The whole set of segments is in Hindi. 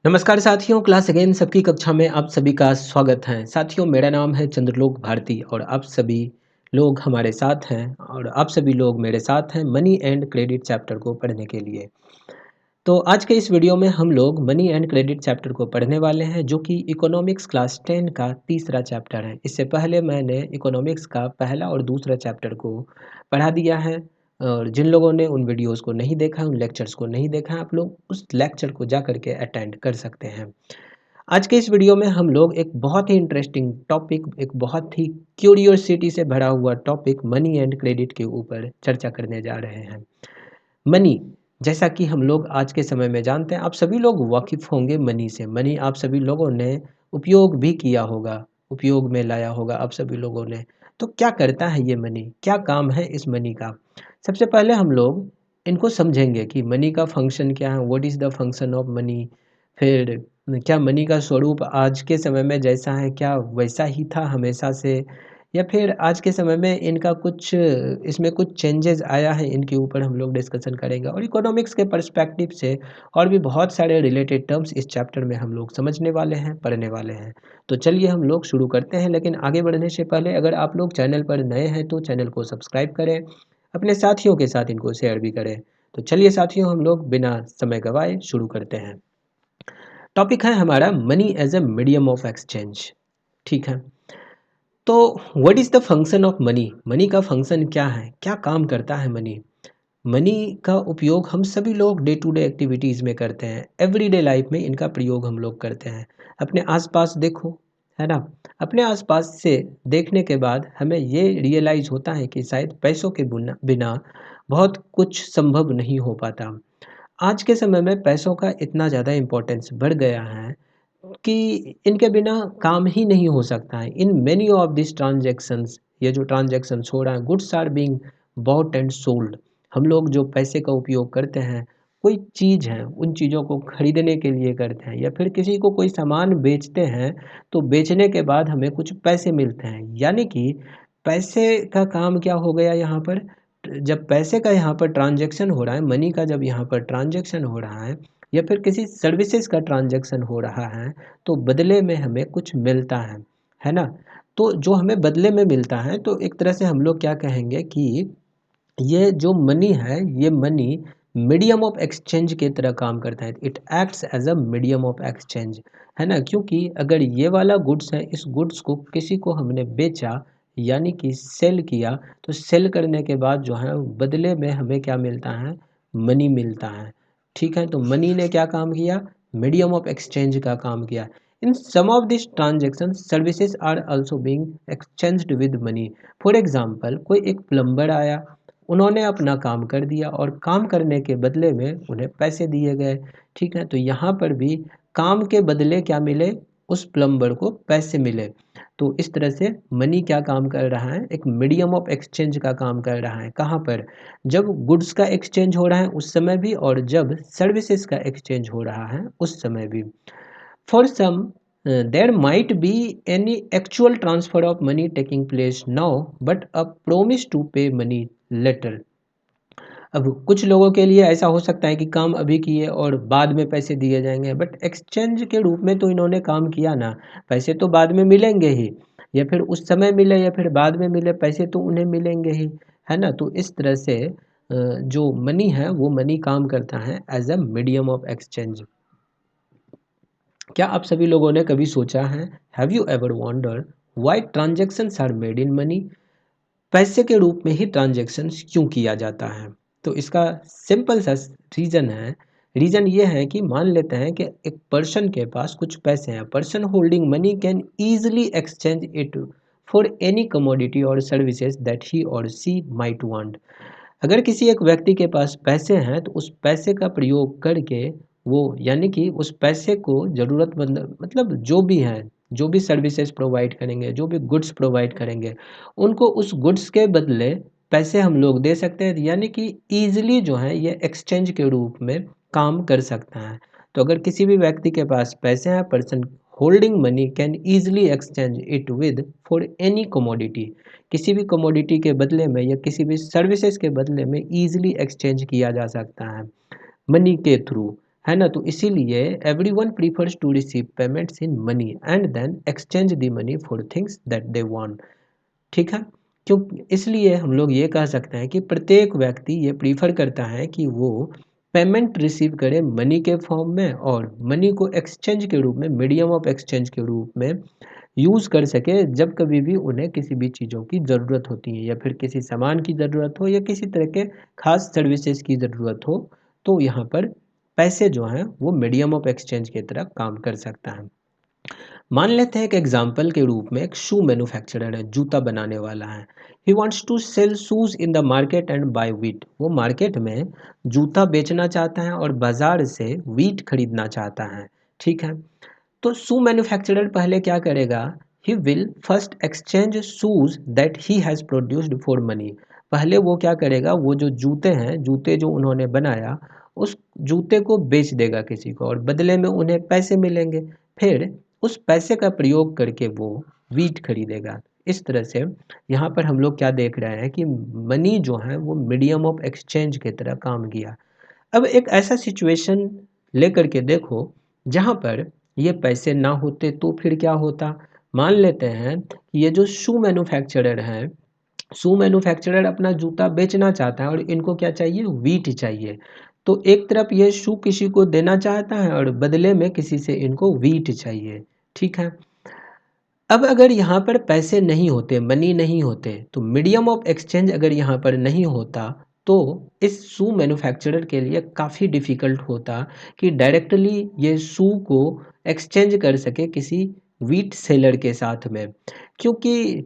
नमस्कार साथियों, क्लास अगेन सबकी कक्षा में आप सभी का स्वागत है। साथियों, मेरा नाम है चंद्रलोक भारती और आप सभी लोग हमारे साथ हैं और आप सभी लोग मेरे साथ हैं मनी एंड क्रेडिट चैप्टर को पढ़ने के लिए। तो आज के इस वीडियो में हम लोग मनी एंड क्रेडिट चैप्टर को पढ़ने वाले हैं, जो कि इकोनॉमिक्स क्लास 10 का तीसरा चैप्टर है। इससे पहले मैंने इकोनॉमिक्स का पहला और दूसरा चैप्टर को पढ़ा दिया है और जिन लोगों ने उन वीडियोस को नहीं देखा, उन लेक्चर्स को नहीं देखा, आप लोग उस लेक्चर को जा करके अटेंड कर सकते हैं। आज के इस वीडियो में हम लोग एक बहुत ही इंटरेस्टिंग टॉपिक, एक बहुत ही क्यूरियोसिटी से भरा हुआ टॉपिक मनी एंड क्रेडिट के ऊपर चर्चा करने जा रहे हैं। मनी, जैसा कि हम लोग आज के समय में जानते हैं, आप सभी लोग वाकिफ़ होंगे मनी से। मनी आप सभी लोगों ने उपयोग भी किया होगा, उपयोग में लाया होगा आप सभी लोगों ने। तो क्या करता है ये मनी? क्या काम है इस मनी का? सबसे पहले हम लोग इनको समझेंगे कि मनी का फंक्शन क्या है, what is the function of money. फिर क्या मनी का स्वरूप आज के समय में जैसा है, क्या वैसा ही था हमेशा से? या फिर आज के समय में इनका कुछ इसमें कुछ चेंजेस आया है, इनके ऊपर हम लोग डिस्कशन करेंगे और इकोनॉमिक्स के पर्सपेक्टिव से और भी बहुत सारे रिलेटेड टर्म्स इस चैप्टर में हम लोग समझने वाले हैं, पढ़ने वाले हैं। तो चलिए हम लोग शुरू करते हैं, लेकिन आगे बढ़ने से पहले अगर आप लोग चैनल पर नए हैं तो चैनल को सब्सक्राइब करें, अपने साथियों के साथ इनको शेयर भी करें। तो चलिए साथियों, हम लोग बिना समय गवाए शुरू करते हैं। टॉपिक है हमारा money as a medium of exchange. ठीक है, तो what is the function of money? Money का फंक्शन क्या है? क्या काम करता है मनी? मनी का उपयोग हम सभी लोग डे टू डे एक्टिविटीज़ में करते हैं। एवरीडे लाइफ में इनका प्रयोग हम लोग करते हैं। अपने आसपास देखो, है ना? अपने आसपास से देखने के बाद हमें ये रियलाइज़ होता है कि शायद पैसों के बिना बिना बहुत कुछ संभव नहीं हो पाता। आज के समय में पैसों का इतना ज़्यादा इम्पोर्टेंस बढ़ गया है कि इनके बिना काम ही नहीं हो सकता है। In many of this transactions, ये जो ट्रांजैक्शंस हो रहा है, goods are being bought and sold. हम लोग जो पैसे का उपयोग करते हैं, कोई चीज़ है, उन चीज़ों को खरीदने के लिए करते हैं या फिर किसी को कोई सामान बेचते हैं, तो बेचने के बाद हमें कुछ पैसे मिलते हैं। यानी कि पैसे का काम क्या हो गया यहाँ पर? जब पैसे का यहाँ पर ट्रांजैक्शन हो रहा है, मनी का जब यहाँ पर ट्रांजैक्शन हो रहा है या फिर किसी सर्विसेज का ट्रांजैक्शन हो रहा है, तो बदले में हमें कुछ मिलता है ना? तो जो हमें बदले में मिलता है, तो एक तरह से हम लोग क्या कहेंगे कि ये जो मनी है, ये मनी मीडियम ऑफ एक्सचेंज की तरह काम करता है। It acts as a medium of exchange, है ना? क्योंकि अगर ये वाला गुड्स है, इस गुड्स को किसी को हमने बेचा यानी कि सेल किया, तो सेल करने के बाद जो है बदले में हमें क्या मिलता है? मनी मिलता है। ठीक है, तो मनी ने क्या काम किया? मीडियम ऑफ एक्सचेंज का काम किया। In some of this transaction services are also being exchanged with money. For example, कोई एक प्लम्बर आया, उन्होंने अपना काम कर दिया और काम करने के बदले में उन्हें पैसे दिए गए। ठीक है, तो यहाँ पर भी काम के बदले क्या मिले? उस प्लम्बर को पैसे मिले। तो इस तरह से मनी क्या काम कर रहा है? एक मीडियम ऑफ एक्सचेंज का काम कर रहा है। कहाँ पर? जब गुड्स का एक्सचेंज हो रहा है उस समय भी और जब सर्विसेज का एक्सचेंज हो रहा है उस समय भी। For some, there might be any actual transfer of money taking place now, but a promise to pay money later. अब कुछ लोगों के लिए ऐसा हो सकता है कि काम अभी किए और बाद में पैसे दिए जाएंगे, बट एक्सचेंज के रूप में तो इन्होंने काम किया ना, पैसे तो बाद में मिलेंगे ही, या फिर उस समय मिले या फिर बाद में मिले, पैसे तो उन्हें मिलेंगे ही, है ना? तो इस तरह से जो मनी है वो मनी काम करता है as a medium of exchange. क्या आप सभी लोगों ने कभी सोचा है, have you ever wonder why transactions are made in money? पैसे के रूप में ही ट्रांजैक्शंस क्यों किया जाता है? तो इसका सिंपल सा रीज़न है। रीज़न ये है कि मान लेते हैं कि एक पर्सन के पास कुछ पैसे हैं। Person holding money can easily exchange it for any commodity और सर्विसेज दैट ही और सी माइट वांट। अगर किसी एक व्यक्ति के पास पैसे हैं, तो उस पैसे का प्रयोग करके वो, यानी कि उस पैसे को ज़रूरतमंद, मतलब जो भी हैं, जो भी सर्विसेज प्रोवाइड करेंगे, जो भी गुड्स प्रोवाइड करेंगे, उनको उस गुड्स के बदले पैसे हम लोग दे सकते हैं। यानी कि ईज़िली जो है ये एक्सचेंज के रूप में काम कर सकता है। तो अगर किसी भी व्यक्ति के पास पैसे हैं, person holding money can easily exchange it with for any commodity. किसी भी कमोडिटी के बदले में या किसी भी सर्विसेज के बदले में ईजिली एक्सचेंज किया जा सकता है मनी के थ्रू, है ना? तो इसीलिए everyone prefers to receive payments in money and then exchange the money for things that they want. ठीक है? क्यों? इसलिए हम लोग ये कह सकते हैं कि प्रत्येक व्यक्ति ये प्रीफर करता है कि वो पेमेंट रिसीव करे मनी के फॉर्म में और मनी को एक्सचेंज के रूप में, मीडियम ऑफ एक्सचेंज के रूप में यूज़ कर सके जब कभी भी उन्हें किसी भी चीज़ों की ज़रूरत होती है या फिर किसी सामान की ज़रूरत हो या किसी तरह के खास सर्विसेज की ज़रूरत हो, तो यहाँ पर पैसे जो हैं वो मीडियम ऑफ एक्सचेंज की तरह काम कर सकता है। मान लेते हैं एक एग्जाम्पल के रूप में एक शू मैन्युफैक्चरर है, जूता बनाने वाला है। He wants to sell shoes in the market and buy wheat. वो मार्केट में जूता बेचना चाहता है और बाजार से व्हीट खरीदना चाहता है। ठीक है? तो शू मैन्युफैक्चरर पहले क्या करेगा? He will first exchange shoes that he has produced for money. पहले वो क्या करेगा? वो जो जूते हैं, जूते जो उन्होंने बनाया, उस जूते को बेच देगा किसी को और बदले में उन्हें पैसे मिलेंगे। फिर उस पैसे का प्रयोग करके वो व्हीट खरीदेगा। इस तरह से यहाँ पर हम लोग क्या देख रहे हैं कि मनी जो है वो मीडियम ऑफ एक्सचेंज की तरह काम किया। अब एक ऐसा सिचुएशन लेकर के देखो जहाँ पर ये पैसे ना होते तो फिर क्या होता? मान लेते हैं कि ये जो शू मैन्युफैक्चरर हैं, शू मैन्युफैक्चरर अपना जूता बेचना चाहता है और इनको क्या चाहिए? व्हीट चाहिए। तो एक तरफ ये शू किसी को देना चाहता है और बदले में किसी से इनको व्हीट चाहिए। ठीक है? अब अगर यहाँ पर पैसे नहीं होते, मनी नहीं होते, तो मीडियम ऑफ एक्सचेंज अगर यहाँ पर नहीं होता, तो इस शू मैन्युफैक्चरर के लिए काफ़ी डिफ़िकल्ट होता कि डायरेक्टली ये शू को एक्सचेंज कर सके किसी व्हीट सेलर के साथ में। क्योंकि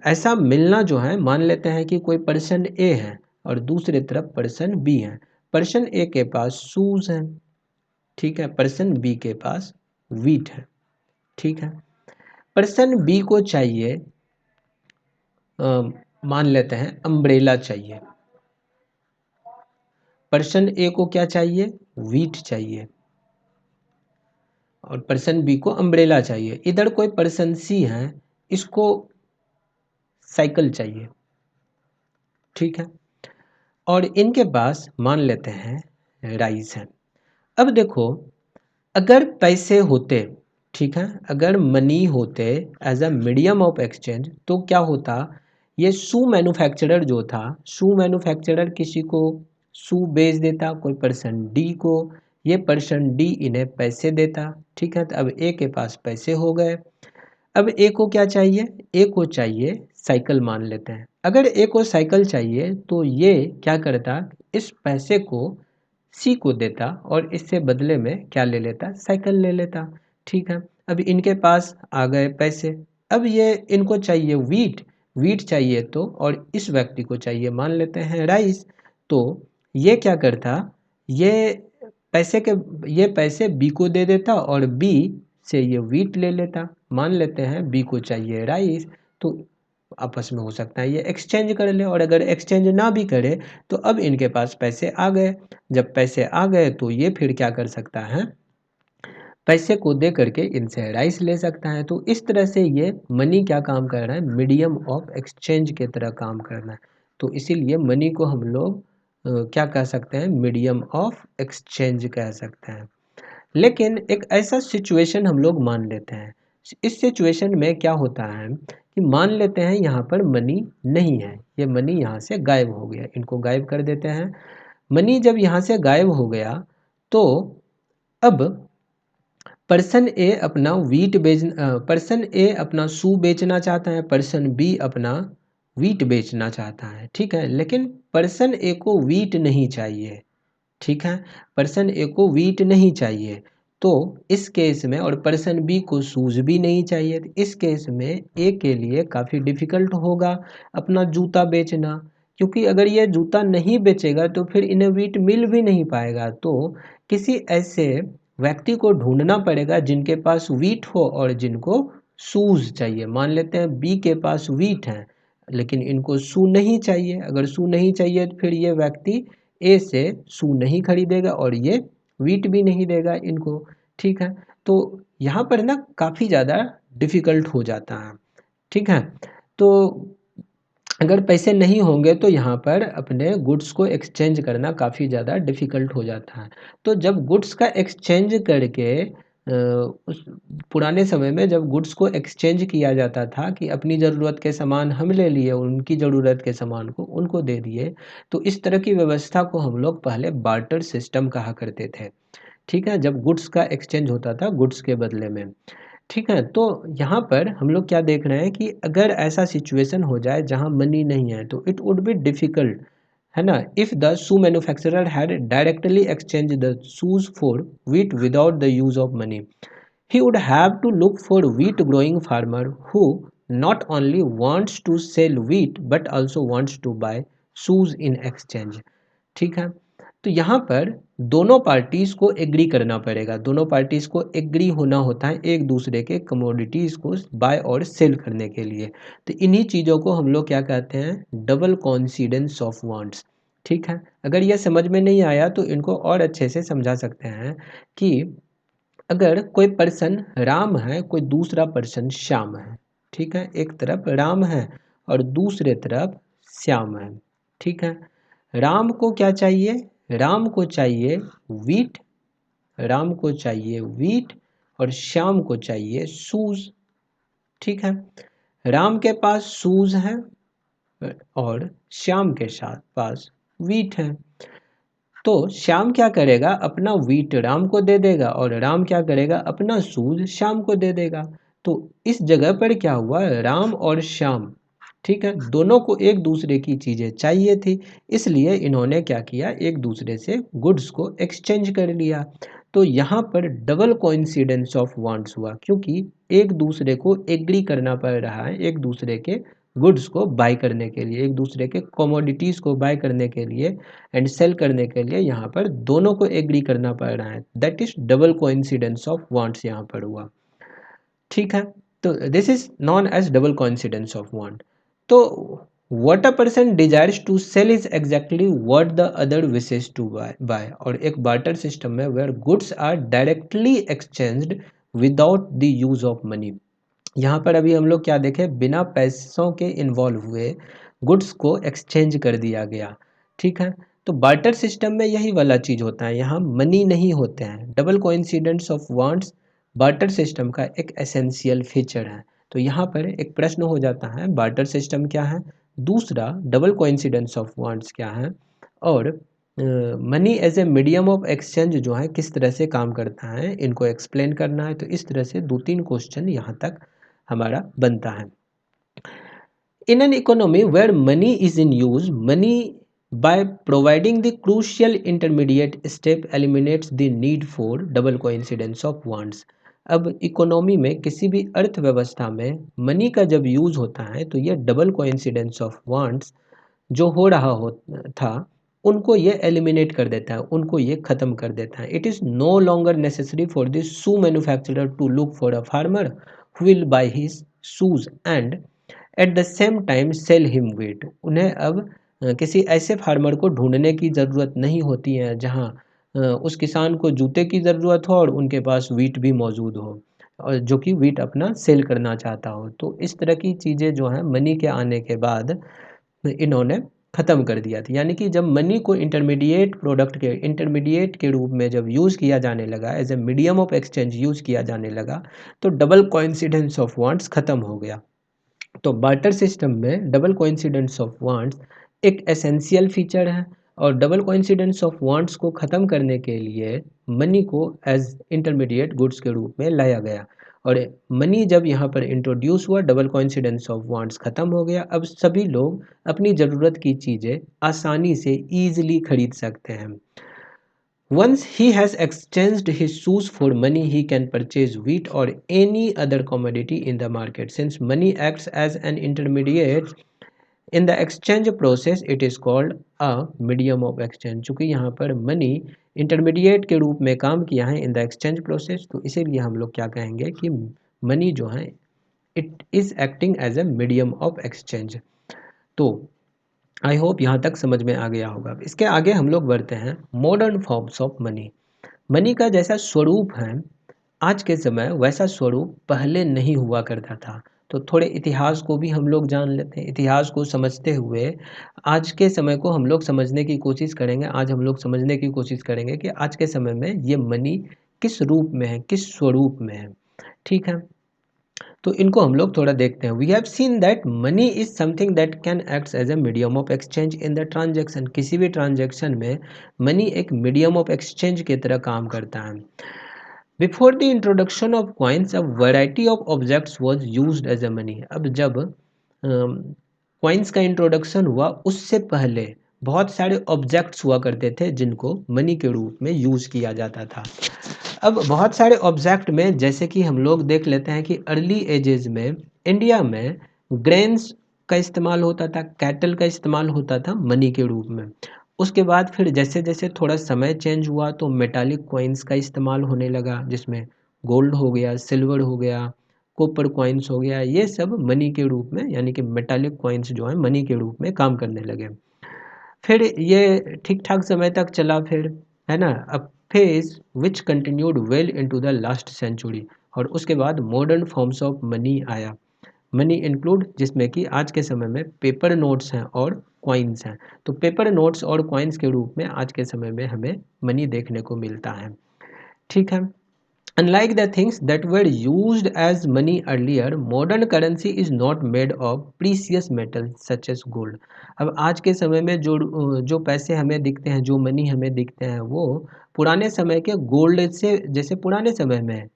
ऐसा मिलना जो है, मान लेते हैं कि कोई पर्सन ए है और दूसरे तरफ पर्सन बी है। पर्सन ए के पास शूज़ हैं, ठीक है? पर्सन बी के पास व्हीट है, ठीक है? पर्सन बी को चाहिए, अ, मान लेते हैं अम्ब्रेला चाहिए। पर्सन ए को क्या चाहिए? व्हीट चाहिए और पर्सन बी को अम्ब्रेला चाहिए। इधर कोई पर्सन सी है, इसको साइकिल चाहिए, ठीक है? और इनके पास मान लेते हैं राइस है। अब देखो, अगर पैसे होते, ठीक है, अगर मनी होते as a medium of exchange, तो क्या होता? ये शू मैन्युफैक्चरर जो था, शू मैन्युफैक्चरर किसी को शू बेच देता, कोई पर्सन डी को, ये पर्सन डी इन्हें पैसे देता। ठीक है? तो अब ए के पास पैसे हो गए। अब ए को क्या चाहिए? ए को चाहिए साइकिल, मान लेते हैं। अगर ए को साइकिल चाहिए तो ये क्या करता? इस पैसे को सी को देता और इससे बदले में क्या ले लेता? साइकिल ले लेता। ठीक है? अब इनके पास आ गए पैसे। अब ये इनको चाहिए व्हीट, व्हीट चाहिए तो, और इस व्यक्ति को चाहिए मान लेते हैं राइस। तो ये क्या करता? ये पैसे के ये पैसे बी को दे देता और बी से ये व्हीट ले लेता। मान लेते हैं बी को चाहिए राइस, तो आपस में हो सकता है ये एक्सचेंज कर ले, और अगर एक्सचेंज ना भी करे तो अब इनके पास पैसे आ गए। जब पैसे आ गए तो ये फिर क्या कर सकता है? पैसे को दे करके इनसे राइस ले सकता है। तो इस तरह से ये मनी क्या काम कर रहा है? मीडियम ऑफ एक्सचेंज के तरह काम कर रहा है। तो इसीलिए मनी को हम लोग क्या कह सकते हैं? मीडियम ऑफ एक्सचेंज कह सकते हैं। लेकिन एक ऐसा सिचुएशन हम लोग मान लेते हैं। इस सिचुएशन में क्या होता है कि मान लेते हैं यहाँ पर मनी नहीं है, ये मनी यहाँ से गायब हो गया, इनको गायब कर देते हैं। मनी जब यहाँ से गायब हो गया तो अब पर्सन ए अपना शू बेचना चाहता है, पर्सन बी अपना व्हीट बेचना चाहता है, ठीक है? लेकिन पर्सन ए को व्हीट नहीं चाहिए, ठीक है? पर्सन ए को व्हीट नहीं चाहिए, तो इस केस में, और पर्सन बी को शूज़ भी नहीं चाहिए, तो इस केस में ए के लिए काफ़ी डिफ़िकल्ट होगा अपना जूता बेचना। क्योंकि अगर ये जूता नहीं बेचेगा तो फिर इन्हें व्हीट मिल भी नहीं पाएगा। तो किसी ऐसे व्यक्ति को ढूंढना पड़ेगा जिनके पास व्हीट हो और जिनको शूज़ चाहिए। मान लेते हैं बी के पास व्हीट है लेकिन इनको शू नहीं चाहिए। अगर शू नहीं चाहिए तो फिर ये व्यक्ति ए से शू नहीं खरीदेगा और ये व्हीट भी नहीं देगा इनको, ठीक है? तो यहाँ पर ना काफ़ी ज़्यादा डिफ़िकल्ट हो जाता है, ठीक है? तो अगर पैसे नहीं होंगे तो यहाँ पर अपने गुड्स को एक्सचेंज करना काफ़ी ज़्यादा डिफ़िकल्ट हो जाता है। तो जब गुड्स का एक्सचेंज करके उस पुराने समय में जब गुड्स को एक्सचेंज किया जाता था कि अपनी ज़रूरत के सामान हम ले लिए, उनकी ज़रूरत के सामान को उनको दे दिए, तो इस तरह की व्यवस्था को हम लोग पहले बार्टर सिस्टम कहा करते थे। ठीक है? जब गुड्स का एक्सचेंज होता था गुड्स के बदले में। ठीक है, तो यहाँ पर हम लोग क्या देख रहे हैं कि अगर ऐसा सिचुएशन हो जाए जहाँ मनी नहीं है तो इट वुड बी डिफिकल्ट, है ना? If the shoe manufacturer had directly exchange the shoes for wheat without the use of money, he would have to look for wheat growing farmer who not only wants to sell wheat but also wants to buy shoes in exchange। ठीक है, तो यहाँ पर दोनों पार्टीज़ को एग्री करना पड़ेगा, दोनों पार्टीज़ को एग्री होना होता है एक दूसरे के कमोडिटीज़ को बाय और सेल करने के लिए। तो इन्हीं चीज़ों को हम लोग क्या कहते हैं, डबल कोइंसिडेंस ऑफ वांट्स। ठीक है, अगर यह समझ में नहीं आया तो इनको और अच्छे से समझा सकते हैं कि अगर कोई पर्सन राम है, कोई दूसरा पर्सन श्याम है। ठीक है, एक तरफ राम है और दूसरे तरफ श्याम है। ठीक है, राम को क्या चाहिए, राम को चाहिए वीट, राम को चाहिए वीट और श्याम को चाहिए शूज। ठीक है, राम के पास शूज है और श्याम के साथ पास वीट है। तो श्याम क्या करेगा, अपना वीट राम को दे देगा और राम क्या करेगा, अपना शूज श्याम को दे देगा। तो इस जगह पर क्या हुआ, राम और श्याम, ठीक है, दोनों को एक दूसरे की चीज़ें चाहिए थी, इसलिए इन्होंने क्या किया, एक दूसरे से गुड्स को एक्सचेंज कर लिया। तो यहाँ पर डबल कोइंसिडेंस ऑफ वांट्स हुआ, क्योंकि एक दूसरे को एग्री करना पड़ रहा है, एक दूसरे के गुड्स को बाय करने के लिए, एक दूसरे के कमोडिटीज़ को बाय करने के लिए एंड सेल करने के लिए यहाँ पर दोनों को एग्री करना पड़ रहा है। That is double coincidence of wants यहाँ पर हुआ। ठीक है, तो this is known as double coincidence of want. तो what a person desires to sell is exactly what the other wishes to buy. और एक बार्टर सिस्टम में where goods are directly exchanged without the use of money. यहाँ पर अभी हम लोग क्या देखें, बिना पैसों के इन्वॉल्व हुए गुड्स को एक्सचेंज कर दिया गया। ठीक है, तो बार्टर सिस्टम में यही वाला चीज़ होता है, यहाँ मनी नहीं होते हैं। Double coincidence of wants barter system का एक एसेंशियल फीचर है। तो यहाँ पर एक प्रश्न हो जाता है, बार्टर सिस्टम क्या है, दूसरा डबल कोइंसिडेंस ऑफ वांट्स क्या है, और money as a medium of exchange जो है किस तरह से काम करता है, इनको एक्सप्लेन करना है। तो इस तरह से 2-3 क्वेश्चन यहाँ तक हमारा बनता है। In an economy where money is in use, money by providing the crucial intermediate step eliminates the need for double coincidence of wants। अब इकोनॉमी में किसी भी अर्थव्यवस्था में मनी का जब यूज होता है तो यह डबल कोइंसिडेंस ऑफ वांट्स जो हो रहा हो था उनको ये एलिमिनेट कर देता है, उनको ये ख़त्म कर देता है। It is no longer necessary for the shoe manufacturer to look for a farmer who will buy his shoes and at the same time sell him wheat. उन्हें अब किसी ऐसे फार्मर को ढूंढने की ज़रूरत नहीं होती है जहाँ उस किसान को जूते की ज़रूरत हो और उनके पास वीट भी मौजूद हो, और जो कि वीट अपना सेल करना चाहता हो। तो इस तरह की चीज़ें जो हैं मनी के आने के बाद इन्होंने ख़त्म कर दिया था। यानी कि जब मनी को इंटरमीडिएट के रूप में जब यूज़ किया जाने लगा, as a medium of exchange use किया जाने लगा, तो डबल कोइंसिडेंस ऑफ वांट्स ख़त्म हो गया। तो बार्टर सिस्टम में डबल कोइंसिडेंस ऑफ वांट्स एक एसेंशियल फीचर है, और डबल कोइंसिडेंस ऑफ वांट्स को ख़त्म करने के लिए मनी को एज इंटरमीडिएट गुड्स के रूप में लाया गया। और मनी जब यहाँ पर इंट्रोड्यूस हुआ, डबल कोइंसिडेंस ऑफ वांट्स ख़त्म हो गया। अब सभी लोग अपनी ज़रूरत की चीज़ें आसानी से ईजिली खरीद सकते हैं। Once he has exchanged his shoes for money, he can purchase wheat or any other commodity in the market. Since money acts as an intermediate in the exchange process, it is called a medium of exchange। चूँकि यहाँ पर money intermediate के रूप में काम किया है in the exchange process, तो इसीलिए हम लोग क्या कहेंगे कि money जो है it is acting as a medium of exchange। तो आई होप यहाँ तक समझ में आ गया होगा। इसके आगे हम लोग बढ़ते हैं modern forms of money. Money का जैसा स्वरूप है आज के समय, वैसा स्वरूप पहले नहीं हुआ करता था। तो थोड़े इतिहास को भी हम लोग जान लेते हैं। इतिहास को समझते हुए आज के समय को हम लोग समझने की कोशिश करेंगे। आज हम लोग समझने की कोशिश करेंगे कि आज के समय में ये मनी किस रूप में है, किस स्वरूप में है। ठीक है, तो इनको हम लोग थोड़ा देखते हैं। We have seen that money is something that can acts as a medium of exchange in the transaction. किसी भी ट्रांजैक्शन में मनी एक मीडियम ऑफ एक्सचेंज की तरह काम करता है। Before the introduction of coins a variety of objects was used as a money. अब जब कॉइन्स का इंट्रोडक्शन हुआ उससे पहले बहुत सारे ऑब्जेक्ट्स हुआ करते थे जिनको मनी के रूप में यूज किया जाता था। अब बहुत सारे ऑब्जेक्ट में जैसे कि हम लोग देख लेते हैं कि अर्ली एजेस में इंडिया में ग्रेन्स का इस्तेमाल होता था, कैटल का इस्तेमाल होता था मनी के रूप में। उसके बाद फिर जैसे जैसे थोड़ा समय चेंज हुआ तो मेटालिक कॉइन्स का इस्तेमाल होने लगा, जिसमें गोल्ड हो गया, सिल्वर हो गया, कॉपर कॉइन्स हो गया, ये सब मनी के रूप में यानी कि मेटालिक कॉइन्स जो है मनी के रूप में काम करने लगे। फिर ये ठीक ठाक समय तक चला फिर, है ना। अब phase which continued well into the last century, और उसके बाद मॉडर्न फॉर्म्स ऑफ मनी आया। मनी इंक्लूड जिसमें कि आज के समय में पेपर नोट्स हैं और कॉइन्स हैं। तो पेपर नोट्स और कॉइन्स के रूप में आज के समय में हमें मनी देखने को मिलता है। ठीक है, unlike the things that were used as money earlier, modern currency is not made of precious metals such as gold. अब आज के समय में जो पैसे हमें दिखते हैं, जो मनी हमें दिखते हैं, वो पुराने समय के गोल्ड से, जैसे पुराने समय में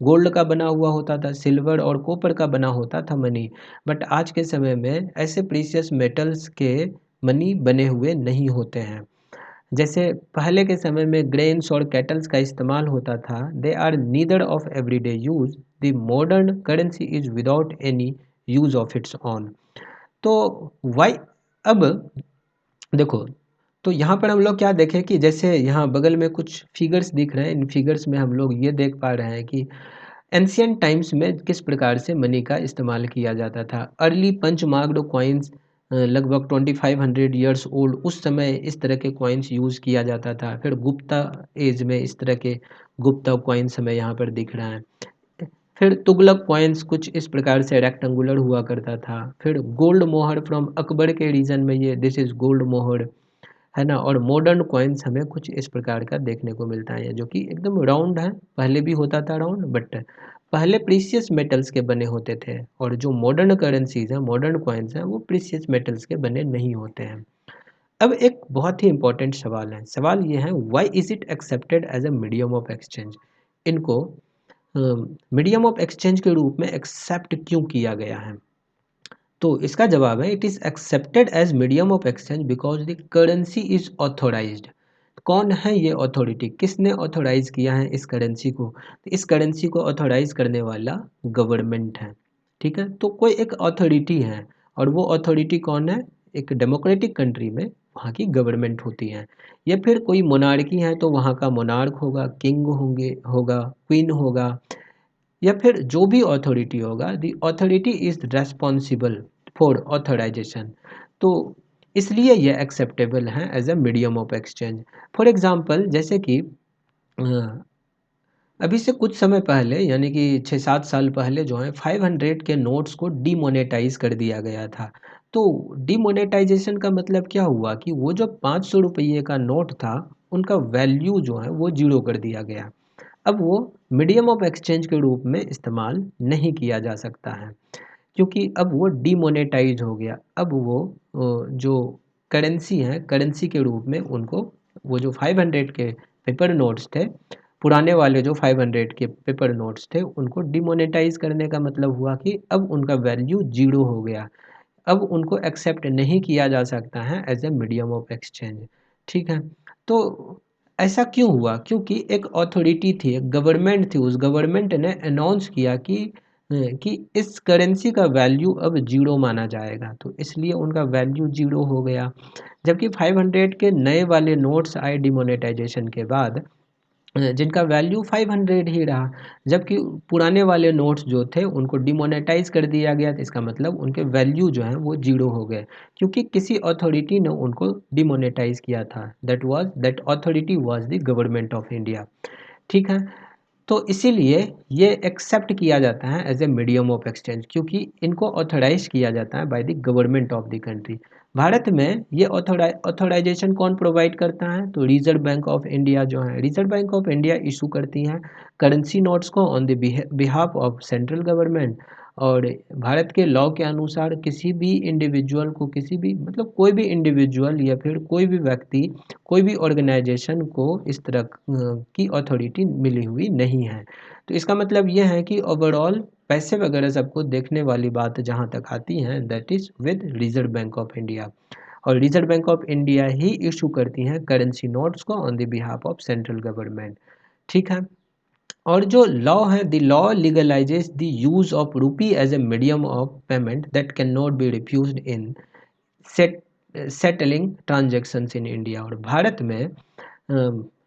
गोल्ड का बना हुआ होता था, सिल्वर और कॉपर का बना होता था मनी। बट आज के समय में ऐसे प्रीशियस मेटल्स के मनी बने हुए नहीं होते हैं। जैसे पहले के समय में ग्रेन्स और कैटल्स का इस्तेमाल होता था, they are neither of everyday use. The modern currency is without any use of its own. तो वाई, अब देखो, तो यहाँ पर हम लोग क्या देखें कि जैसे यहाँ बगल में कुछ फिगर्स दिख रहे हैं, इन फिगर्स में हम लोग ये देख पा रहे हैं कि एंशियंट टाइम्स में किस प्रकार से मनी का इस्तेमाल किया जाता था। अर्ली पंच मार्क्ड कॉइन्स लगभग 2500 ईयर्स ओल्ड, उस समय इस तरह के कॉइन्स यूज़ किया जाता था। फिर गुप्ता एज में इस तरह के गुप्ता कॉइन्स हमें यहाँ पर दिख रहा है। फिर तुगलक कॉइन्स कुछ इस प्रकार से रेक्टेंगुलर हुआ करता था। फिर गोल्ड मोहर फ्रॉम अकबर के रीजन में, ये दिस इज गोल्ड मोहर, है ना। और मॉडर्न कॉइन्स हमें कुछ इस प्रकार का देखने को मिलता है जो कि एकदम राउंड है। पहले भी होता था राउंड, बट पहले प्रीशियस मेटल्स के बने होते थे, और जो मॉडर्न करेंसीज हैं, मॉडर्न कॉइन्स हैं, वो प्रीशियस मेटल्स के बने नहीं होते हैं। अब एक बहुत ही इंपॉर्टेंट सवाल है, सवाल ये है, why is it accepted as a medium of exchange. इनको मीडियम ऑफ एक्सचेंज के रूप में एक्सेप्ट क्यों किया गया है। तो इसका जवाब है, it is accepted as medium of exchange because the currency is authorised. कौन है ये अथॉरिटी, किसने ऑथोराइज किया है इस करेंसी को। तो इस करेंसी को ऑथोराइज करने वाला गवर्नमेंट है। ठीक है, तो कोई एक अथॉरिटी है, और वो अथॉरिटी कौन है, एक डेमोक्रेटिक कंट्री में वहाँ की गवर्नमेंट होती है। या फिर कोई मोनार्की है तो वहाँ का मोनार्क होगा, किंग होगा, क्वीन होगा, या फिर जो भी अथॉरिटी होगा, the authority is responsible for authorisation. तो इसलिए ये एक्सेप्टेबल है as a medium of exchange. For example, जैसे कि अभी से कुछ समय पहले, यानी कि 6-7 साल पहले जो है 500 के नोट्स को डीमोनेटाइज कर दिया गया था। तो डीमोनेटाइजेशन का मतलब क्या हुआ कि वो जो 500 रुपये का नोट था, उनका वैल्यू जो है वो जीरो कर दिया गया। अब वो मीडियम ऑफ एक्सचेंज के रूप में इस्तेमाल नहीं किया जा सकता है, क्योंकि अब वो डीमोनेटाइज हो गया। अब वो जो करेंसी है, करेंसी के रूप में उनको, वो जो 500 के पेपर नोट्स थे, पुराने वाले जो 500 के पेपर नोट्स थे, उनको डीमोनेटाइज करने का मतलब हुआ कि अब उनका वैल्यू जीरो हो गया। अब उनको एक्सेप्ट नहीं किया जा सकता है as a medium of exchange. ठीक है, तो ऐसा क्यों हुआ, क्योंकि एक अथॉरिटी थी, एक गवर्नमेंट थी, उस गवर्नमेंट ने अनाउंस किया कि इस करेंसी का वैल्यू अब जीरो माना जाएगा, तो इसलिए उनका वैल्यू जीरो हो गया। जबकि 500 के नए वाले नोट्स आए डिमोनेटाइजेशन के बाद, जिनका वैल्यू 500 ही रहा। जबकि पुराने वाले नोट्स जो थे उनको डिमोनेटाइज कर दिया गया, तो इसका मतलब उनके वैल्यू जो है वो जीरो हो गए, क्योंकि किसी अथॉरिटी ने उनको डिमोनेटाइज किया था। That authority was the government of India. ठीक है, तो इसीलिए ये एक्सेप्ट किया जाता है as a medium of exchange, क्योंकि इनको ऑथोराइज किया जाता है by the government of the country. भारत में ये ऑथोराइजेशन कौन प्रोवाइड करता है? तो रिजर्व बैंक ऑफ इंडिया जो है, reserve bank of India issue करती है करेंसी नोट्स को on the behalf of central government. और भारत के लॉ के अनुसार किसी भी इंडिविजुअल को, किसी भी मतलब कोई भी इंडिविजुअल या फिर कोई भी व्यक्ति, कोई भी ऑर्गेनाइजेशन को इस तरह की अथॉरिटी मिली हुई नहीं है। तो इसका मतलब ये है कि ओवरऑल पैसे वगैरह सबको देखने वाली बात जहाँ तक आती है that is with reserve bank of India. और रिजर्व बैंक ऑफ इंडिया ही इशू करती हैं करेंसी नोट्स को on the behalf of central government. ठीक है। और जो लॉ है, the law legalises the use of rupee as a medium of payment that can not be refused in set settling transactions in India. और भारत में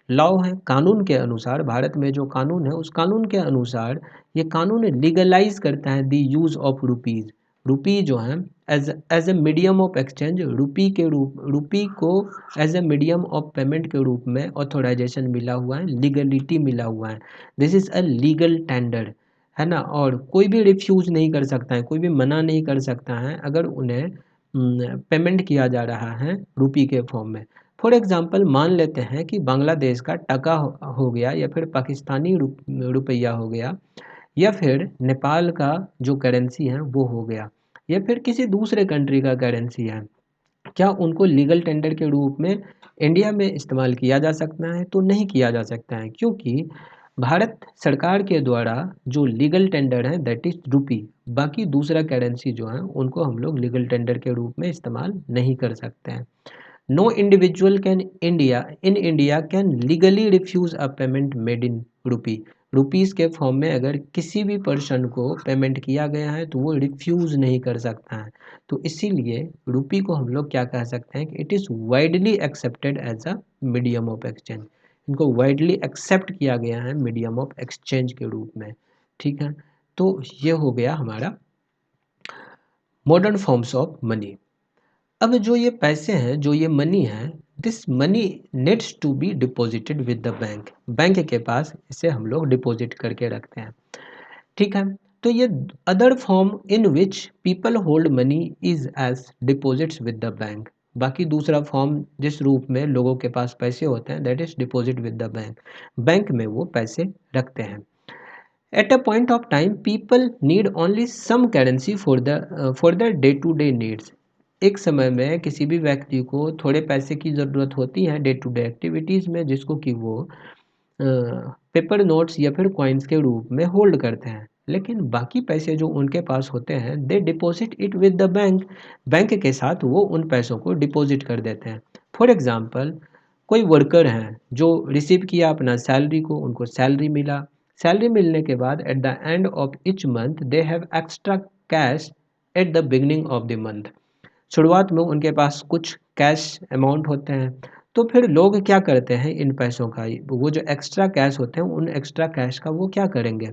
लॉ है, कानून के अनुसार, भारत में जो कानून है उस कानून के अनुसार ये कानून लीगलाइज करता है the use of rupees. Rupee जो है as a medium of exchange, rupee को as a medium of payment के रूप में ऑथोराइजेशन मिला हुआ है, लीगलिटी मिला हुआ है। This is a legal tender, है ना। और कोई भी रिफ्यूज़ नहीं कर सकता है, कोई भी मना नहीं कर सकता है अगर उन्हें पेमेंट किया जा रहा है रुपी के फॉर्म में। फॉर एग्जांपल मान लेते हैं कि बांग्लादेश का टका हो गया, या फिर पाकिस्तानी रुपया हो गया, या फिर नेपाल का जो करेंसी है वो हो गया, या फिर किसी दूसरे कंट्री का करेंसी है। क्या उनको लीगल टेंडर के रूप में इंडिया में इस्तेमाल किया जा सकता है? तो नहीं किया जा सकता है, क्योंकि भारत सरकार के द्वारा जो लीगल टेंडर है दैट इज रुपी। बाकी दूसरा करेंसी जो है उनको हम लोग लीगल टेंडर के रूप में इस्तेमाल नहीं कर सकते हैं। No individual can India in India can legally refuse a payment made in rupee. Rupees के फॉर्म में अगर किसी भी पर्सन को पेमेंट किया गया है तो वो रिफ्यूज़ नहीं कर सकता है। तो इसीलिए रुपी को हम लोग क्या कह सकते हैं कि it is widely accepted as a medium of exchange. इनको वाइडली एक्सेप्ट किया गया है मीडियम ऑफ एक्सचेंज के रूप में। ठीक है। तो ये हो गया हमारा मॉडर्न फॉर्म्स ऑफ मनी। अब जो ये पैसे हैं, जो ये मनी है, this money needs to be deposited with the bank. Bank के पास इसे हम लोग डिपॉजिट करके रखते हैं। ठीक है। तो ये other form in which people hold money is as deposits with the bank. बाकी दूसरा फॉर्म जिस रूप में लोगों के पास पैसे होते हैं that is deposit with the bank. Bank में वो पैसे रखते हैं। At a point of time people need only some currency for the day to day needs. एक समय में किसी भी व्यक्ति को थोड़े पैसे की ज़रूरत होती है डे टू डे एक्टिविटीज़ में, जिसको कि वो पेपर नोट्स या फिर कॉइन्स के रूप में होल्ड करते हैं। लेकिन बाकी पैसे जो उनके पास होते हैं they deposit it with the bank. Bank के साथ वो उन पैसों को डिपॉजिट कर देते हैं। फॉर एग्जांपल कोई वर्कर हैं जो रिसीव किया अपना सैलरी को, उनको सैलरी मिला। सैलरी मिलने के बाद eight the end of each month they have extra cash at the beginning of the month. शुरुआत में उनके पास कुछ कैश अमाउंट होते हैं। तो फिर लोग क्या करते हैं इन पैसों का, वो जो एक्स्ट्रा कैश होते हैं उन एक्स्ट्रा कैश का वो क्या करेंगे,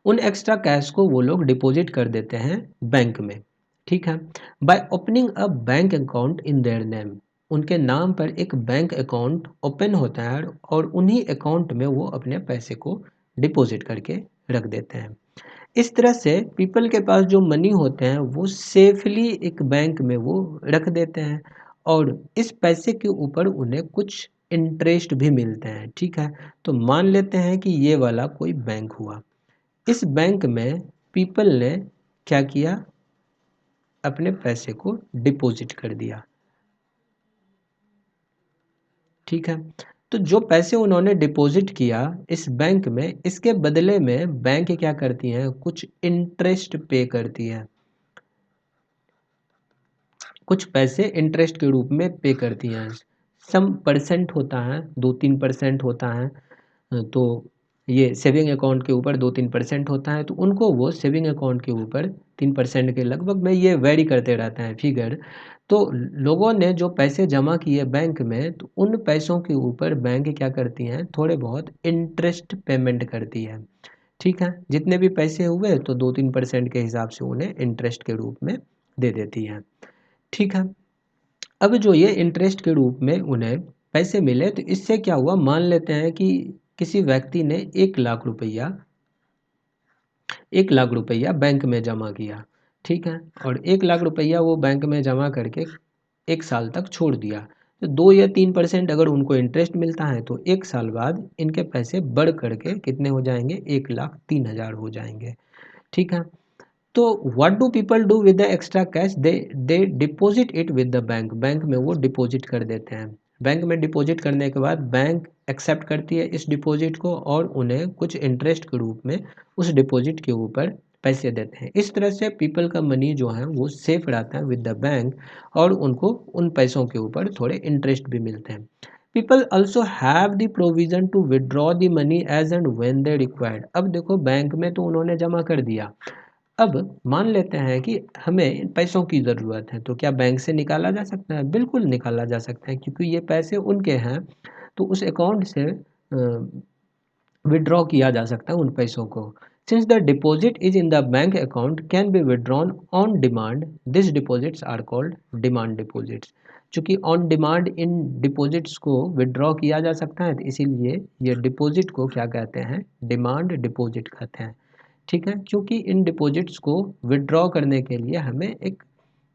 उन एक्स्ट्रा कैश को वो लोग डिपॉजिट कर देते हैं बैंक में। ठीक है। By opening a bank account in their name, उनके नाम पर एक बैंक अकाउंट ओपन होता है और उन्हीं अकाउंट में वो अपने पैसे को डिपॉजिट करके रख देते हैं। इस तरह से पीपल के पास जो मनी होते हैं वो सेफली एक बैंक में वो रख देते हैं, और इस पैसे के ऊपर उन्हें कुछ इंटरेस्ट भी मिलते हैं। ठीक है। तो मान लेते हैं कि ये वाला कोई बैंक हुआ। इस बैंक में पीपल ने क्या किया, अपने पैसे को डिपॉजिट कर दिया। ठीक है। तो जो पैसे उन्होंने डिपॉजिट किया इस बैंक में, इसके बदले में बैंक क्या करती हैं, कुछ इंटरेस्ट पे करती है, कुछ पैसे इंटरेस्ट के रूप में पे करती हैं। सम परसेंट होता है, 2-3% होता है। तो ये सेविंग अकाउंट के ऊपर 2-3% होता है, तो उनको वो सेविंग अकाउंट के ऊपर 3% के लगभग में ये वेरी करते रहता है फिगर। तो लोगों ने जो पैसे जमा किए बैंक में, तो उन पैसों के ऊपर बैंक क्या करती हैं, थोड़े बहुत इंटरेस्ट पेमेंट करती है। ठीक है। जितने भी पैसे हुए तो 2-3% के हिसाब से उन्हें इंटरेस्ट के रूप में दे देती हैं। ठीक है। अब जो ये इंटरेस्ट के रूप में उन्हें पैसे मिले, तो इससे क्या हुआ, मान लेते हैं कि किसी व्यक्ति ने 1 लाख रुपया बैंक में जमा किया, ठीक है, और 1 लाख रुपया वो बैंक में जमा करके 1 साल तक छोड़ दिया, तो 2 या 3% अगर उनको इंटरेस्ट मिलता है तो 1 साल बाद इनके पैसे बढ़ करके कितने हो जाएंगे, 1,03,000 हो जाएंगे, ठीक है। तो what do people do with the extra cash, they deposit it with the bank, bank में वो डिपॉजिट कर देते हैं। बैंक में डिपॉजिट करने के बाद बैंक एक्सेप्ट करती है इस डिपॉजिट को और उन्हें कुछ इंटरेस्ट के रूप में उस डिपॉजिट के ऊपर पैसे देते हैं। इस तरह से पीपल का मनी जो है वो सेफ रहता है विद द बैंक और उनको उन पैसों के ऊपर थोड़े इंटरेस्ट भी मिलते हैं। People also have the provision to withdraw the money as and when they required. अब देखो बैंक में तो उन्होंने जमा कर दिया, अब मान लेते हैं कि हमें पैसों की ज़रूरत है, तो क्या बैंक से निकाला जा सकता है? बिल्कुल निकाला जा सकता है, क्योंकि ये पैसे उनके हैं, तो उस अकाउंट से विड्रॉ किया जा सकता है उन पैसों को। Since the deposit is in the bank account can be withdrawn on demand, this deposits are called demand deposits. चूँकि ऑन डिमांड इन डिपॉजिट्स को विड्रॉ किया जा सकता है, तो इसीलिए ये डिपॉजिट को क्या कहते हैं, डिमांड डिपॉजिट कहते हैं, ठीक है। क्योंकि इन डिपॉजिट्स को विड्रॉ करने के लिए हमें एक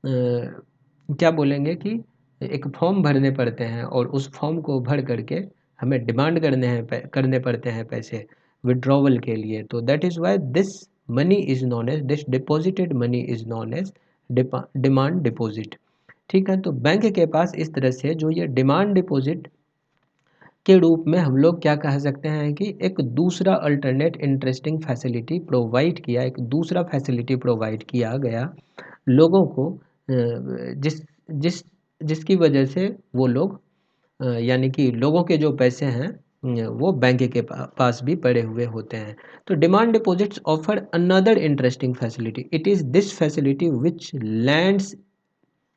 क्या बोलेंगे कि एक फॉर्म भरने पड़ते हैं और उस फॉर्म को भर करके हमें डिमांड करने पड़ते हैं पैसे विड्रॉवल के लिए। तो that is why this money is known as, this deposited money is known as demand deposit, ठीक है। तो बैंक के पास इस तरह से जो ये डिमांड डिपॉजिट के रूप में हम लोग क्या कह सकते हैं कि एक दूसरा अल्टरनेट इंटरेस्टिंग फैसिलिटी प्रोवाइड किया, एक दूसरा फैसिलिटी प्रोवाइड किया गया लोगों को, जिस जिस जिसकी वजह से वो लोग यानी कि लोगों के जो पैसे हैं वो बैंक के पास भी पड़े हुए होते हैं। तो demand deposits offer another interesting facility, it is this facility which lands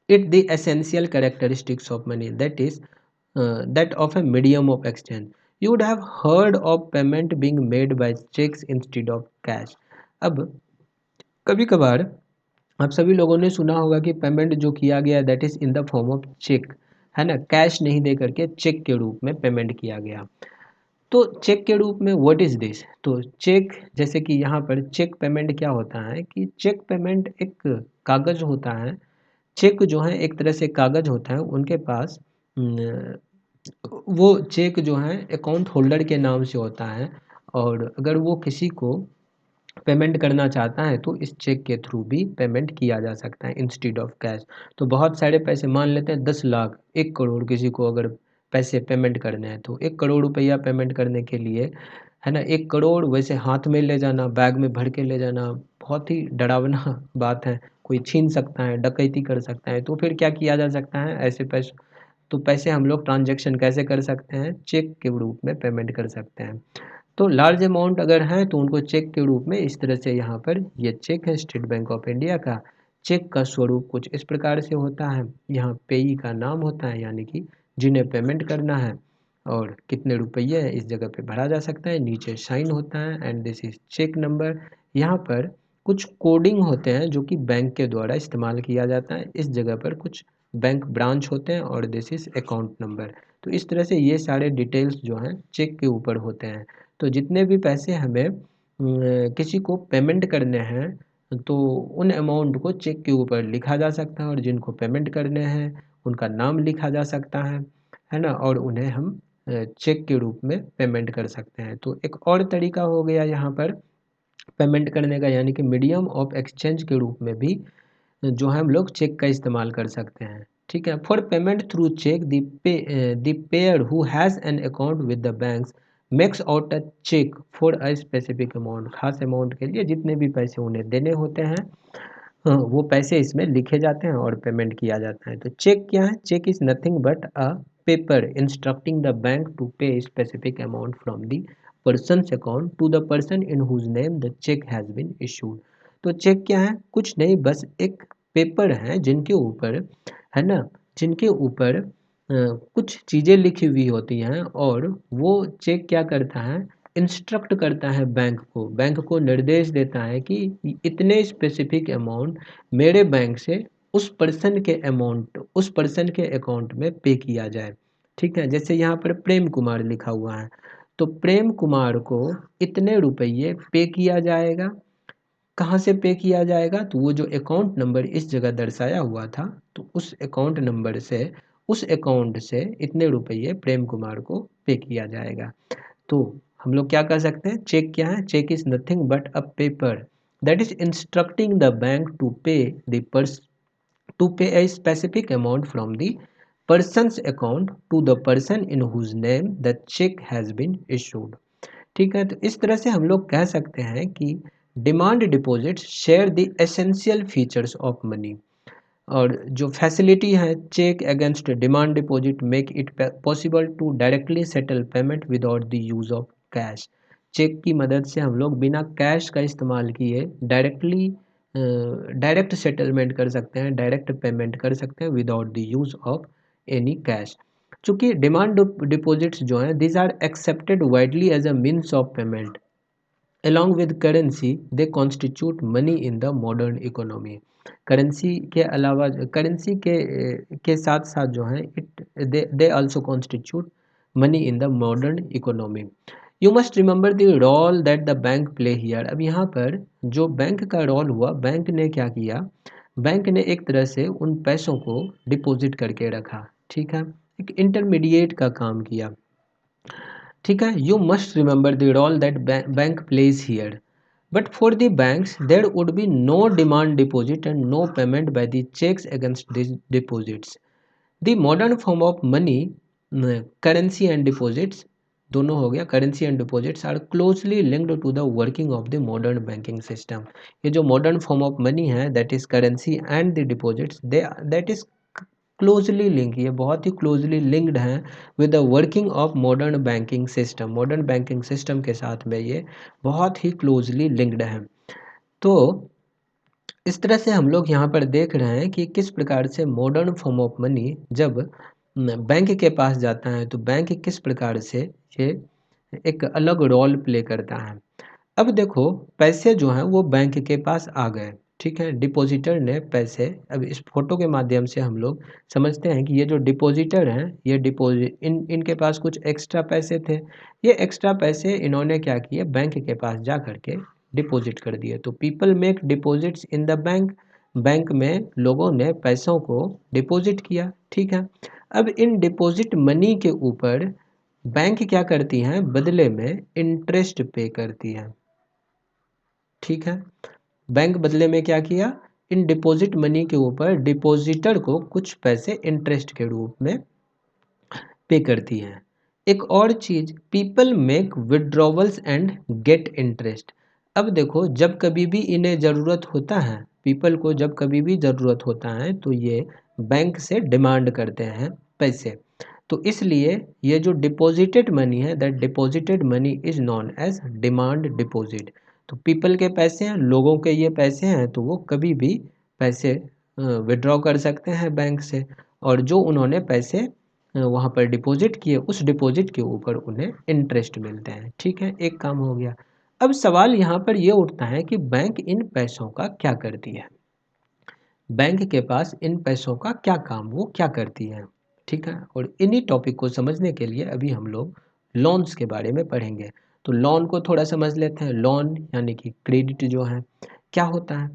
it the essential characteristics of money, that is that of a medium of exchange. You would have heard of payment being made by checks instead of cash. अब कभी कभार आप सभी लोगों ने सुना होगा कि पेमेंट जो किया गया that is in the form of cheque, है ना, कैश नहीं दे करके चेक के रूप में पेमेंट किया गया। तो चेक के रूप में व्हाट इज दिस, तो चेक जैसे कि यहाँ पर चेक पेमेंट क्या होता है कि चेक पेमेंट एक कागज होता है, चेक जो है एक तरह से कागज होता है उनके पास, वो चेक जो है अकाउंट होल्डर के नाम से होता है और अगर वो किसी को पेमेंट करना चाहता है तो इस चेक के थ्रू भी पेमेंट किया जा सकता है इंस्टीड ऑफ कैश। तो बहुत सारे पैसे, मान लेते हैं 10 लाख, 1 करोड़ किसी को अगर पैसे पेमेंट करने हैं तो 1 करोड़ रुपया पेमेंट करने के लिए, है ना, 1 करोड़ वैसे हाथ में ले जाना, बैग में भर के ले जाना बहुत ही डरावना बात है, कोई छीन सकता है, डकैती कर सकता है। तो फिर क्या किया जा सकता है ऐसे पैसे, तो पैसे हम लोग ट्रांजैक्शन कैसे कर सकते हैं, चेक के रूप में पेमेंट कर सकते हैं। तो लार्ज अमाउंट अगर है तो उनको चेक के रूप में इस तरह से, यहाँ पर ये चेक है स्टेट बैंक ऑफ इंडिया का, चेक का स्वरूप कुछ इस प्रकार से होता है, यहाँ पेई का नाम होता है यानी कि जिन्हें पेमेंट करना है और कितने रुपये है इस जगह पे भरा जा सकता है, नीचे साइन होता है and this is cheque number. यहाँ पर कुछ कोडिंग होते हैं जो कि बैंक के द्वारा इस्तेमाल किया जाता है, इस जगह पर कुछ बैंक ब्रांच होते हैं और दिस इज अकाउंट नंबर। तो इस तरह से ये सारे डिटेल्स जो हैं चेक के ऊपर होते हैं। तो जितने भी पैसे हमें किसी को पेमेंट करने हैं तो उन अमाउंट को चेक के ऊपर लिखा जा सकता है और जिनको पेमेंट करने हैं उनका नाम लिखा जा सकता है ना, और उन्हें हम चेक के रूप में पेमेंट कर सकते हैं। तो एक और तरीका हो गया यहाँ पर पेमेंट करने का, यानी कि मीडियम ऑफ एक्सचेंज के रूप में भी जो है हम लोग चेक का इस्तेमाल कर सकते हैं, ठीक है। For payment through cheque the payer who has an account with the banks makes out a cheque for a specific amount, खास अमाउंट के लिए जितने भी पैसे उन्हें देने होते हैं, हाँ, वो पैसे इसमें लिखे जाते हैं और पेमेंट किया जाता है। तो चेक क्या है, cheque is nothing but a paper instructing the bank to pay specific amount from the person's account to the person in whose name the cheque has been issued. तो चेक क्या है, कुछ नहीं, बस एक पेपर है जिनके ऊपर, है ना, जिनके ऊपर कुछ चीज़ें लिखी हुई होती हैं और वो चेक क्या करता है, इंस्ट्रक्ट करता है बैंक को निर्देश देता है कि इतने स्पेसिफिक अमाउंट मेरे बैंक से उस पर्सन के अकाउंट में पे किया जाए, ठीक है। जैसे यहाँ पर प्रेम कुमार लिखा हुआ है, तो प्रेम कुमार को इतने रुपये पे किया जाएगा। कहाँ से पे किया जाएगा? तो वो जो अकाउंट नंबर इस जगह दर्शाया हुआ था, तो उस अकाउंट नंबर से, उस अकाउंट से इतने रुपये प्रेम कुमार को पे किया जाएगा। तो हम लोग क्या कर सकते हैं? चेक क्या है? Cheque is nothing but a paper that is instructing the bank to pay a specific amount from the person's account to the person in whose name the check has been issued। ठीक है, तो इस तरह से हम लोग कह सकते हैं कि demand deposit share the essential features of money. और जो फैसिलिटी है cheque against demand deposit make it possible to directly settle payment without the use of cash. Cheque की मदद से हम लोग बिना कैश का इस्तेमाल किए डायरेक्ट सेटलमेंट कर सकते हैं, डायरेक्ट पेमेंट कर सकते हैं without the use of any cash. चूँकि डिमांड डिपॉजिट्स जो हैं these are accepted widely as a means of payment along with currency they constitute money in the modern economy। Currency के अलावा करेंसी के साथ साथ जो है it they also constitute money in the modern economy. You must remember the role that the bank play here. अब यहाँ पर जो बैंक का रोल हुआ, बैंक ने क्या किया? बैंक ने एक तरह से उन पैसों को डिपॉजिट करके रखा, ठीक है, एक इंटरमीडिएट का काम किया, ठीक है। You must remember the role that bank plays here but for the banks there would be no demand deposit and no payment by the cheques against this deposits. The modern form of money, currency and deposits, दोनों हो गया, currency and deposits are closely linked to the working of the modern banking system. ये जो मॉडर्न फॉर्म ऑफ मनी है that is currency and the deposits they that is closely link, ये बहुत ही क्लोजली लिंक्ड हैं with the working of modern banking system. Modern banking system के साथ में ये बहुत ही क्लोजली लिंक्ड हैं। तो इस तरह से हम लोग यहाँ पर देख रहे हैं कि किस प्रकार से मॉडर्न फॉर्म ऑफ मनी जब बैंक के पास जाता है तो बैंक किस प्रकार से ये एक अलग रोल प्ले करता है। अब देखो पैसे जो हैं वो बैंक के पास आ गए, ठीक है, डिपॉजिटर ने पैसे, अब इस फोटो के माध्यम से हम लोग समझते हैं कि ये जो डिपॉजिटर हैं ये डिपॉजिट इनके पास कुछ एक्स्ट्रा पैसे थे। ये एक्स्ट्रा पैसे इन्होंने क्या किए? बैंक के पास जा करके डिपॉजिट कर दिए। तो people make deposits in the bank, bank में लोगों ने पैसों को डिपॉजिट किया, ठीक है। अब इन डिपॉजिट मनी के ऊपर बैंक क्या करती हैं? बदले में इंटरेस्ट पे करती हैं, ठीक है। बैंक बदले में क्या किया? इन डिपॉजिट मनी के ऊपर डिपॉजिटर को कुछ पैसे इंटरेस्ट के रूप में पे करती हैं। एक और चीज़, people make withdrawals and get interest. अब देखो जब कभी भी इन्हें ज़रूरत होता है, पीपल को जब कभी भी ज़रूरत होता है तो ये बैंक से डिमांड करते हैं पैसे। तो इसलिए ये जो डिपॉजिटेड मनी है that deposited money is known as demand deposit. तो पीपल के पैसे हैं, लोगों के ये पैसे हैं, तो वो कभी भी पैसे विड्रॉ कर सकते हैं बैंक से, और जो उन्होंने पैसे वहाँ पर डिपॉजिट किए उस डिपॉजिट के ऊपर उन्हें इंटरेस्ट मिलते हैं, ठीक है, एक काम हो गया। अब सवाल यहाँ पर ये उठता है कि बैंक इन पैसों का क्या करती है? बैंक के पास इन पैसों का क्या काम, वो क्या करती है, ठीक है। और इन्हीं टॉपिक को समझने के लिए अभी हम लोग लोन्स के बारे में पढ़ेंगे। तो लोन को थोड़ा समझ लेते हैं। लोन यानी कि क्रेडिट जो है क्या होता है?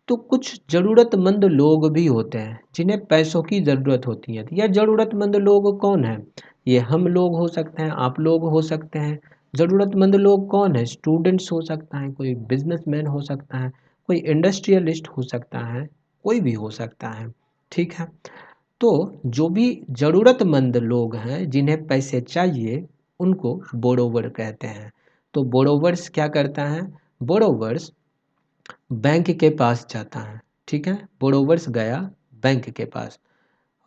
तो कुछ ज़रूरतमंद लोग भी होते हैं जिन्हें पैसों की ज़रूरत होती है। यह ज़रूरतमंद लोग कौन हैं? ये हम लोग हो सकते हैं, आप लोग हो सकते हैं। ज़रूरतमंद लोग कौन है? स्टूडेंट्स हो सकता है, कोई बिजनेसमैन हो सकता है, कोई इंडस्ट्रियलिस्ट हो सकता है, कोई भी हो सकता है, ठीक है। तो जो भी ज़रूरतमंद लोग हैं जिन्हें पैसे चाहिए उनको बोरोवर कहते हैं। तो बोरोवर्स क्या करता है? बोरोवर्स बैंक के पास जाता है, ठीक है। बोरोवर्स गया बैंक के पास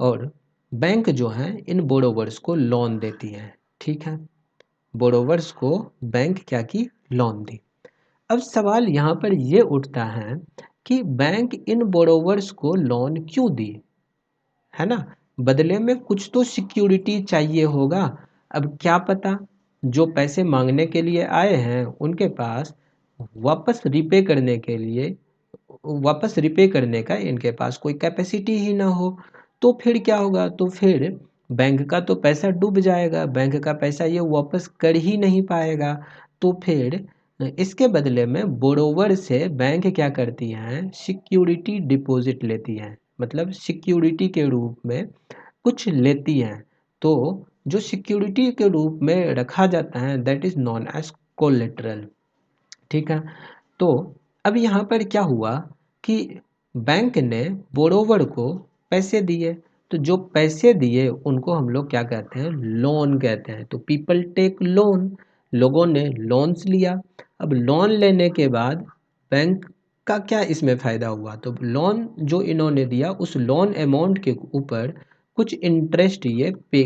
और बैंक जो है इन बोरोवर्स को लोन देती है, ठीक है। बोरोवर्स को बैंक क्या की? लोन दी। अब सवाल यहाँ पर ये उठता है कि बैंक इन बोरोवर्स को लोन क्यों दी, है ना? बदले में कुछ तो सिक्योरिटी चाहिए होगा। अब क्या पता जो पैसे मांगने के लिए आए हैं उनके पास वापस रिपे करने के लिए, वापस रिपे करने का इनके पास कोई कैपेसिटी ही ना हो। तो फिर क्या होगा? तो फिर बैंक का तो पैसा डूब जाएगा, बैंक का पैसा ये वापस कर ही नहीं पाएगा। तो फिर इसके बदले में बोरोवर से बैंक क्या करती हैं, सिक्योरिटी डिपॉजिट लेती हैं, मतलब सिक्योरिटी के रूप में कुछ लेती हैं। तो जो सिक्योरिटी के रूप में रखा जाता है that is known as collateral. ठीक है। तो अब यहाँ पर क्या हुआ कि बैंक ने बोरोवर को पैसे दिए, तो जो पैसे दिए उनको हम लोग क्या कहते हैं, लोन कहते हैं। तो पीपल टेक लोन, लोगों ने लोन्स लिया। अब लोन लेने के बाद बैंक का क्या इसमें फ़ायदा हुआ, तो लोन जो इन्होंने दिया उस लोन अमाउंट के ऊपर कुछ इंटरेस्ट ये पे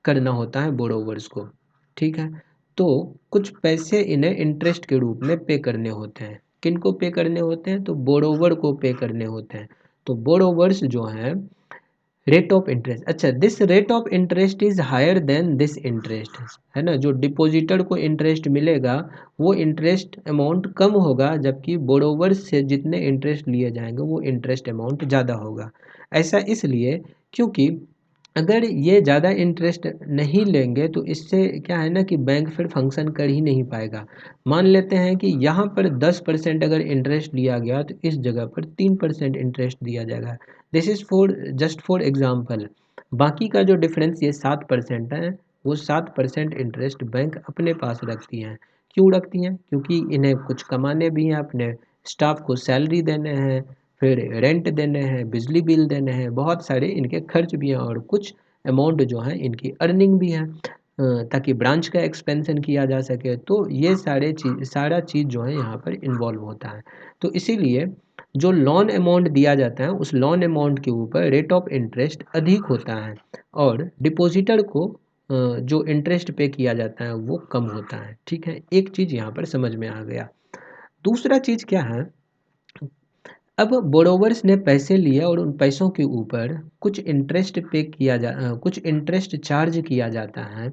करना होता है बोरोवर्स को। ठीक है। तो कुछ पैसे इन्हें इंटरेस्ट के रूप में पे करने होते हैं। किन को पे करने होते हैं, तो बोरोवर को पे करने होते हैं। तो बोरोवर्स जो हैं, रेट ऑफ इंटरेस्ट, अच्छा this rate of interest is higher than this interest, है ना। जो डिपॉजिटर को इंटरेस्ट मिलेगा वो इंटरेस्ट अमाउंट कम होगा, जबकि बोरोवर्स से जितने इंटरेस्ट लिए जाएंगे वो इंटरेस्ट अमाउंट ज़्यादा होगा। ऐसा इसलिए क्योंकि अगर ये ज़्यादा इंटरेस्ट नहीं लेंगे तो इससे क्या है ना कि बैंक फिर फंक्शन कर ही नहीं पाएगा। मान लेते हैं कि यहाँ पर 10% अगर इंटरेस्ट लिया गया तो इस जगह पर 3% इंटरेस्ट दिया जाएगा। This is for just for example. बाकी का जो डिफरेंस ये 7% है, वो 7% इंटरेस्ट बैंक अपने पास रखती हैं। क्यों रखती हैं, क्योंकि इन्हें कुछ कमाने भी हैं, अपने स्टाफ को सैलरी देने हैं, फिर रेंट देने हैं, बिजली बिल देने हैं, बहुत सारे इनके खर्च भी हैं और कुछ अमाउंट जो है इनकी अर्निंग भी है, ताकि ब्रांच का एक्सपेंशन किया जा सके। तो ये सारा चीज़ जो है यहाँ पर इन्वॉल्व होता है। तो इसीलिए जो लोन अमाउंट दिया जाता है उस लोन अमाउंट के ऊपर रेट ऑफ इंटरेस्ट अधिक होता है और डिपॉजिटर को जो इंटरेस्ट पे किया जाता है वो कम होता है। ठीक है, एक चीज़ यहाँ पर समझ में आ गया। दूसरा चीज़ क्या है, अब बोरोवर्स ने पैसे लिए और उन पैसों के ऊपर कुछ इंटरेस्ट चार्ज किया जाता है।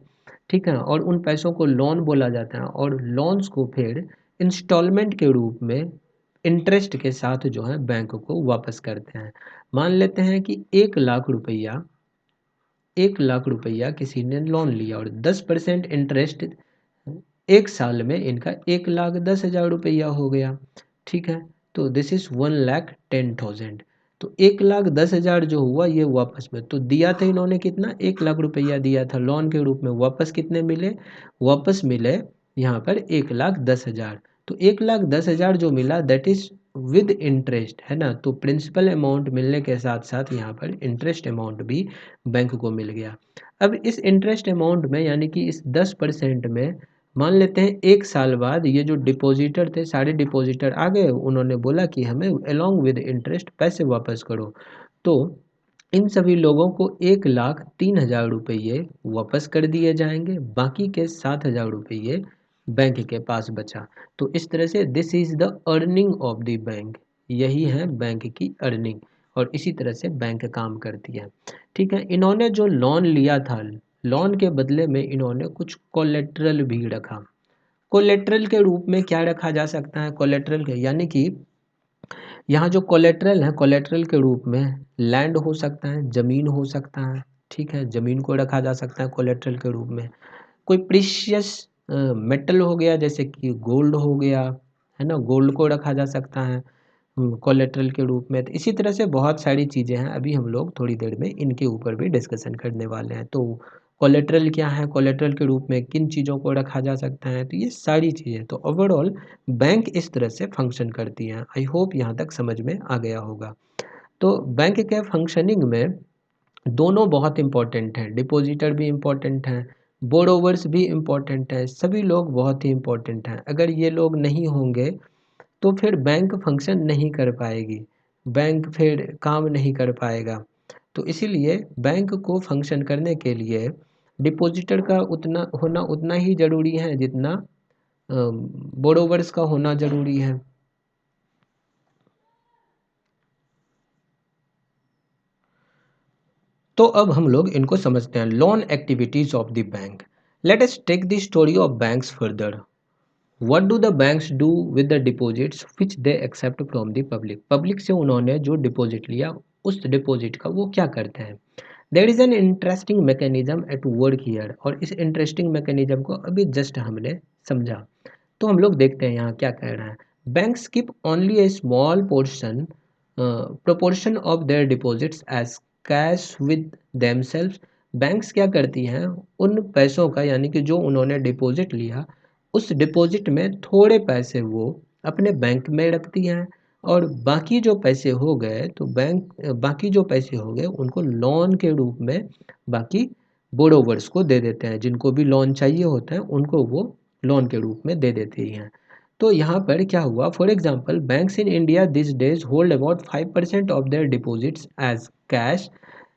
ठीक है, और उन पैसों को लोन बोला जाता है और लोन्स को फिर इंस्टॉलमेंट के रूप में इंटरेस्ट के साथ जो है बैंक को वापस करते हैं। मान लेते हैं कि 1 लाख रुपया किसी ने लोन लिया और 10% इंटरेस्ट, एक साल में इनका 1,10,000 रुपया हो गया। ठीक है, तो दिस इज 1,10,000। तो 1,10,000 जो हुआ ये वापस में, तो दिया था इन्होंने कितना, 1 लाख रुपया दिया था लोन के रूप में, वापस कितने मिले, वापस मिले यहाँ पर 1,10,000। तो 1,10,000 जो मिला दैट इज विद इंटरेस्ट, है ना। तो प्रिंसिपल अमाउंट मिलने के साथ साथ यहाँ पर इंटरेस्ट अमाउंट भी बैंक को मिल गया। अब इस इंटरेस्ट अमाउंट में यानी कि इस 10% में मान लेते हैं 1 साल बाद ये जो डिपॉजिटर थे सारे डिपॉजिटर आ गए, उन्होंने बोला कि हमें अलोंग विद इंटरेस्ट पैसे वापस करो। तो इन सभी लोगों को 1,03,000 रुपये वापस कर दिए जाएंगे, बाकी के 7,000 रुपये बैंक के पास बचा। तो इस तरह से this is the earning of the bank, यही है बैंक की अर्निंग, और इसी तरह से बैंक काम करती है। ठीक है, इन्होंने जो लोन लिया था, लोन के बदले में इन्होंने कुछ कोलेट्रल भी रखा। कोलेट्रल के रूप में क्या रखा जा सकता है, कोलेट्रल के यानी कि यहाँ जो कोलेट्रल है, कोलेट्रल के रूप में लैंड हो सकता है, ज़मीन हो सकता है। ठीक है, ज़मीन को रखा जा सकता है कोलेट्रल के रूप में। कोई प्रीशियस मेटल हो गया जैसे कि गोल्ड हो गया, है ना, गोल्ड को रखा जा सकता है कोलेट्रल के रूप में। तो इसी तरह से बहुत सारी चीज़ें हैं, अभी हम लोग थोड़ी देर में इनके ऊपर भी डिस्कशन करने वाले हैं। तो कोलेट्रल क्या है, कोलेट्रल के रूप में किन चीज़ों को रखा जा सकता है, तो ये सारी चीज़ें, तो ओवरऑल बैंक इस तरह से फंक्शन करती हैं। आई होप यहाँ तक समझ में आ गया होगा। तो बैंक के फंक्शनिंग में दोनों बहुत इम्पोर्टेंट हैं, डिपॉजिटर भी इम्पोर्टेंट हैं, बोरोवर्स भी इम्पोर्टेंट हैं, सभी लोग बहुत ही इम्पोर्टेंट हैं। अगर ये लोग नहीं होंगे तो फिर बैंक फंक्शन नहीं कर पाएगी, बैंक फिर काम नहीं कर पाएगा। तो इसीलिए बैंक को फंक्शन करने के लिए डिपॉजिटर का उतना होना उतना ही ज़रूरी है जितना बोरोवर्स का होना ज़रूरी है। तो अब हम लोग इनको समझते हैं, loan activities of the bank. Let us take the story of banks further. What do the banks do with the deposits which they accept from the public. Public से उन्होंने जो डिपॉजिट लिया उस डिपॉजिट का वो क्या करते हैं। There is an interesting mechanism at work here, और इस इंटरेस्टिंग मैकेनिज्म को अभी जस्ट हमने समझा। तो हम लोग देखते हैं यहाँ क्या कह रहा है। Banks keep only a small portion proportion of their deposits as cash with themselves. Banks क्या करती हैं, उन पैसों का, यानी कि जो उन्होंने डिपॉजिट लिया, उस डिपॉजिट में थोड़े पैसे वो अपने बैंक में रखती हैं, और बाकी जो पैसे हो गए तो बाकी जो पैसे हो गए उनको लोन के रूप में बाकी बोरोवर्स को दे देते हैं। जिनको भी लोन चाहिए होता है उनको वो लोन के रूप में दे देती हैं। तो यहाँ पर क्या हुआ, for example banks in India these days hold about 5% of their deposits as cash.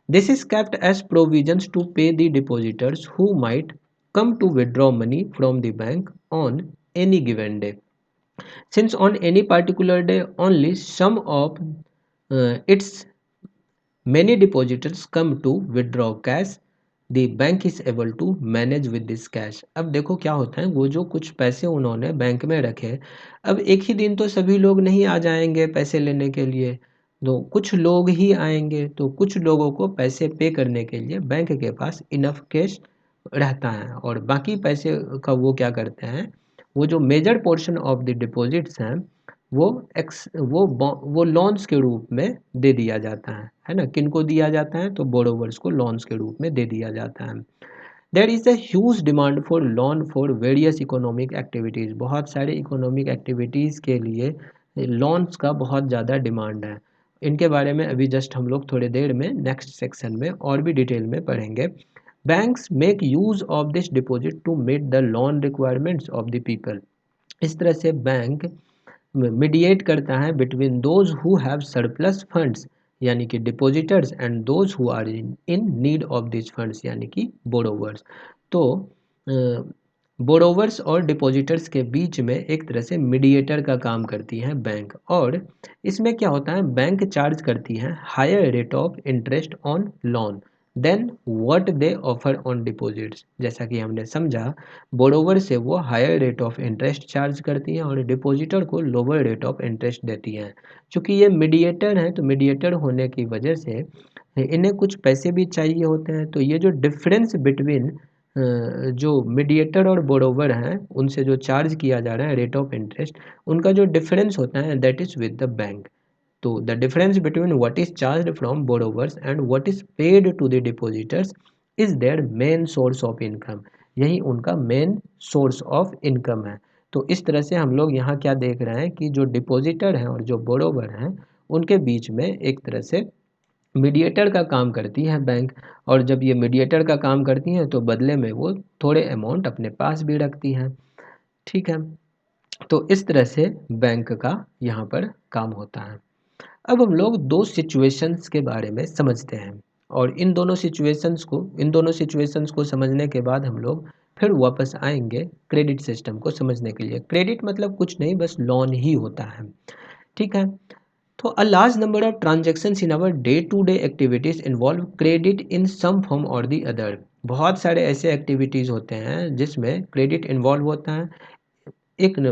This is kept as provisions to pay the depositors who might come to withdraw money from the bank on any given day. Since on any particular day only some of its many depositors come to withdraw cash, the bank is able to manage with this cash. अब देखो क्या होता है, वो जो कुछ पैसे उन्होंने बैंक में रखे, अब एक ही दिन तो सभी लोग नहीं आ जाएंगे पैसे लेने के लिए, तो कुछ लोग ही आएंगे, तो कुछ लोगों को पैसे पे करने के लिए बैंक के पास इनफ कैश रहता है, और बाकी पैसे का वो क्या करते हैं, वो जो major portion of the deposits हैं वो वो लॉन्स के रूप में दे दिया जाता है ना। किनको दिया जाता है, तो बोरोवर्स को लॉन्स के रूप में दे दिया जाता है। There is a huge demand for loan for various economic activities. बहुत सारे इकोनॉमिक एक्टिविटीज़ के लिए लोन्स का बहुत ज़्यादा डिमांड है। इनके बारे में अभी जस्ट हम लोग थोड़ी देर में नेक्स्ट सेक्शन में और भी डिटेल में पढ़ेंगे। Banks make use of this deposit to meet the loan requirements of the people. इस तरह से बैंक मीडिएट करता है between those who have surplus funds, यानी कि depositors, and those who are in need of this funds, यानी कि बोरोवर्स। तो बोरोवर्स और डिपॉजिटर्स के बीच में एक तरह से मीडिएटर का काम करती है बैंक, और इसमें क्या होता है, बैंक चार्ज करती है higher rate of interest on loan than what they offer on deposits. जैसा कि हमने समझा, बोरोवर से वो higher rate of interest charge करती हैं और डिपॉजिटर को लोअर रेट ऑफ इंटरेस्ट देती हैं। चूँकि ये मीडिएटर हैं, तो मीडिएटर होने की वजह से इन्हें कुछ पैसे भी चाहिए होते हैं, तो ये जो डिफरेंस बिटवीन जो मीडिएटर और बोरोवर हैं उनसे जो चार्ज किया जा रहा है रेट ऑफ इंटरेस्ट, उनका जो डिफरेंस होता है that is with the bank. तो the difference between what is charged from borrowers and what is paid to the depositors is their main source of income. यही उनका मेन सोर्स ऑफ इनकम है। तो इस तरह से हम लोग यहाँ क्या देख रहे हैं कि जो डिपॉजिटर हैं और जो बोरोवर हैं उनके बीच में एक तरह से मीडिएटर का काम करती है बैंक, और जब ये मीडिएटर का काम करती हैं तो बदले में वो थोड़े अमाउंट अपने पास भी रखती हैं। ठीक है, तो इस तरह से बैंक का यहाँ पर काम होता है। अब हम लोग दो सिचुएशंस के बारे में समझते हैं, और इन दोनों सिचुएशंस को समझने के बाद हम लोग फिर वापस आएंगे क्रेडिट सिस्टम को समझने के लिए। क्रेडिट मतलब कुछ नहीं, बस लोन ही होता है। ठीक है, तो a large number of transactions in our day to day activities involve credit in some form और दी अदर। बहुत सारे ऐसे एक्टिविटीज़ होते हैं जिसमें क्रेडिट इन्वॉल्व होता है,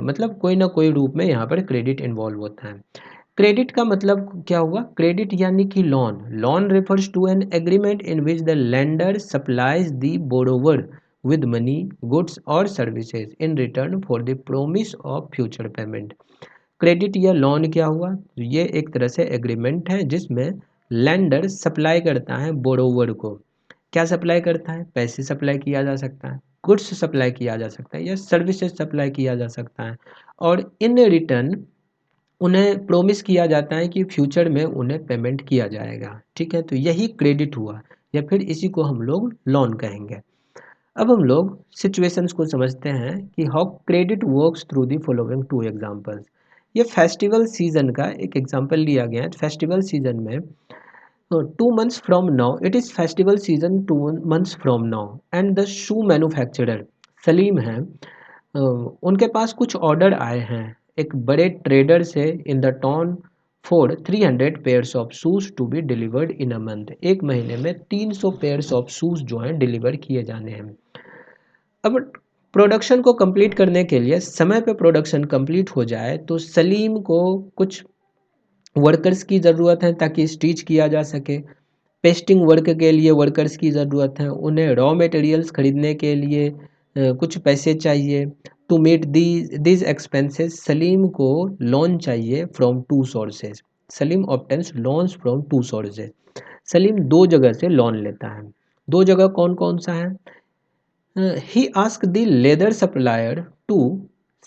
मतलब कोई ना कोई रूप में यहाँ पर क्रेडिट इन्वॉल्व होता है। क्रेडिट का मतलब क्या हुआ, क्रेडिट यानी कि loan. Loan refers to an agreement in which the lender supplies the borrower with money, goods और services in return for the promise of future payment. Credit या लोन क्या हुआ, ये एक तरह से एग्रीमेंट है जिसमें लेंडर सप्लाई करता है बोरोवर को। क्या सप्लाई करता है, पैसे सप्लाई किया जा सकता है, गुड्स सप्लाई किया जा सकता है, या सर्विसेज सप्लाई किया जा सकता है, और इन रिटर्न उन्हें प्रोमिस किया जाता है कि फ्यूचर में उन्हें पेमेंट किया जाएगा। ठीक है, तो यही क्रेडिट हुआ, या फिर इसी को हम लोग लोन कहेंगे। अब हम लोग सिचुएशंस को समझते हैं कि how credit works through the following to examples. ये फेस्टिवल सीजन का एक एग्जांपल लिया गया है। फेस्टिवल सीजन में 2 months from now, it is festival season 2 months from now, and the shoe manufacturer Salim हैं, उनके पास कुछ ऑर्डर आए हैं एक बड़े ट्रेडर से in the town for 300 pairs of shoes to be delivered in a month. एक महीने में 300 पेयर्स ऑफ शूज़ जो हैं डिलीवर किए जाने हैं। अब प्रोडक्शन को कंप्लीट करने के लिए, समय पे प्रोडक्शन कंप्लीट हो जाए तो सलीम को कुछ वर्कर्स की ज़रूरत है ताकि स्टिच किया जा सके। पेस्टिंग वर्क के लिए वर्कर्स की ज़रूरत है, उन्हें रॉ मटेरियल्स खरीदने के लिए कुछ पैसे चाहिए। To meet these expenses Salim को लोन चाहिए from two sources. Salim obtains loans from two sources. Salim दो जगह से लोन लेता है। दो जगह कौन कौन सा है? He ask the leather supplier to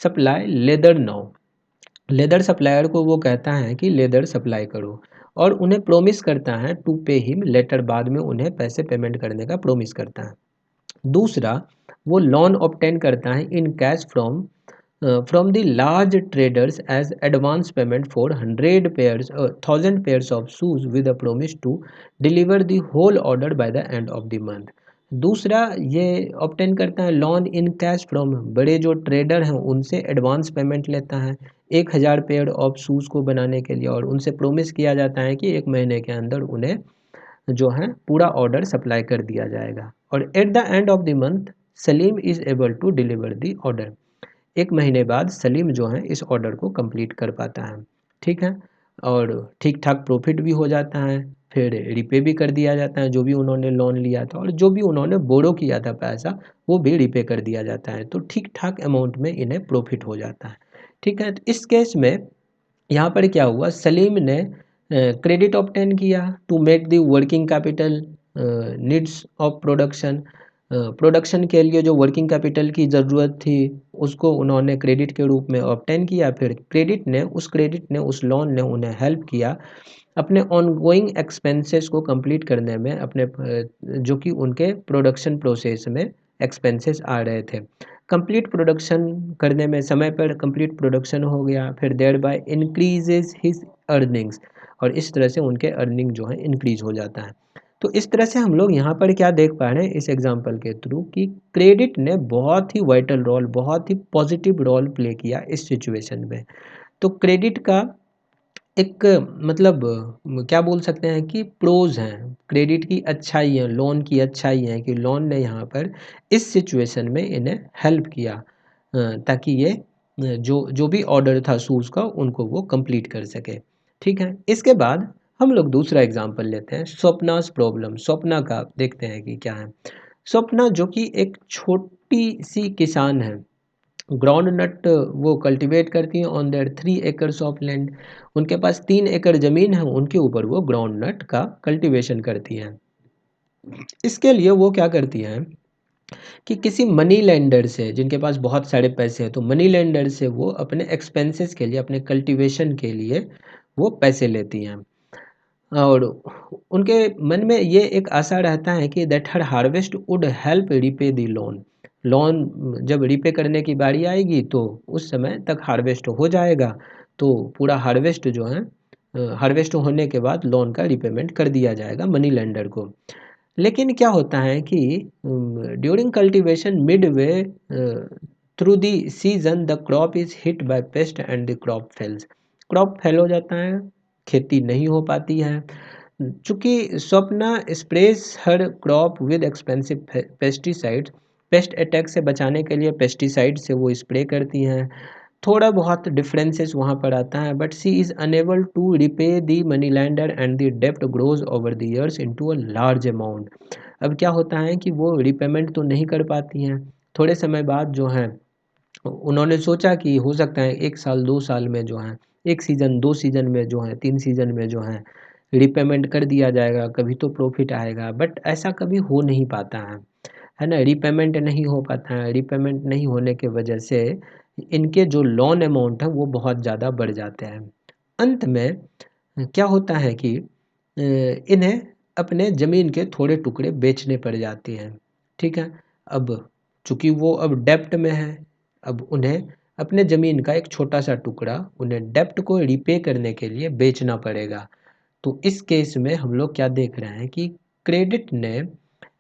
supply leather now. Leather supplier को वो कहता है कि लेदर सप्लाई करो, और उन्हें प्रोमिस करता है टू पे हिम लेटर, बाद में उन्हें पैसे पेमेंट करने का प्रोमिस करता है। दूसरा, वो लोन ऑब्टेन करता है in cash from the large traders as advance payment for 1,000 pairs of shoes with a promise to deliver the whole order by the end of the month. दूसरा, ये ऑब्टेन करता है लोन इन कैश फ्रॉम, बड़े जो ट्रेडर हैं उनसे एडवांस पेमेंट लेता है 1,000 पेयर ऑफ शूज़ को बनाने के लिए, और उनसे प्रोमिस किया जाता है कि 1 महीने के अंदर उन्हें जो है पूरा ऑर्डर सप्लाई कर दिया जाएगा। और at the end of the month Salim is able to deliver the order. 1 महीने बाद सलीम जो है इस ऑर्डर को कंप्लीट कर पाता है। ठीक है, और ठीक ठाक प्रॉफिट भी हो जाता है, फिर रिपे भी कर दिया जाता है जो भी उन्होंने लोन लिया था, और जो भी उन्होंने बोरो किया था पैसा वो भी रिपे कर दिया जाता है। तो ठीक ठाक अमाउंट में इन्हें प्रॉफिट हो जाता है। ठीक है, तो इस केस में यहाँ पर क्या हुआ, सलीम ने क्रेडिट ऑब्टेन किया to make the working capital needs of production. Production के लिए जो वर्किंग कैपिटल की ज़रूरत थी उसको उन्होंने क्रेडिट के रूप में ऑब्टेन किया। फिर क्रेडिट ने उस लोन ने उन्हें हेल्प किया अपने ऑनगोइंग एक्सपेंसेस को कंप्लीट करने में, अपने जो कि उनके प्रोडक्शन प्रोसेस में एक्सपेंसेस आ रहे थे। कंप्लीट प्रोडक्शन करने में समय पर कंप्लीट प्रोडक्शन हो गया, फिर thereby increases his earnings, और इस तरह से उनके अर्निंग जो है इंक्रीज हो जाता है। तो इस तरह से हम लोग यहाँ पर क्या देख पा रहे हैं इस एग्जाम्पल के थ्रू कि क्रेडिट ने बहुत ही वाइटल रोल, बहुत ही पॉजिटिव रोल प्ले किया इस सिचुएशन में। तो क्रेडिट का एक मतलब क्या बोल सकते हैं कि प्रोज हैं, क्रेडिट की अच्छाई है, लोन की अच्छाई है कि लोन ने यहाँ पर इस सिचुएशन में इन्हें हेल्प किया, ताकि ये जो जो भी ऑर्डर था शूज़ का उनको वो कंप्लीट कर सके। ठीक है, इसके बाद हम लोग दूसरा एग्जांपल लेते हैं, स्वप्नास प्रॉब्लम। स्वप्ना का देखते हैं कि क्या है। स्वप्ना जो कि एक छोटी सी किसान है, ग्राउंड नट वो कल्टीवेट करती हैं on their 3 acres of land. उनके पास 3 एकड़ ज़मीन है, उनके ऊपर वो ग्राउंड नट का कल्टीवेशन करती हैं। इसके लिए वो क्या करती हैं कि किसी मनी लेंडर से, जिनके पास बहुत सारे पैसे हैं, तो मनी लेंडर से वो अपने एक्सपेंसेस के लिए, अपने कल्टीवेशन के लिए वो पैसे लेती हैं। और उनके मन में ये एक आशा रहता है कि that her harvest would help repay the loan. Loan जब रिपे करने की बारी आएगी तो उस समय तक हार्वेस्ट हो जाएगा, तो पूरा हार्वेस्ट जो है, हार्वेस्ट होने के बाद लोन का रिपेमेंट कर दिया जाएगा मनी लेंडर को। लेकिन क्या होता है कि during cultivation mid way through the season the crop is hit by paste and the crop fails. Crop fail हो जाता है, खेती नहीं हो पाती है। चूंकि स्वप्ना स्प्रेस हर crop with expensive pesticides, paste attack से बचाने के लिए पेस्टिसाइड से वो स्प्रे करती हैं। थोड़ा बहुत डिफरेंसेस वहाँ पर आता है, but she is unable to repay the money lender and the डेप्ट grows over the years into a large amount. अब क्या होता है कि वो रिपेमेंट तो नहीं कर पाती हैं। थोड़े समय बाद जो है उन्होंने सोचा कि हो सकता है 1 साल 2 साल में जो है, 1 सीज़न 2 सीज़न में जो है, 3 सीज़न में जो है रिपेमेंट कर दिया जाएगा, कभी तो प्रॉफिट आएगा। बट ऐसा कभी हो नहीं पाता है ना, रिपेमेंट नहीं हो पाता है। रिपेमेंट नहीं होने के वजह से इनके जो लोन अमाउंट है वो बहुत ज़्यादा बढ़ जाते हैं। अंत में क्या होता है कि इन्हें अपने ज़मीन के थोड़े टुकड़े बेचने पड़ जाते हैं। ठीक है, अब चूँकि वो अब डेब्ट में है, अब उन्हें अपने ज़मीन का एक छोटा सा टुकड़ा उन्हें डेब्ट को रिपे करने के लिए बेचना पड़ेगा। तो इस केस में हम लोग क्या देख रहे हैं कि क्रेडिट ने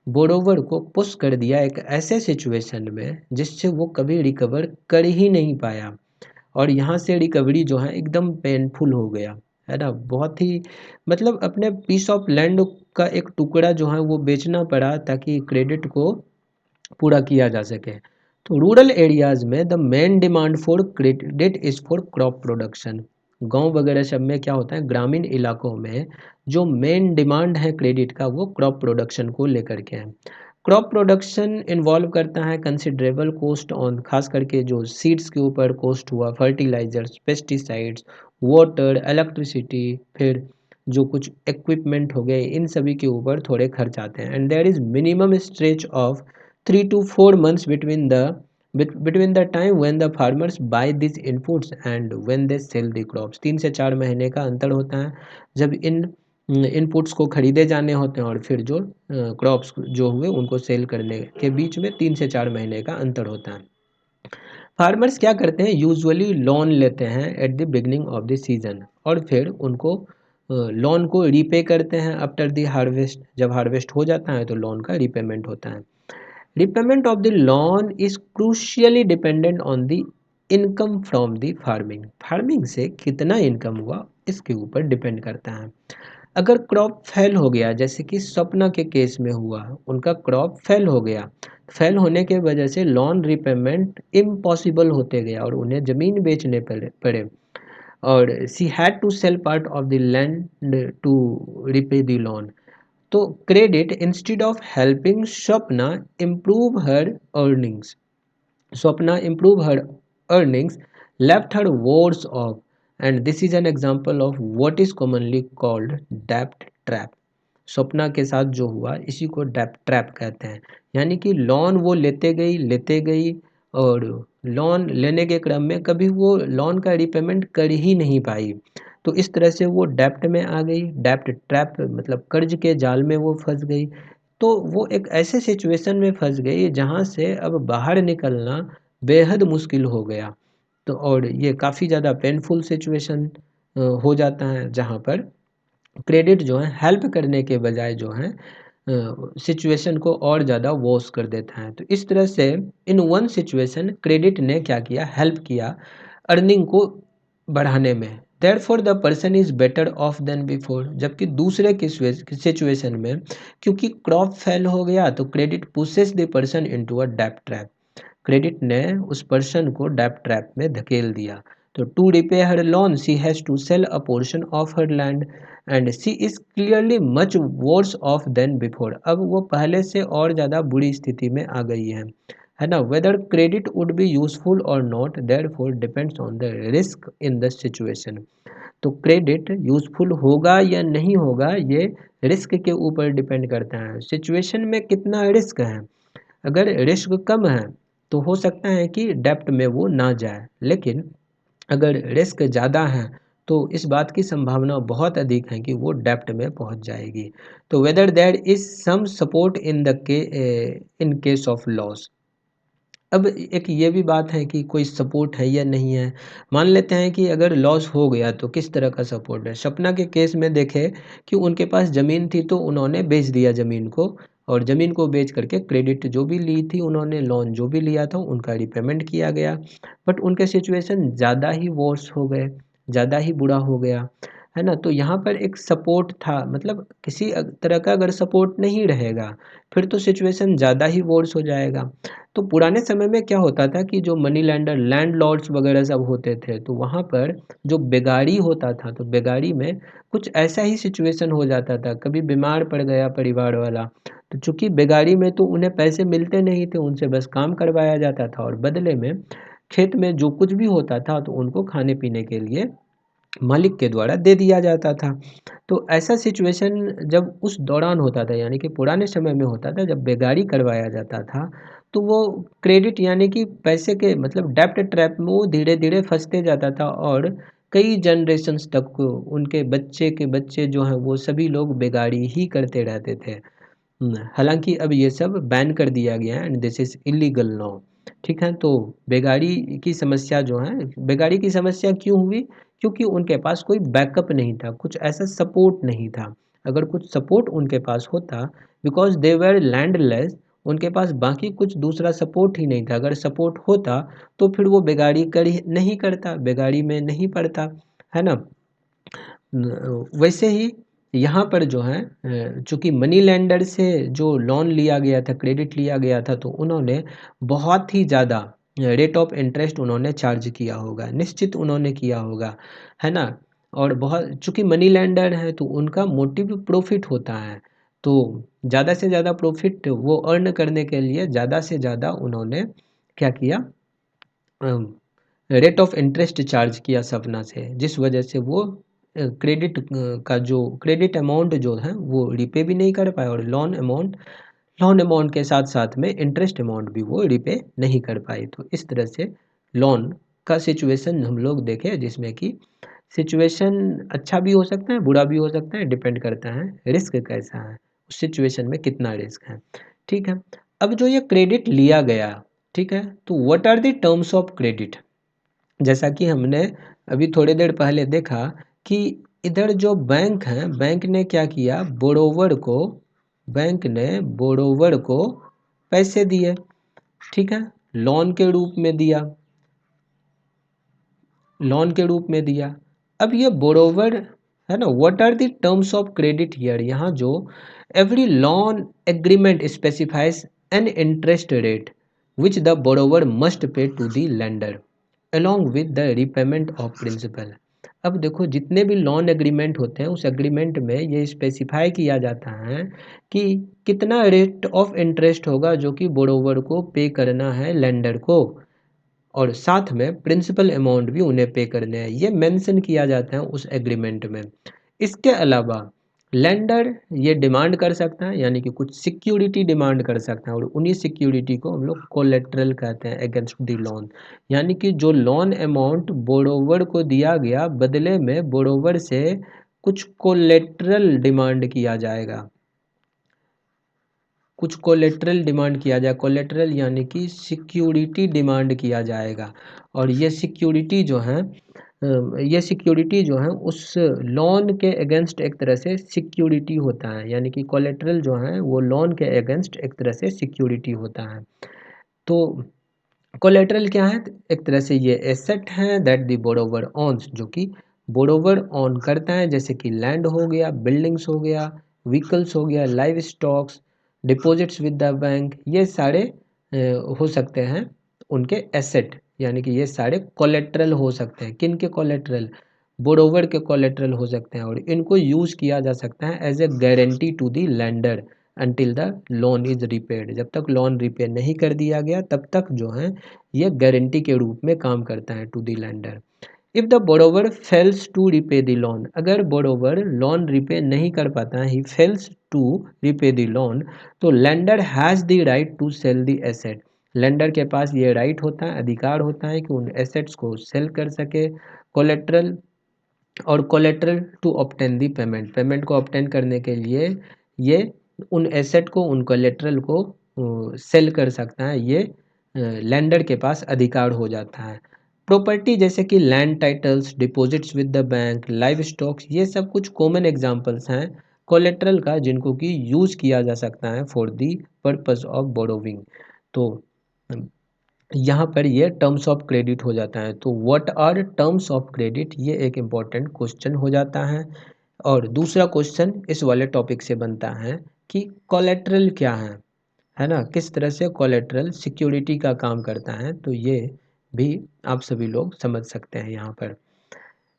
बोरोवर को पुश कर दिया एक ऐसे सिचुएशन में जिससे वो कभी रिकवर कर ही नहीं पाया, और यहाँ से रिकवरी जो है एकदम पेनफुल हो गया, है ना। बहुत ही मतलब अपने पीस ऑफ लैंड का एक टुकड़ा जो है वो बेचना पड़ा ताकि क्रेडिट को पूरा किया जा सके। तो रूरल एरियाज़ में the main demand for credit is for crop production. गांव वगैरह सब में क्या होता है, ग्रामीण इलाकों में जो मेन डिमांड है क्रेडिट का वो क्रॉप प्रोडक्शन को लेकर के है। क्रॉप प्रोडक्शन इन्वॉल्व करता है कंसिडरेबल कॉस्ट ऑन, खास करके जो सीड्स के ऊपर कॉस्ट हुआ, फर्टिलाइजर्स, पेस्टिसाइड्स, वाटर, इलेक्ट्रिसिटी, फिर जो कुछ इक्विपमेंट हो गए, इन सभी के ऊपर थोड़े खर्च आते हैं। And there is minimum stretch of 3 to 4 months between the time when the farmers buy these inputs and when they sell the crops। 3 से 4 महीने का अंतर होता है जब इन इनपुट्स को खरीदे जाने होते हैं और फिर जो क्रॉप्स जो हुए उनको सेल करने के बीच में 3 से 4 महीने का अंतर होता है। फार्मर्स क्या करते हैं, यूजुअली लोन लेते हैं at the beginning of the season और फिर उनको लोन को रीपे करते हैं आफ्टर द हार्वेस्ट। जब हार्वेस्ट हो जाता है तो लोन का रीपेमेंट होता है। Repayment of the loan is crucially dependent on the income from the farming. Farming से कितना इनकम हुआ इसके ऊपर डिपेंड करता है। अगर क्रॉप फेल हो गया, जैसे कि सपना के केस में हुआ, उनका क्रॉप फेल हो गया, फेल होने के वजह से लोन रिपेमेंट इम्पॉसिबल होते गया और उन्हें ज़मीन बेचने पड़े और she had to sell part of the land to repay the loan. तो credit instead of helping Swapna improve her earnings, Swapna improved her earnings, left her worse off, and this is an example of what is commonly called debt trap। Swapna के साथ जो हुआ इसी को डेप्ट ट्रैप कहते हैं, यानी कि लोन वो लेते गई और लोन लेने के क्रम में कभी वो लोन का रिपेमेंट कर ही नहीं पाई, तो इस तरह से वो डेप्ट में आ गई। डेप्ट ट्रैप मतलब कर्ज के जाल में वो फंस गई। तो वो एक ऐसे सिचुएशन में फंस गई जहाँ से अब बाहर निकलना बेहद मुश्किल हो गया। तो और ये काफ़ी ज़्यादा पेनफुल सिचुएशन हो जाता है जहाँ पर क्रेडिट जो है हेल्प करने के बजाय जो है सिचुएशन को और ज़्यादा वॉश कर देता है। तो इस तरह से इन वन सिचुएशन क्रेडिट ने क्या किया, हेल्प किया अर्निंग को बढ़ाने में। Therefore the person is better off than before. जबकि दूसरे की सिचुएशन में क्योंकि क्रॉप फेल हो गया तो credit pushes the person into a डेब्ट ट्रैप। क्रेडिट ने उस पर्सन को डेब्ट ट्रैप में धकेल दिया। तो to repay her loan she has to sell a portion of her land and she is clearly much worse off than before. अब वो पहले से और ज़्यादा बुरी स्थिति में आ गई है ना। Whether credit would be useful or not therefore depends on the risk in the situation. तो क्रेडिट यूजफुल होगा या नहीं होगा ये रिस्क के ऊपर डिपेंड करता है, सिचुएशन में कितना रिस्क है। अगर रिस्क कम है तो हो सकता है कि डेप्ट में वो ना जाए, लेकिन अगर रिस्क ज़्यादा है तो इस बात की संभावना बहुत अधिक है कि वो डेप्ट में पहुंच जाएगी। तो whether there is some support in case of loss. अब एक ये भी बात है कि कोई सपोर्ट है या नहीं है। मान लेते हैं कि अगर लॉस हो गया तो किस तरह का सपोर्ट है। सपना के केस में देखें कि उनके पास ज़मीन थी तो उन्होंने बेच दिया ज़मीन को और ज़मीन को बेच करके क्रेडिट जो भी ली थी उन्होंने, लोन जो भी लिया था उनका रिपेमेंट किया गया। बट उनके सिचुएशन ज़्यादा ही वर्स हो गए, ज़्यादा ही बुरा हो गया, है ना। तो यहाँ पर एक सपोर्ट था, मतलब किसी तरह का अगर सपोर्ट नहीं रहेगा फिर तो सिचुएशन ज़्यादा ही वर्स हो जाएगा। तो पुराने समय में क्या होता था कि जो मनी लैंडर लैंडलॉर्ड्स वगैरह सब होते थे तो वहाँ पर जो बेगारी होता था तो बेगारी में कुछ ऐसा ही सिचुएशन हो जाता था, कभी बीमार पड़ गया परिवार वाला तो चूंकि बेगारी में तो उन्हें पैसे मिलते नहीं थे, उनसे बस काम करवाया जाता था और बदले में खेत में जो कुछ भी होता था तो उनको खाने पीने के लिए मालिक के द्वारा दे दिया जाता था। तो ऐसा सिचुएशन जब उस दौरान होता था, यानी कि पुराने समय में होता था जब बेगारी करवाया जाता था, तो वो क्रेडिट यानी कि पैसे के मतलब डेब्ट ट्रैप में वो धीरे-धीरे फँसते जाता था और कई जनरेशन्स तक को उनके बच्चे के बच्चे जो हैं वो सभी लोग बेगारी ही करते रहते थे। हालाँकि अब ये सब बैन कर दिया गया है and this is illegal now. ठीक है, तो बेगारी की समस्या जो है, बेगारी की समस्या क्यों हुई? क्योंकि उनके पास कोई बैकअप नहीं था, कुछ ऐसा सपोर्ट नहीं था। अगर कुछ सपोर्ट उनके पास होता, बिकॉज़ दे वर लैंडलेस, उनके पास बाकी कुछ दूसरा सपोर्ट ही नहीं था। अगर सपोर्ट होता तो फिर वो बेगारी कर ही नहीं करता, बेगारी में नहीं पड़ता, है ना? वैसे ही यहाँ पर जो है चूँकि मनी लेंडर से जो लोन लिया गया था, क्रेडिट लिया गया था, तो उन्होंने बहुत ही ज़्यादा रेट ऑफ इंटरेस्ट उन्होंने चार्ज किया होगा, निश्चित उन्होंने किया होगा, है ना? और बहुत चूँकि मनी लेंडर हैं तो उनका मोटिव प्रॉफ़िट होता है। तो ज़्यादा से ज़्यादा प्रॉफ़िट वो अर्न करने के लिए ज़्यादा से ज़्यादा उन्होंने क्या किया, रेट ऑफ इंटरेस्ट चार्ज किया सपना से, जिस वजह से वो क्रेडिट का जो क्रेडिट अमाउंट जो है वो रिपे भी नहीं कर पाए और लोन अमाउंट के साथ साथ में इंटरेस्ट अमाउंट भी वो रिपे नहीं कर पाए। तो इस तरह से लोन का सिचुएशन हम लोग देखें, जिसमें कि सिचुएशन अच्छा भी हो सकता है, बुरा भी हो सकता है, डिपेंड करता है रिस्क कैसा है, उस सिचुएशन में कितना रिस्क है। ठीक है, अब जो ये क्रेडिट लिया गया, ठीक है, तो what are the terms of credit. जैसा कि हमने अभी थोड़ी देर पहले देखा कि इधर जो बैंक है, बैंक ने बोरोवर को पैसे दिए, ठीक है, लोन के रूप में दिया, अब ये बोरोवर है ना, what are the terms of credit here, यहाँ जो every loan agreement specifies an interest rate which the borrower must pay to the lender along with the repayment of principal। अब देखो जितने भी लोन एग्रीमेंट होते हैं उस एग्रीमेंट में ये स्पेसिफाई किया जाता है कि कितना रेट ऑफ इंटरेस्ट होगा जो कि बोरोवर को पे करना है लेंडर को, और साथ में प्रिंसिपल अमाउंट भी उन्हें पे करने हैं, ये मेंशन किया जाता है उस एग्रीमेंट में। इसके अलावा लेंडर ये डिमांड कर सकता है, यानी कि कुछ सिक्योरिटी डिमांड कर सकता है, और उन्हीं सिक्योरिटी को हम लोग कोलेट्रल कहते हैं अगेंस्ट द लोन। यानी कि जो लोन अमाउंट बोरोवर को दिया गया, बदले में बोरोवर से कुछ कोलेट्रल डिमांड किया जाएगा, कोलेट्रल यानी कि सिक्योरिटी डिमांड किया जाएगा। और ये सिक्योरिटी जो है उस लोन के अगेंस्ट एक तरह से सिक्योरिटी होता है, यानी कि कोलेट्रल जो है वो लोन के अगेंस्ट एक तरह से सिक्योरिटी होता है। तो कोलेट्रल क्या है, एक तरह से ये एसेट है दैट द बोरोवर ऑन्स, जो कि बोरोवर ऑन करता है, जैसे कि लैंड हो गया, बिल्डिंग्स हो गया, व्हीकल्स हो गया, live stocks, deposits with the bank, ये सारे हो सकते हैं उनके एसेट, यानी कि ये सारे कोलेट्रल हो सकते हैं। किन के कोलेट्रल, बोरोवर के कोलेट्रल हो सकते हैं, और इनको यूज़ किया जा सकता है as a guarantee to the lender until the loan is repaid. जब तक लोन रिपे नहीं कर दिया गया तब तक जो है ये गारंटी के रूप में काम करता है to the lender. If the borrower fails to repay the loan, अगर बोरोवर लोन रिपे नहीं कर पाता है, he fails to repay the loan, तो lender has the right to sell the asset, lender के पास ये राइट होता है, अधिकार होता है कि उन एसेट्स को सेल कर सके। कोलेट्रल और collateral to obtain the payment, payment को ऑब्टेन करने के लिए ये उन एसेट को, उन कोलेट्रल को सेल कर सकता है, ये लेंडर के पास अधिकार हो जाता है। प्रॉपर्टी जैसे कि land titles, deposits with the bank, live stocks, ये सब कुछ कॉमन एग्जांपल्स हैं कोलेट्रल का, जिनको कि यूज़ किया जा सकता है for the purpose of borrowing. तो यहाँ पर ये टर्म्स ऑफ क्रेडिट हो जाता है। तो what are terms of credit, ये एक इम्पॉर्टेंट क्वेश्चन हो जाता है। और दूसरा क्वेश्चन इस वाले टॉपिक से बनता है कि कोलेट्रल क्या है ना, किस तरह से कोलेट्रल सिक्योरिटी का काम करता है, तो ये भी आप सभी लोग समझ सकते हैं यहाँ पर।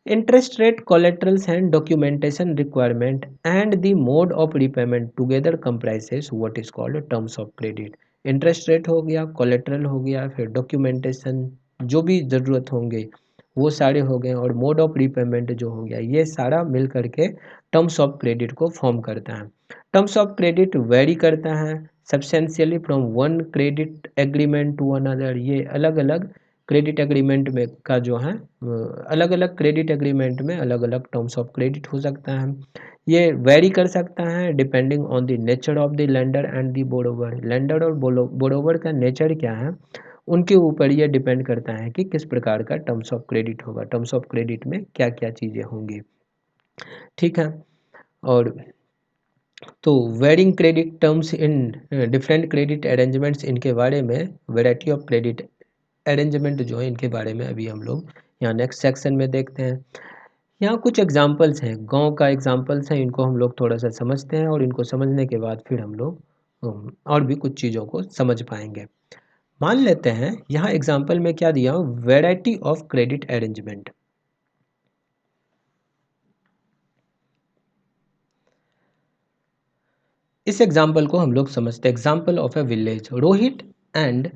Interest rate, collaterals and documentation requirement and the mode of repayment together comprises what is called terms of credit. Interest rate हो गया, कोलेट्रल हो गया, फिर डॉक्यूमेंटेशन जो भी ज़रूरत होंगे वो सारे हो गए, और मोड ऑफ रीपेमेंट जो हो गया, ये सारा मिल करके टर्म्स ऑफ क्रेडिट को फॉर्म करता है। टर्म्स ऑफ क्रेडिट वेरी करता है substantially from one credit agreement to another. ये अलग अलग क्रेडिट एग्रीमेंट में का जो है अलग अलग क्रेडिट एग्रीमेंट में अलग अलग टर्म्स ऑफ क्रेडिट हो सकता है। ये वेरी कर सकता है depending on the nature of the lender and the borrower, lender और बोरोवर का नेचर क्या है उनके ऊपर ये डिपेंड करता है कि किस प्रकार का टर्म्स ऑफ क्रेडिट होगा, टर्म्स ऑफ क्रेडिट में क्या क्या चीज़ें होंगी। ठीक है, और तो varying credit terms in different credit arrangements, इनके बारे में वैरायटी ऑफ क्रेडिट अरेंजमेंट जो है इनके बारे में अभी हम लोग यहाँ नेक्स्ट सेक्शन में देखते हैं। यहाँ कुछ एग्जांपल्स हैं, गांव का एग्जांपल्स हैं, इनको हम लोग थोड़ा सा समझते हैं, और इनको समझने के बाद फिर हम लोग और भी कुछ चीज़ों को समझ पाएंगे। मान लेते हैं यहाँ एग्जांपल में क्या दिया, वैरायटी ऑफ क्रेडिट अरेंजमेंट। इस एग्जाम्पल को हम लोग समझते हैं। Example of A village. Rohit and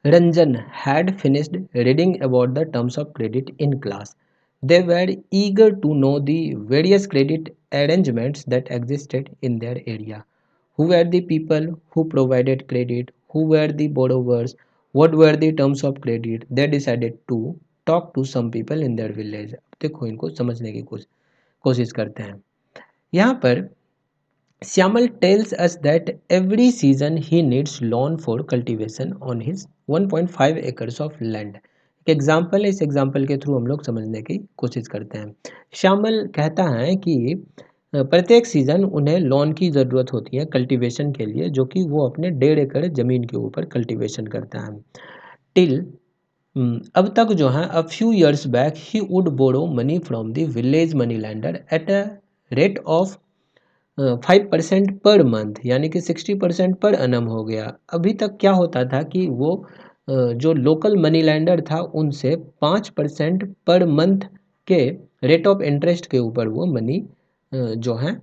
Ranjan had finished reading about the terms of credit in class. They were eager to know the various credit arrangements that existed in their area. Who were the people who provided credit? Who were the borrowers? What were the terms of credit? They decided to talk to some people in their village. देखो इनको समझने की कोशिश करते हैं। यहाँ पर Syamal tells us that every season he needs loan for cultivation on his 1.5 acres of land. एक एग्जाम्पल है, इस एग्जाम्पल के थ्रू हम लोग समझने की कोशिश करते हैं। श्यामल कहता है कि प्रत्येक सीजन उन्हें लोन की ज़रूरत होती है कल्टीवेशन के लिए, जो कि वो अपने 1.5 एकड़ ज़मीन के ऊपर कल्टीवेशन करता है। टिल अब तक जो है a few years back he would borrow money from the village money lender at a rate of 5% per month, यानी कि 60% पर अनम हो गया। अभी तक क्या होता था कि वो जो लोकल मनी लैंडर था उनसे 5% पर मंथ के रेट ऑफ इंटरेस्ट के ऊपर वो मनी जो है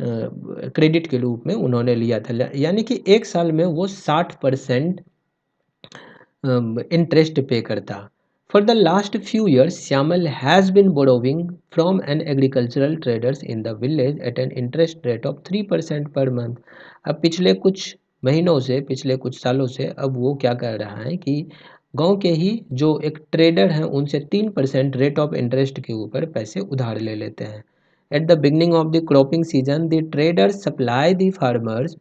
क्रेडिट के रूप में उन्होंने लिया था, यानी कि एक साल में वो 60% इंटरेस्ट पे करता। For the last few years, Syamal has been borrowing from an agricultural traders in the village at an interest rate of 3% per month. अब पिछले कुछ महीनों से, पिछले कुछ सालों से अब वो क्या कर रहा है कि गांव के ही जो एक ट्रेडर हैं उनसे 3% रेट ऑफ इंटरेस्ट के ऊपर पैसे उधार ले लेते हैं। At the beginning of the cropping season, the traders supply the farmers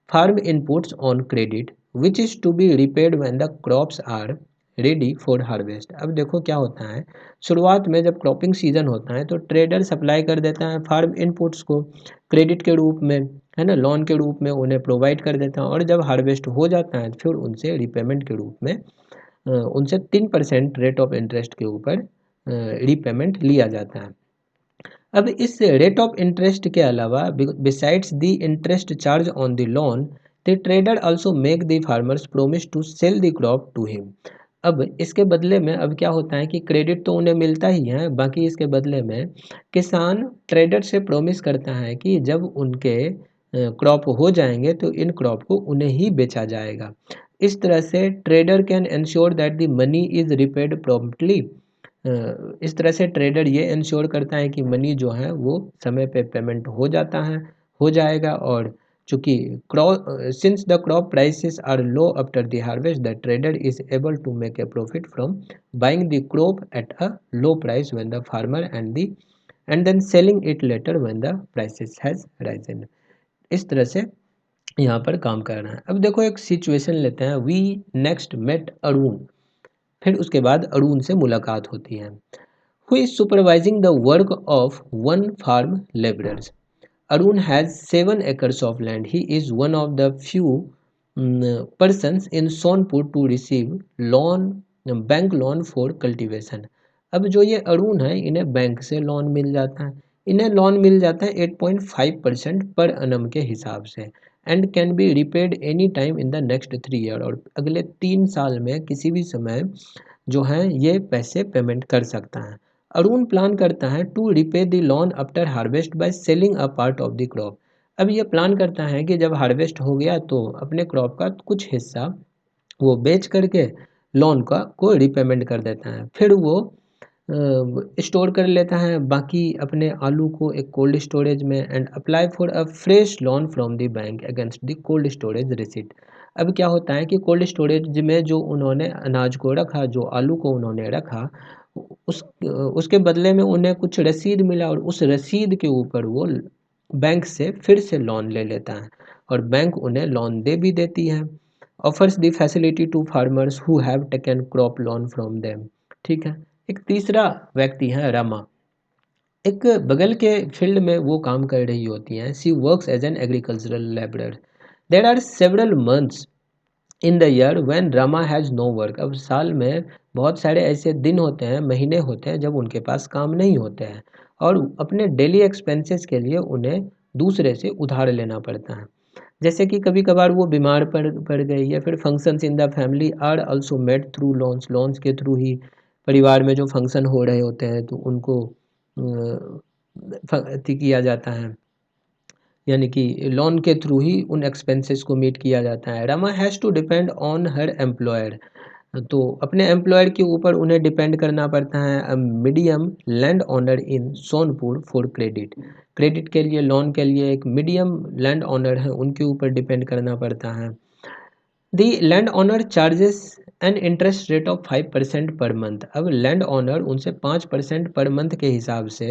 farm inputs on credit which is to be repaid when the crops are ready for harvest. अब देखो क्या होता है, शुरुआत में जब क्रॉपिंग सीजन होता है तो ट्रेडर सप्लाई कर देता है फार्म इनपुट्स को क्रेडिट के रूप में, है ना, लोन के रूप में उन्हें प्रोवाइड कर देता है, और जब हार्वेस्ट हो जाता है फिर उनसे रिपेमेंट के रूप में उनसे 3% रेट ऑफ इंटरेस्ट के ऊपर रिपेमेंट लिया जाता है। अब इस रेट ऑफ इंटरेस्ट के अलावा besides the interest charge on the loan, the trader also make the farmers promise to sell the crop to him. अब इसके बदले में अब क्या होता है कि क्रेडिट तो उन्हें मिलता ही है, बाकी इसके बदले में किसान ट्रेडर से प्रोमिस करता है कि जब उनके क्रॉप हो जाएंगे तो इन क्रॉप को उन्हें ही बेचा जाएगा। इस तरह से trader can ensure that the money is repaid promptly. इस तरह से ट्रेडर ये इंश्योर करता है कि मनी जो है वो समय पे पेमेंट हो जाता है, हो जाएगा। और चूँकि crop since the crop prices are low after the harvest, the trader is able to make a profit from buying the crop at a low price when the farmer and then selling it later when the prices has risen. इस तरह से यहाँ पर काम कर रहा है। अब देखो एक सिचुएशन लेते हैं। We next met Arun. फिर उसके बाद अरुण से मुलाकात होती है। Who is supervising the work of one farm laborers. Arun has 7 acres of land. He is one of the few persons in Sonpur to receive loan, bank loan for cultivation. अब जो ये अरुण है इन्हें बैंक से लोन मिल जाता है। इन्हें लोन मिल जाता है 8.5% पर अनम के हिसाब से, and can be repaid any time in the next 3 year. और अगले 3 साल में किसी भी समय जो है ये पैसे पेमेंट कर सकता है। अरुण प्लान करता है to repay the loan after harvest by selling a part of the crop. अब ये प्लान करता है कि जब हार्वेस्ट हो गया तो अपने क्रॉप का कुछ हिस्सा वो बेच करके लोन का को रिपेमेंट कर देता है। फिर वो स्टोर कर लेता है बाकी अपने आलू को एक कोल्ड स्टोरेज में, and apply for a fresh loan from the bank against the cold storage receipt. अब क्या होता है कि कोल्ड स्टोरेज में जो उन्होंने अनाज को रखा, जो आलू को उन्होंने रखा, उसके बदले में उन्हें कुछ रसीद मिला, और उस रसीद के ऊपर वो बैंक से फिर से लोन ले लेता है, और बैंक उन्हें लोन दे भी देती है। Offers the facility to farmers who have taken crop loan from them. ठीक है। एक तीसरा व्यक्ति है रमा। एक बगल के फील्ड में वो काम कर रही होती हैं। She works as an agricultural labourer. There are several months in the year when Rama has no work. अब साल में बहुत सारे ऐसे दिन होते हैं, महीने होते हैं जब उनके पास काम नहीं होते हैं, और अपने डेली एक्सपेंसेस के लिए उन्हें दूसरे से उधार लेना पड़ता है। जैसे कि कभी कभार वो बीमार पड़ गई, या फिर functions in the family are also made through loans. Loans के थ्रू ही परिवार में जो फंक्शन हो रहे होते हैं तो उनको अथी किया जाता है, यानी कि लोन के थ्रू ही उन एक्सपेंसेस को मीट किया जाता है। Rama has to depend on her employer, तो अपने एम्प्लॉयर के ऊपर उन्हें डिपेंड करना पड़ता है। Medium land owner in Sonpur for credit, credit के लिए, लोन के लिए एक मीडियम लैंड ओनर है उनके ऊपर डिपेंड करना पड़ता है। दी land owner charges N interest rate of 5% per month. अब लैंड ओनर उनसे 5% पर मंथ के हिसाब से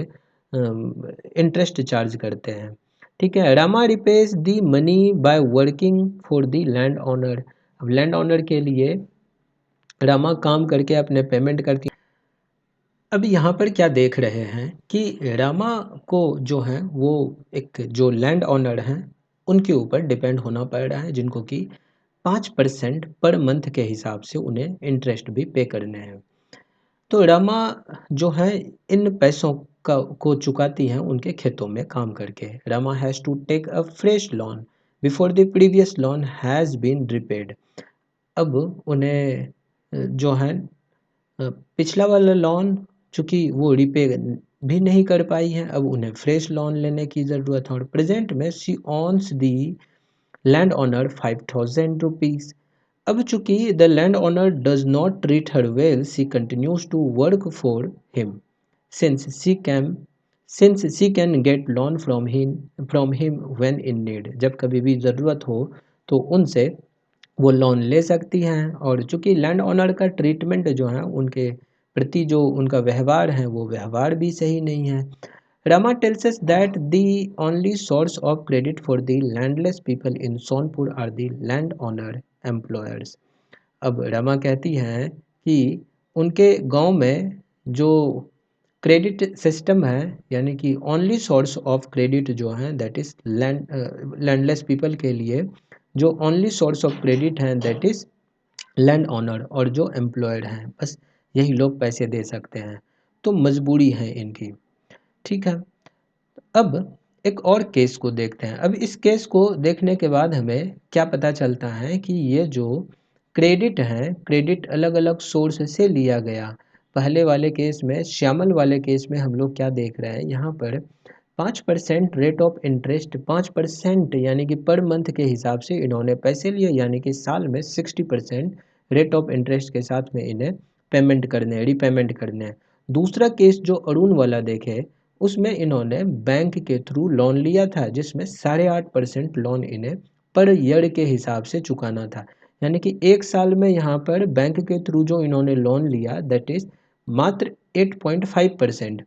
इंटरेस्ट चार्ज करते हैं। ठीक है। Rama repays the money by working for the land owner. अब लैंड ओनर के लिए रामा काम करके अपने पेमेंट करती है। अब यहाँ पर क्या देख रहे हैं कि रामा को जो है वो एक जो लैंड ओनर हैं उनके ऊपर डिपेंड होना पड़ रहा है, जिनको कि 5% पर मंथ के हिसाब से उन्हें इंटरेस्ट भी पे करने हैं। तो रमा जो है इन पैसों का को चुकाती हैं उनके खेतों में काम करके। Rama has to take a fresh loan before the previous loan has been repaid. अब उन्हें जो है पिछला वाला लोन चूँकि वो रिपे भी नहीं कर पाई है, अब उन्हें फ्रेश लोन लेने की ज़रूरत है। और प्रेजेंट में she owns the land owner 5,000 rupees. अब चूँकि the land owner does not treat her well, she continues to work for him since she can get loan from him when in need. जब कभी भी ज़रूरत हो तो उनसे वो लोन ले सकती हैं। और चूँकि लैंड ओनर का ट्रीटमेंट जो है उनके प्रति, जो उनका व्यवहार है वो व्यवहार भी सही नहीं है। Rama tells us that the only source of credit for the landless people in Sonpur are the landowner employers। अब रमा कहती हैं कि उनके गांव में जो क्रेडिट सिस्टम है, यानी कि ओनली सोर्स ऑफ क्रेडिट जो है दैट इज़ लैंडलेस पीपल के लिए जो ओनली सोर्स ऑफ क्रेडिट है दैट इज़ लैंड ओनर और जो एम्प्लॉयड हैं, बस यही लोग पैसे दे सकते हैं। तो मजबूरी है इनकी। ठीक है। अब एक और केस को देखते हैं। अब इस केस को देखने के बाद हमें क्या पता चलता है कि ये जो क्रेडिट है, क्रेडिट अलग अलग सोर्स से लिया गया। पहले वाले केस में, श्यामल वाले केस में हम लोग क्या देख रहे हैं, यहाँ पर 5% रेट ऑफ इंटरेस्ट, 5% यानी कि पर मंथ के हिसाब से इन्होंने पैसे लिए, यानी कि साल में 60% रेट ऑफ इंटरेस्ट के साथ में इन्हें पेमेंट करने, रीपेमेंट करने। दूसरा केस जो अरुण वाला देखे, उसमें इन्होंने बैंक के थ्रू लोन लिया था जिसमें 8.5% लोन इन्हें पर ईयर के हिसाब से चुकाना था। यानी कि एक साल में यहाँ पर बैंक के थ्रू जो इन्होंने लोन लिया दैट इज़ मात्र 8.5%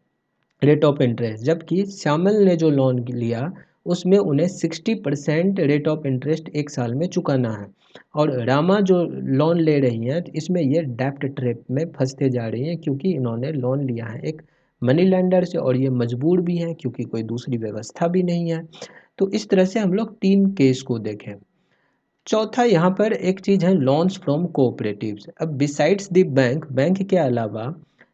रेट ऑफ इंटरेस्ट, जबकि श्यामल ने जो लोन लिया उसमें उन्हें 60% रेट ऑफ इंटरेस्ट एक साल में चुकाना है। और रामा जो लोन ले रही हैं तो इसमें ये डेप्ट ट्रैप में फंसते जा रही हैं, क्योंकि इन्होंने लोन लिया है एक मनी लेंडर से और ये मजबूर भी हैं क्योंकि कोई दूसरी व्यवस्था भी नहीं है। तो इस तरह से हम लोग 3 केस को देखें। चौथा यहाँ पर एक चीज़ है लोन्स फ्रॉम कोऑपरेटिव्स। अब बिसाइड्स द बैंक, बैंक के अलावा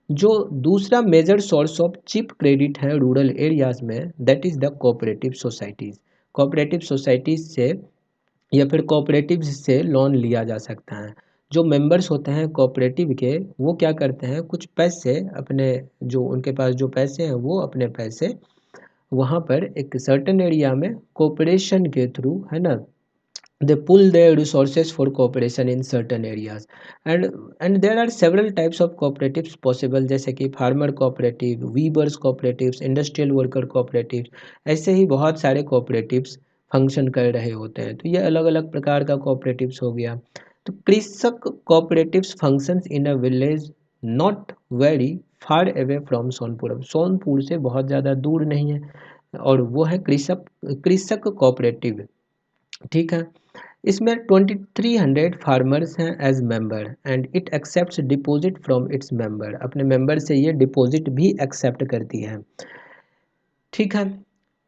जो दूसरा major source of cheap credit है रूरल एरियाज़ में that is the cooperative societies. Cooperative societies से या फिर कोऑपरेटिव से लोन लिया जा सकता है। जो मेंबर्स होते हैं कोऑपरेटिव के, वो क्या करते हैं, कुछ पैसे अपने, जो उनके पास जो पैसे हैं वो अपने पैसे वहाँ पर एक सर्टेन एरिया में कोऑपरेशन के थ्रू, है ना, they pull their resources for cooperation in certain areas। and there are several types of cooperatives possible, जैसे कि farmer cooperative, weavers cooperatives, industrial worker cooperatives. ऐसे ही बहुत सारे कोऑपरेटिव्स फंक्शन कर रहे होते हैं। तो ये अलग अलग प्रकार का कोऑपरेटिव्स हो गया। तो कृषक cooperatives functions in a village not very far away from Sonpur. अब सोनपुर से बहुत ज़्यादा दूर नहीं है और वो है कृषक कृषक कोऑपरेटिव। ठीक है। इसमें 2300 फार्मर्स हैं as member and it accepts deposit from its member. अपने मेंबर से ये डिपॉजिट भी एक्सेप्ट करती है। ठीक है।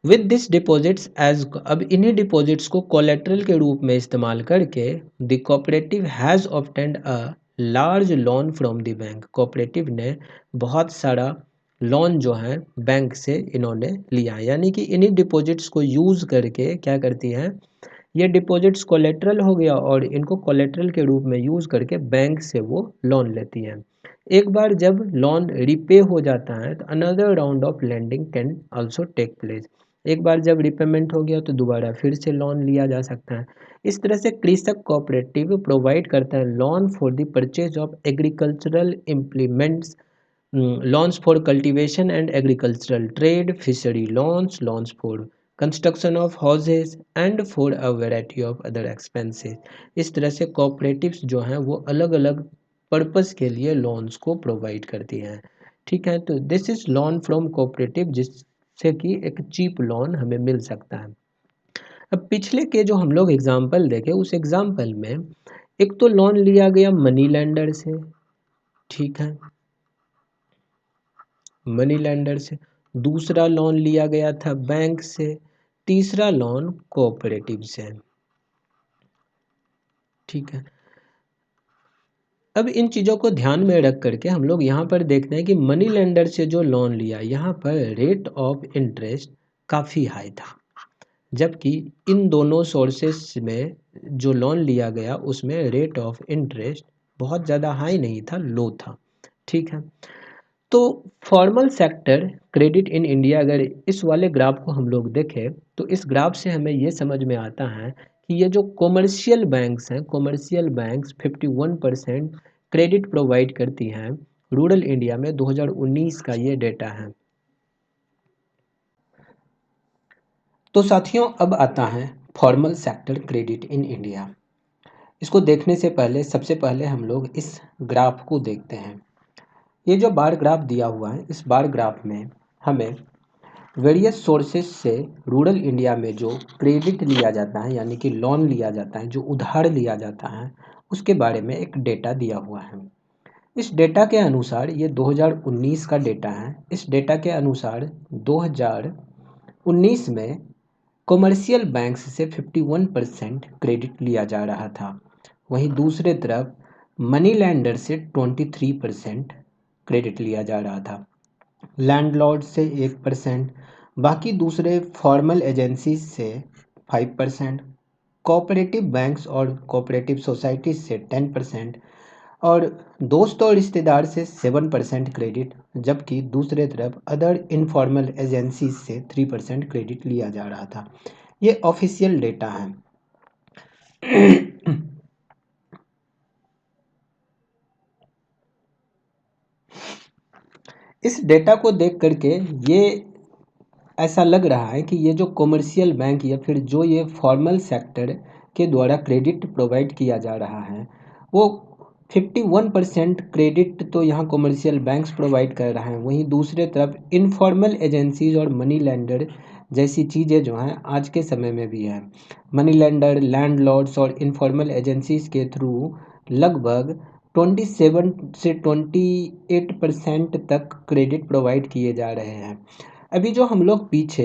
विद दिस डिपॉजिट्स एज, अब इन्हीं डिपॉजिट्स को कोलेट्रल के रूप में इस्तेमाल करके the cooperative has obtained a large loan from the bank. Cooperative ने बहुत सारा लोन जो है बैंक से इन्होंने लिया, यानी कि इन्हीं डिपॉजिट्स को यूज़ करके क्या करती हैं, ये डिपॉजिट्स कोलेट्रल हो गया और इनको कोलेट्रल के रूप में यूज़ करके बैंक से वो लोन लेती हैं। एक बार जब लोन रिपे हो जाता है तो another round of lending can also take place. एक बार जब रिपेमेंट हो गया तो दोबारा फिर से लोन लिया जा सकता है। इस तरह से कृषक कोऑपरेटिव प्रोवाइड करता है loan for the purchase of agricultural implements, loans for cultivation and agricultural trade, fishery loans, loans for construction of houses and for a variety of other expenses। इस तरह से कॉपरेटिव्स जो हैं वो अलग अलग पर्पस के लिए लोन्स को प्रोवाइड करती हैं। ठीक है, तो this is loan from cooperative, जिससे कि एक चीप लोन हमें मिल सकता है। अब पिछले के जो हम लोग एग्जाम्पल देखे, उस एग्जाम्पल में एक तो लोन लिया गया मनी लेंडर से, ठीक है, मनी लेंडर से, दूसरा लोन लिया गया था बैंक से, तीसरा लोन कोऑपरेटिव से। ठीक है, अब इन चीज़ों को ध्यान में रख करके हम लोग यहाँ पर देखते हैं कि मनी लेंडर से जो लोन लिया, यहाँ पर रेट ऑफ इंटरेस्ट काफ़ी हाई था, जबकि इन दोनों सोर्सेस में जो लोन लिया गया उसमें रेट ऑफ इंटरेस्ट बहुत ज़्यादा हाई नहीं था, लो था। ठीक है, तो formal sector credit in India, अगर इस वाले ग्राफ को हम लोग देखें तो इस ग्राफ से हमें ये समझ में आता है कि ये जो कॉमर्शियल बैंक्स हैं, कॉमर्शियल बैंक्स 51% क्रेडिट प्रोवाइड करती हैं रूरल इंडिया में। 2019 का ये डेटा है। तो साथियों, अब आता है formal sector credit in India. इसको देखने से पहले सबसे पहले हम लोग इस ग्राफ को देखते हैं। ये जो बार ग्राफ दिया हुआ है, इस बार ग्राफ में हमें वेरियस सोर्सेज से रूरल इंडिया में जो क्रेडिट लिया जाता है, यानी कि लोन लिया जाता है, जो उधार लिया जाता है, उसके बारे में एक डेटा दिया हुआ है। इस डेटा के अनुसार, ये 2019 का डेटा है, इस डेटा के अनुसार 2019 में कॉमर्शियल बैंक्स से 51% क्रेडिट लिया जा रहा था। वहीं दूसरे तरफ मनी लेंडर से 23% क्रेडिट लिया जा रहा था, लैंडलॉर्ड से 1%, बाकी दूसरे फॉर्मल एजेंसीज से 5%, कोऑपरेटिव बैंक्स और कोऑपरेटिव सोसाइटीज से 10%, और दोस्त और रिश्तेदार से 7% क्रेडिट, जबकि दूसरे तरफ अदर इनफॉर्मल एजेंसीज से 3% क्रेडिट लिया जा रहा था। ये ऑफिशियल डेटा है। इस डेटा को देख करके ये ऐसा लग रहा है कि ये जो कॉमर्शियल बैंक या फिर जो ये फॉर्मल सेक्टर के द्वारा क्रेडिट प्रोवाइड किया जा रहा है, वो 51% क्रेडिट तो यहाँ कॉमर्शियल बैंक्स प्रोवाइड कर रहे हैं। वहीं दूसरे तरफ इनफॉर्मल एजेंसीज और मनी लेंडर जैसी चीज़ें जो हैं आज के समय में भी हैं। मनी लेंडर, लैंडलॉर्ड्स और इनफॉर्मल एजेंसीज के थ्रू लगभग 27 से 28% तक क्रेडिट प्रोवाइड किए जा रहे हैं। अभी जो हम लोग पीछे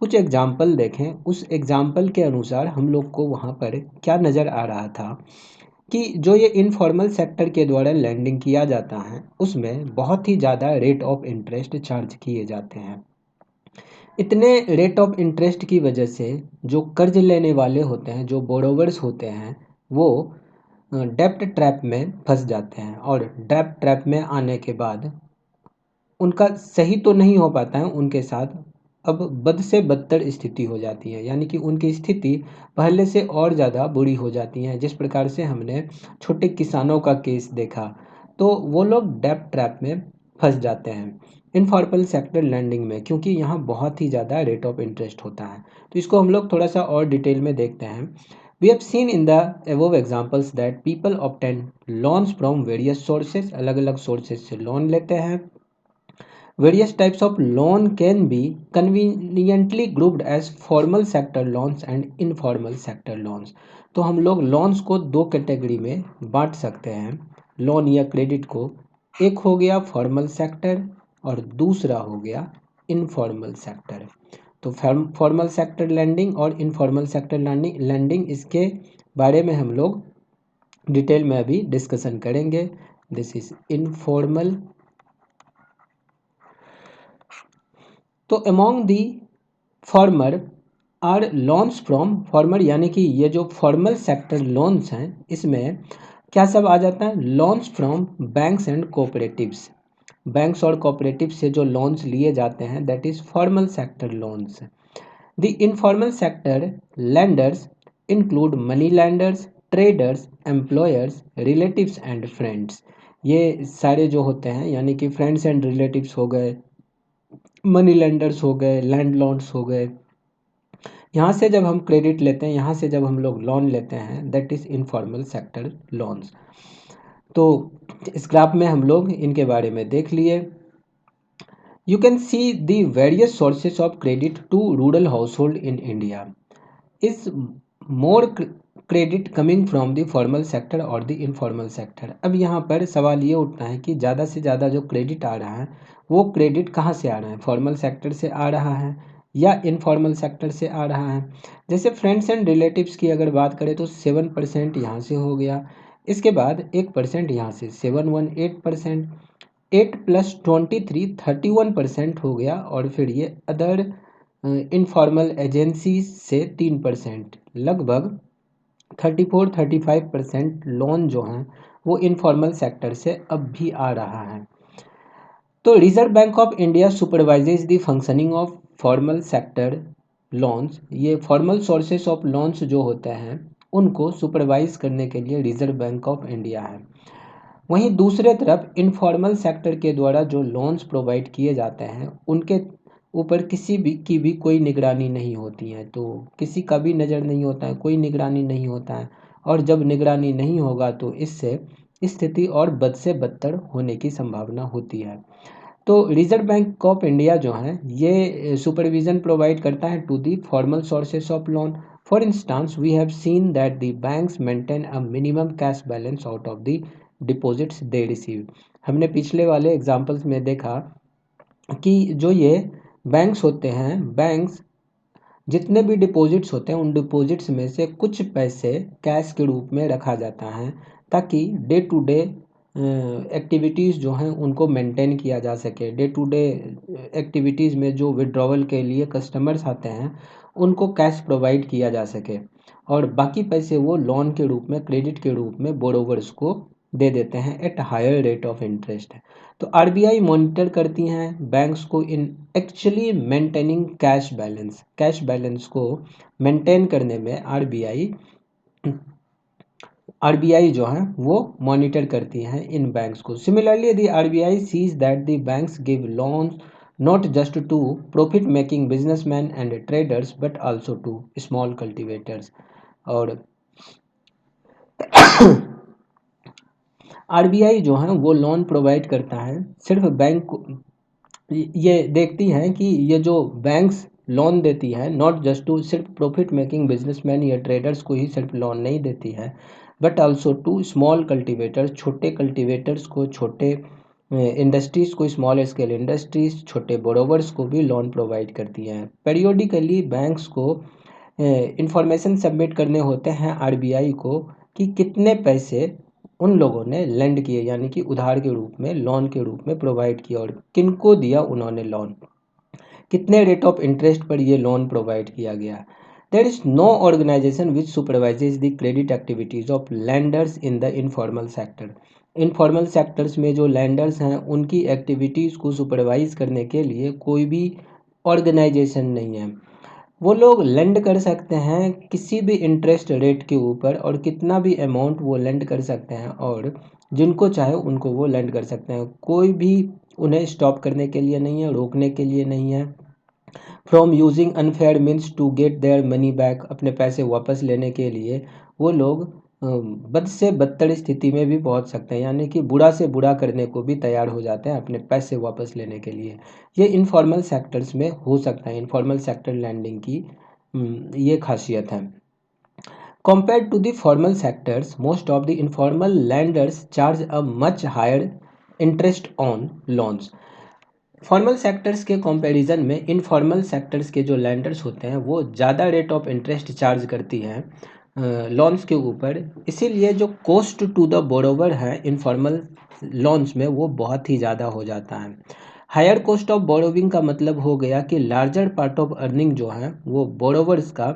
कुछ एग्जाम्पल देखें, उस एग्जाम्पल के अनुसार हम लोग को वहाँ पर क्या नज़र आ रहा था कि जो ये इनफॉर्मल सेक्टर के द्वारा लैंडिंग किया जाता है उसमें बहुत ही ज़्यादा रेट ऑफ इंटरेस्ट चार्ज किए जाते हैं। इतने रेट ऑफ इंटरेस्ट की वजह से जो कर्ज लेने वाले होते हैं, जो बोरोवर्स होते हैं, वो डेब्ट ट्रैप में फंस जाते हैं, और डेब्ट ट्रैप में आने के बाद उनका सही तो नहीं हो पाता है उनके साथ, अब बद से बदतर स्थिति हो जाती है, यानी कि उनकी स्थिति पहले से और ज़्यादा बुरी हो जाती है। जिस प्रकार से हमने छोटे किसानों का केस देखा, तो वो लोग डेब्ट ट्रैप में फंस जाते हैं इनफॉर्मल सेक्टर लैंडिंग में, क्योंकि यहाँ बहुत ही ज़्यादा रेट ऑफ इंटरेस्ट होता है। तो इसको हम लोग थोड़ा सा और डिटेल में देखते हैं। We have seen in the above examples that people obtain loans from various sources, अलग अलग सोर्सेज से लोन लेते हैं। Various types of loan can be conveniently grouped as formal sector loans and informal sector loans। तो हम लोग लोन्स को दो कैटेगरी में बांट सकते हैं, लोन या क्रेडिट को। एक हो गया फॉर्मल सेक्टर और दूसरा हो गया इनफॉर्मल सेक्टर। तो फॉर्मल सेक्टर लैंडिंग और इनफॉर्मल सेक्टर लैंडिंग इसके बारे में हम लोग डिटेल में अभी डिस्कशन करेंगे। This is informal. तो among the farmer are loans from farmer, यानी कि ये जो फॉर्मल सेक्टर लोन्स हैं इसमें क्या सब आ जाता है, loans from banks and cooperatives. Banks और कोऑपरेटिव से जो लोन्स लिए जाते हैं that is formal sector loans. The informal sector lenders include money lenders, traders, employers, relatives and friends. ये सारे जो होते हैं यानी कि फ्रेंड्स एंड रिलेटिव्स हो गए, मनी लेंडर्स हो गए, लैंड लॉर्ड्स हो गए। यहाँ से जब हम क्रेडिट लेते हैं, यहाँ से जब हम लोग लोन लेते हैं, that is informal sector loans. तो इस ग्राफ में हम लोग इनके बारे में देख लिए। You can see the various sources of credit to rural household in India. Is more credit coming from the formal sector or the informal sector? अब यहाँ पर सवाल ये उठता है कि ज़्यादा से ज़्यादा जो क्रेडिट आ रहा है वो क्रेडिट कहाँ से आ रहा है, फॉर्मल सेक्टर से आ रहा है या इनफॉर्मल सेक्टर से आ रहा है। जैसे फ्रेंड्स एंड रिलेटिव्स की अगर बात करें तो 7% यहाँ से हो गया, इसके बाद 1% यहाँ से, 718%, 8 + 23 31% हो गया, और फिर ये अदर इनफॉर्मल एजेंसी से 3%, लगभग 34-35% लोन जो हैं वो इनफॉर्मल सेक्टर से अब भी आ रहा है। तो reserve bank of India supervises the functioning of formal sector loans. ये फॉर्मल सोर्सेस ऑफ लोन्स जो होते हैं उनको सुपरवाइज करने के लिए रिजर्व बैंक ऑफ इंडिया है। वहीं दूसरे तरफ इनफॉर्मल सेक्टर के द्वारा जो लोन्स प्रोवाइड किए जाते हैं उनके ऊपर किसी भी की भी कोई निगरानी नहीं होती है, तो किसी का भी नज़र नहीं होता है, कोई निगरानी नहीं होता है, और जब निगरानी नहीं होगा तो इससे स्थिति और बद से बदतर होने की संभावना होती है। तो रिजर्व बैंक ऑफ इंडिया जो है ये सुपरविजन प्रोवाइड करता है to the formal sources of loan. For instance we have seen that the banks maintain a minimum cash balance out of the deposits they receive. हमने पिछले वाले एग्जांपल्स में देखा कि जो ये बैंक्स होते हैं, बैंक्स जितने भी डिपॉजिट्स होते हैं उन डिपॉजिट्स में से कुछ पैसे कैश के रूप में रखा जाता है ताकि डे टू डे एक्टिविटीज़ जो हैं उनको मेंटेन किया जा सके। डे टू डे एक्टिविटीज़ में जो विड्रॉवल के लिए कस्टमर्स आते हैं उनको कैश प्रोवाइड किया जा सके, और बाकी पैसे वो लोन के रूप में, क्रेडिट के रूप में बोरोवर्स को दे देते हैं at higher rate of interest. तो आरबीआई मॉनिटर करती हैं बैंक्स को in actually maintaining cash balance को मेंटेन करने में आरबीआई जो है वो मॉनिटर करती हैं इन बैंक्स को। Similarly the RBI sees that the banks give loans not just to profit making businessman and traders but also to small cultivators. और आरबीआई जो है वो लोन प्रोवाइड करता है सिर्फ बैंक को, ये देखती हैं कि ये जो बैंक्स लोन देती है नॉट जस्ट टू सिर्फ प्रॉफिट मेकिंग बिजनेसमैन या ट्रेडर्स को ही सिर्फ लोन नहीं देती है, but also to small cultivators, छोटे कल्टिवेटर्स को, छोटे इंडस्ट्रीज़ को, स्मॉल स्केल इंडस्ट्रीज़, छोटे बोरोवर्स को भी लोन प्रोवाइड करती हैं। पेरियोडिकली बैंक्स को इंफॉर्मेशन सबमिट करने होते हैं आरबीआई को कि कितने पैसे उन लोगों ने लेंड किए, यानी कि उधार के रूप में, लोन के रूप में प्रोवाइड किया, और किनको दिया उन्होंने लोन, कितने रेट ऑफ इंटरेस्ट पर ये लोन प्रोवाइड किया गया। There is no organisation which supervises the credit activities of lenders in the informal sector. Informal sectors में जो लैंडर्स हैं उनकी एक्टिविटीज़ को सुपरवाइज करने के लिए कोई भी ऑर्गेनाइजेशन नहीं है। वो लोग लेंड कर सकते हैं किसी भी इंटरेस्ट रेट के ऊपर, और कितना भी अमाउंट वो लेंड कर सकते हैं, और जिनको चाहे उनको वो लेंड कर सकते हैं। कोई भी उन्हें स्टॉप करने के लिए नहीं है, रोकने के लिए नहीं है। From using unfair means to get their money back, अपने पैसे वापस लेने के लिए वो लोग बद से बदतर स्थिति में भी पहुंच सकते हैं, यानी कि बुरा से बुरा करने को भी तैयार हो जाते हैं अपने पैसे वापस लेने के लिए। ये इनफॉर्मल सेक्टर्स में हो सकता है, इनफॉर्मल सेक्टर लैंडिंग की ये खासियत है। Compared to the formal sectors, most of the informal lenders charge a much higher interest on loans. Formal sectors के कंपैरिजन में इनफॉर्मल सेक्टर्स के जो लैंडर्स होते हैं वो ज़्यादा रेट ऑफ इंटरेस्ट चार्ज करती हैं लोन्स के ऊपर, इसीलिए जो कॉस्ट टू द बोरोवर है इनफॉर्मल लोन्स में वो बहुत ही ज़्यादा हो जाता है। हायर कॉस्ट ऑफ बोरोविंग का मतलब हो गया कि लार्जर पार्ट ऑफ अर्निंग जो है वो बोरोवर्स का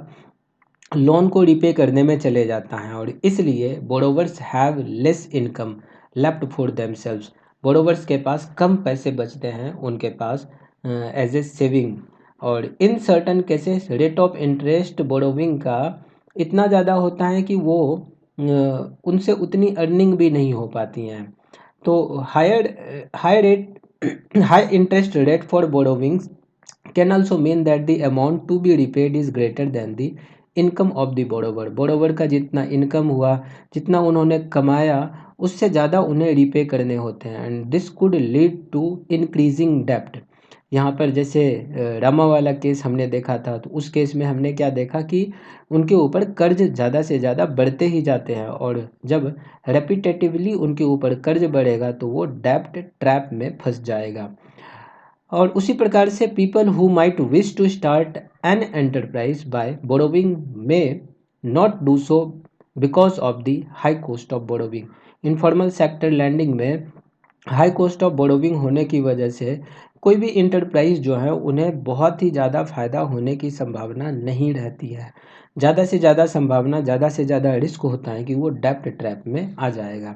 लोन को रिपे करने में चले जाता है, और इसलिए borrowers have less income left for themselves. Borrowers के पास कम पैसे बचते हैं उनके पास एज ए सेविंग, और in certain cases rate of interest borrowing का इतना ज़्यादा होता है कि वो उनसे उतनी अर्निंग भी नहीं हो पाती हैं। तो high rate high interest rate for borrowings can also mean that the amount to be repaid is greater than the income of the borrower। borrower का जितना इनकम हुआ, जितना उन्होंने कमाया, उससे ज़्यादा उन्हें रीपे करने होते हैं। And this could lead to increasing डेप्ट। यहाँ पर जैसे रामा वाला केस हमने देखा था, तो उस केस में हमने क्या देखा कि उनके ऊपर कर्ज ज़्यादा से ज़्यादा बढ़ते ही जाते हैं, और जब रेपिटेटिवली उनके ऊपर कर्ज बढ़ेगा तो वो डेप्ट ट्रैप में फंस जाएगा। और उसी प्रकार से people who might wish to start an enterprise by borrowing may not do so because of the high cost of borrowing. Informal sector lending में हाई कॉस्ट ऑफ बोरोविंग होने की वजह से कोई भी इंटरप्राइज जो है उन्हें बहुत ही ज़्यादा फ़ायदा होने की संभावना नहीं रहती है। ज़्यादा से ज़्यादा संभावना, ज़्यादा से ज़्यादा रिस्क होता है कि वो डेप्ट ट्रैप में आ जाएगा।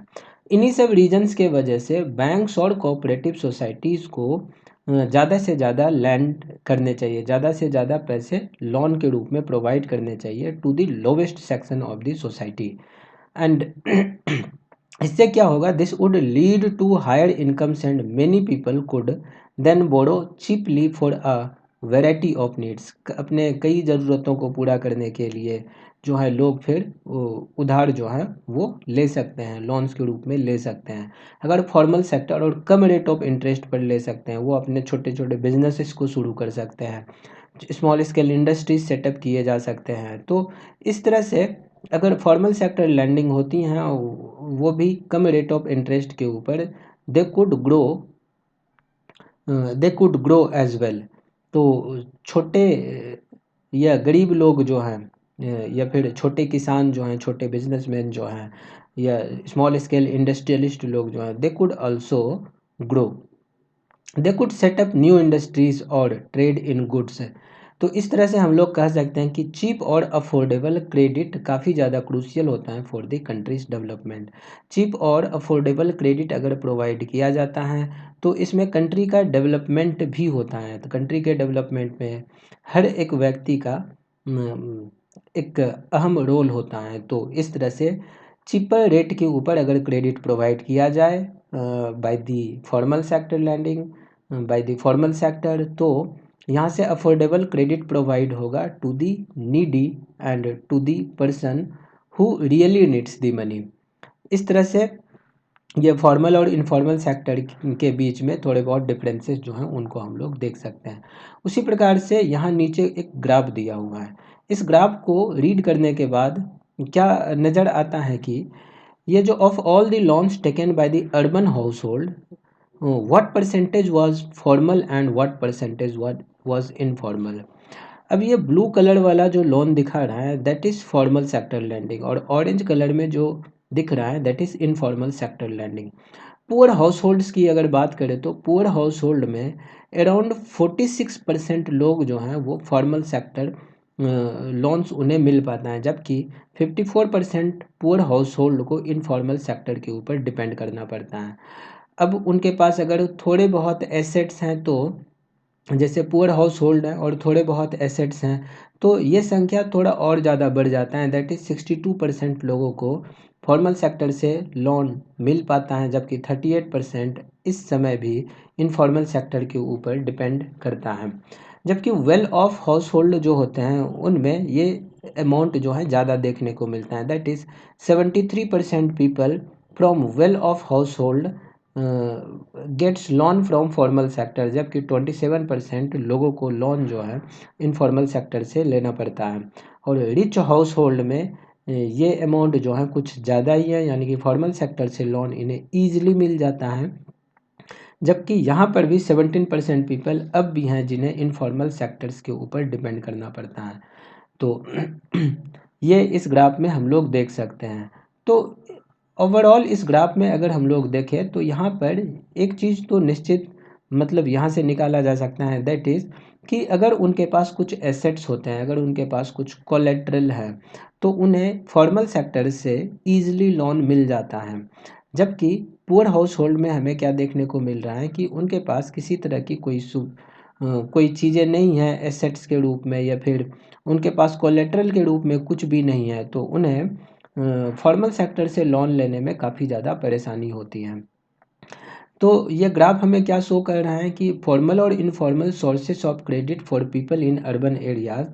इन्हीं सब रीजंस के वजह से बैंक्स और कोऑपरेटिव सोसाइटीज़ को ज़्यादा से ज़्यादा लैंड करने चाहिए, ज़्यादा से ज़्यादा पैसे लोन के रूप में प्रोवाइड करने चाहिए to the lowest section of the society. And इससे क्या होगा, this would lead to higher incomes and many people could then borrow cheaply for a variety of needs. अपने कई ज़रूरतों को पूरा करने के लिए जो है लोग फिर उधार जो है वो ले सकते हैं, लोन्स के रूप में ले सकते हैं। अगर फॉर्मल सेक्टर और कम रेट ऑफ इंटरेस्ट पर ले सकते हैं, वो अपने छोटे छोटे बिजनेसेस को शुरू कर सकते हैं, स्मॉल स्केल इंडस्ट्रीज सेटअप किए जा सकते हैं। तो इस तरह से अगर फॉर्मल सेक्टर लैंडिंग होती हैं, वो भी कम रेट ऑफ इंटरेस्ट के ऊपर, they could grow they could grow as well. तो छोटे या गरीब लोग जो हैं, या फिर छोटे किसान जो हैं, छोटे बिजनेसमैन जो हैं, या स्मॉल स्केल इंडस्ट्रियलिस्ट लोग जो हैं, they could also grow, they could setup new industries और ट्रेड इन गुड्स। तो इस तरह से हम लोग कह सकते हैं कि चीप और अफोर्डेबल क्रेडिट काफ़ी ज़्यादा क्रूशियल होता है for the country's development. Cheap और अफोर्डेबल क्रेडिट अगर प्रोवाइड किया जाता है तो इसमें कंट्री का डेवलपमेंट भी होता है। तो कंट्री के डेवलपमेंट में हर एक व्यक्ति का एक अहम रोल होता है। तो इस तरह से चीपर रेट के ऊपर अगर क्रेडिट प्रोवाइड किया जाए by the formal sector lending, by the formal sector, तो यहाँ से अफोर्डेबल क्रेडिट प्रोवाइड होगा to the needy and to the person who really needs the money. इस तरह से ये फॉर्मल और इनफॉर्मल सेक्टर के बीच में थोड़े बहुत डिफरेंसेस जो हैं उनको हम लोग देख सकते हैं। उसी प्रकार से यहाँ नीचे एक ग्राफ दिया हुआ है। इस ग्राफ को रीड करने के बाद क्या नज़र आता है कि ये जो of all the loans taken by the urban house hold, what percentage was formal and what percentage was informal. अब ये ब्लू कलर वाला जो लोन दिखा रहा है that is formal sector landing, और ऑरेंज कलर में जो दिख रहा है that is informal sector landing. Poor house holds की अगर बात करें तो पुअर हाउस होल्ड में अराउंड 46% लोग जो हैं वो फॉर्मल सेक्टर लोन्स उन्हें मिल पाता है, जबकि 54% पुअर हाउस होल्ड को इनफॉर्मल सेक्टर के ऊपर डिपेंड करना पड़ता है। अब उनके पास अगर थोड़े बहुत एसेट्स हैं, तो जैसे पुअर हाउस होल्ड है और थोड़े बहुत एसेट्स हैं, तो ये संख्या थोड़ा और ज़्यादा बढ़ जाता है, दैट इज़ 62% लोगों को फॉर्मल सेक्टर से लोन मिल पाता है, जबकि 38% इस समय भी इनफॉर्मल सेक्टर के ऊपर डिपेंड करता है। जबकि वेल ऑफ हाउस होल्ड जो होते हैं उनमें ये अमाउंट जो है ज़्यादा देखने को मिलता है, that is 73% people from well off household gets loan from formal sector, जबकि 27% लोगों को लोन जो है इनफॉर्मल सेक्टर से लेना पड़ता है। और रिच हाउस होल्ड में ये अमाउंट जो है कुछ ज़्यादा ही है, यानी कि फॉर्मल सेक्टर से लोन इन्हें ईजिली मिल जाता है, जबकि यहाँ पर भी 17% पीपल अब भी हैं जिन्हें इनफॉर्मल सेक्टर्स के ऊपर डिपेंड करना पड़ता है। तो ये इस ग्राफ में हम लोग देख सकते हैं। तो ओवरऑल इस ग्राफ में अगर हम लोग देखें तो यहाँ पर एक चीज़ तो निश्चित मतलब यहाँ से निकाला जा सकता है, दैट इज़ कि अगर उनके पास कुछ एसेट्स होते हैं, अगर उनके पास कुछ कोलेट्रल है, तो उन्हें फॉर्मल सेक्टर से ईजिली लोन मिल जाता है। जबकि पुअर हाउस होल्ड में हमें क्या देखने को मिल रहा है कि उनके पास किसी तरह की कोई कोई चीज़ें नहीं हैं एसेट्स के रूप में, या फिर उनके पास कोलेटरल के रूप में कुछ भी नहीं है, तो उन्हें फॉर्मल सेक्टर से लोन लेने में काफ़ी ज़्यादा परेशानी होती है। तो ये ग्राफ हमें क्या शो कर रहा है कि फॉर्मल और informal sources of credit for people in urban areas,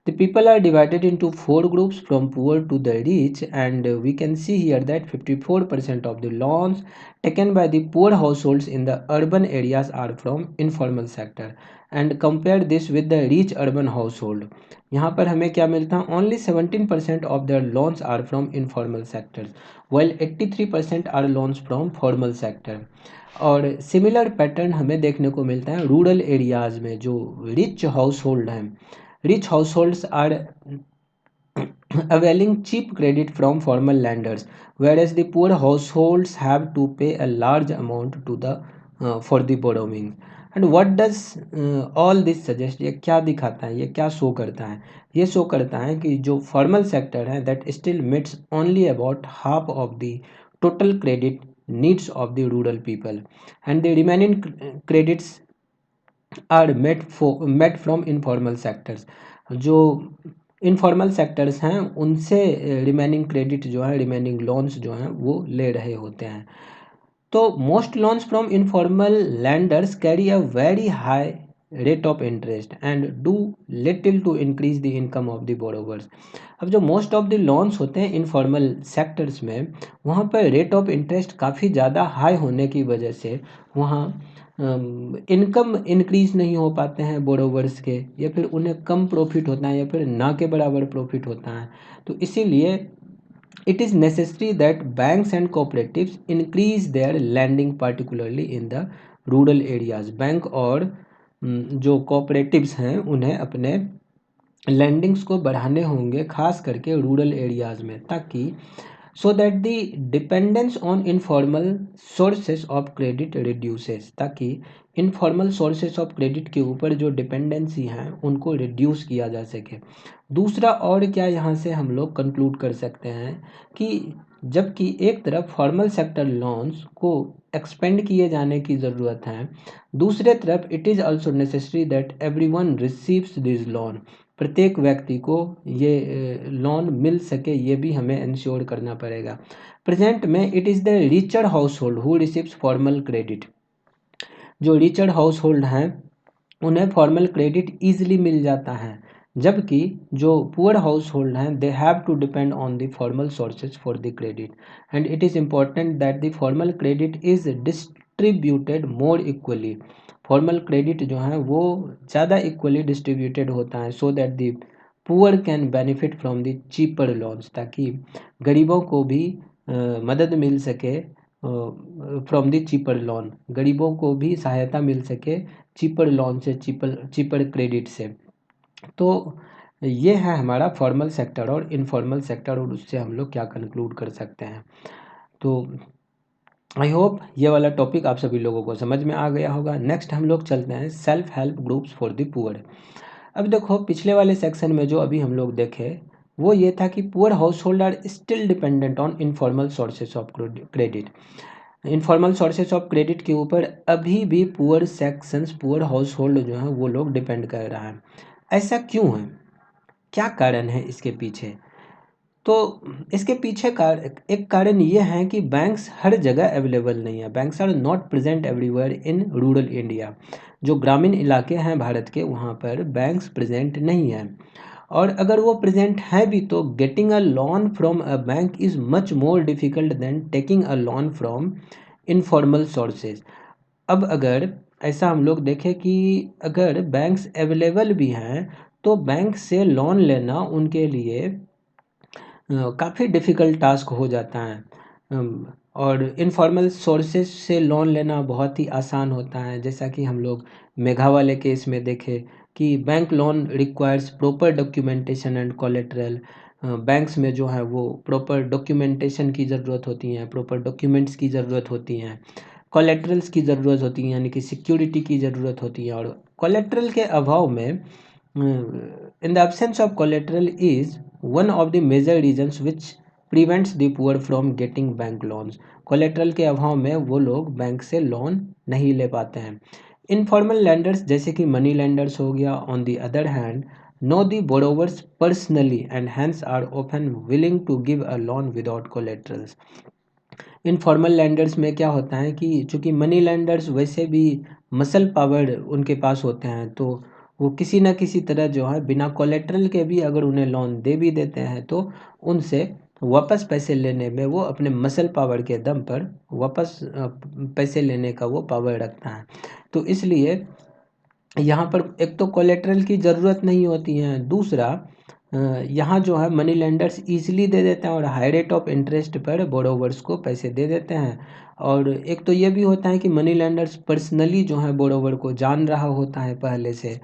the people are divided into four groups from poor to the rich, and we can see here that 54% of the loans taken by the poor households in the urban areas are from informal sector, and compare this with the rich urban household, यहाँ पर हमें क्या मिलता है, only 17% of their loans are from informal sectors while 83% are loans from formal sector। और सिमिलर पैटर्न हमें देखने को मिलता है रूरल एरियाज़ में। जो रिच हाउस होल्ड हैं, rich households are availing cheap credit from formal lenders, whereas the poor households have to pay a large amount to the for the borrowing। And what does all this suggest, ये क्या दिखाता है, ये क्या शो करता है? ये शो करता है कि जो फॉर्मल सेक्टर है that still meets only about half of the total credit needs of the rural people, and the remaining credits are met from informal sectors. जो इनफॉर्मल सेक्टर्स हैं उनसे रिमेनिंग क्रेडिट जो है, रिमेनिंग लोन्स जो हैं वो ले रहे होते हैं। तो most loans from informal lenders carry a very high rate of interest and do little to increase the income of the borrowers. अब जो मोस्ट ऑफ द लोन्स होते हैं इनफॉर्मल सेक्टर्स में, वहाँ पर रेट ऑफ इंटरेस्ट काफ़ी ज़्यादा हाई होने की वजह से वहाँ इनकम इंक्रीज नहीं हो पाते हैं बोरोवर्स के, या फिर उन्हें कम प्रॉफिट होता है या फिर ना के बराबर प्रॉफिट होता है। तो इसीलिए it is necessary that banks and cooperatives increase their lending particularly in the rural areas। Bank और जो cooperatives हैं उन्हें अपने lendings को बढ़ाने होंगे खास करके रूरल एरियाज़ में, ताकि so that the dependence on informal sources of credit reduces, ताकि इनफॉर्मल सोर्सेस ऑफ क्रेडिट के ऊपर जो डिपेंडेंसी हैं उनको रिड्यूस किया जा सके। दूसरा और क्या यहाँ से हम लोग कंक्लूड कर सकते हैं कि जबकि एक तरफ फॉर्मल सेक्टर लोन्स को एक्सपेंड किए जाने की ज़रूरत है, दूसरे तरफ it is also necessary that everyone receives this loan, प्रत्येक व्यक्ति को ये लोन मिल सके, ये भी हमें इंश्योर करना पड़ेगा। प्रेजेंट में it is the richer household who receives formal credit. जो रिचर हाउस होल्ड हैं उन्हें फॉर्मल क्रेडिट ईजिली मिल जाता है, जबकि जो पुअर हाउस होल्ड हैं they have to depend on the formal sources for the credit, and it is important that the formal credit is distributed more equally. Formal credit जो है वो ज़्यादा इक्वली डिस्ट्रीब्यूटेड होता है, so that the poor can benefit from the cheaper loans, ताकि गरीबों को भी मदद मिल सके फ्रॉम द चीपर लोन, गरीबों को भी सहायता मिल सके चीपर लोन से, चीपर क्रेडिट से। तो ये है हमारा फॉर्मल सेक्टर और इनफॉर्मल सेक्टर, और उससे हम लोग क्या कंक्लूड कर सकते हैं। तो आई होप ये वाला टॉपिक आप सभी लोगों को समझ में आ गया होगा। नेक्स्ट हम लोग चलते हैं self help groups for the poor. अब देखो पिछले वाले सेक्शन में जो अभी हम लोग देखे वो ये था कि poor household are still dependent on informal sources of credit. Informal sources of credit के ऊपर अभी भी poor sections, poor household जो हैं वो लोग डिपेंड कर रहा है। ऐसा क्यों है, क्या कारण है इसके पीछे? तो इसके पीछे एक कारण ये है कि बैंक्स हर जगह अवेलेबल नहीं है। Banks are not present everywhere in rural India. जो ग्रामीण इलाके हैं भारत के वहाँ पर बैंक्स प्रेजेंट नहीं हैं, और अगर वो प्रेजेंट है भी तो getting a loan from a bank is much more difficult than taking a loan from informal sources. अब अगर ऐसा हम लोग देखें कि अगर बैंक्स अवेलेबल भी हैं तो बैंक से लोन लेना उनके लिए काफ़ी डिफ़िकल्ट टास्क हो जाता है, और इनफॉर्मल सोर्सेज से लोन लेना बहुत ही आसान होता है। जैसा कि हम लोग मेघा वाले केस में देखे कि bank loan requires proper documentation and collateral. Banks में जो है वो प्रॉपर डॉक्यूमेंटेशन की ज़रूरत होती है, प्रॉपर डॉक्यूमेंट्स की ज़रूरत होती हैं, कोलेटरल्स की ज़रूरत होती है, यानी कि सिक्योरिटी की ज़रूरत होती है। और कोलेटरल के अभाव में, in the absence of collateral is one of the major reasons which prevents the poor from getting bank loans। collateral के अभाव में वो लोग बैंक से लोन नहीं ले पाते हैं। इनफॉर्मल लैंडर्स जैसे कि मनी लैंडर्स हो गया, on the other hand know the borrowers personally and hence are open willing to give a loan without collaterals. Informal lenders में क्या होता है कि चूँकि मनी लैंडर्स वैसे भी मसल पावर उनके पास होते हैं, तो वो किसी न किसी तरह जो है बिना कोलेट्रल के भी अगर उन्हें लोन दे भी देते हैं तो उनसे वापस पैसे लेने में वो अपने मसल पावर के दम पर वापस पैसे लेने का वो पावर रखता है। तो इसलिए यहाँ पर एक तो कोलेट्रल की ज़रूरत नहीं होती है, दूसरा यहाँ जो है मनी लेंडर्स ईजिली दे देते हैं और हाई रेट ऑफ इंटरेस्ट पर बोरोवर्स को पैसे दे देते हैं। और एक तो ये भी होता है कि मनी लेंडर्स पर्सनली जो है बोरोवर को जान रहा होता है पहले से,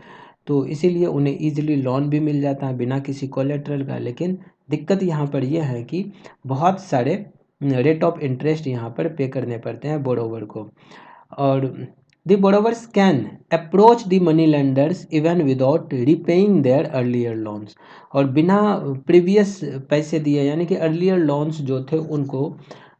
तो इसीलिए उन्हें ईजिली लोन भी मिल जाता है बिना किसी कोलेट्रल का। लेकिन दिक्कत यहाँ पर यह है कि बहुत सारे रेट ऑफ इंटरेस्ट यहाँ पर पे करने पड़ते हैं बोरोवर को। और the borrowers can approach the money lenders even without repaying their earlier loans। और बिना प्रीवियस पैसे दिए यानी कि अर्लियर लोन्स जो थे उनको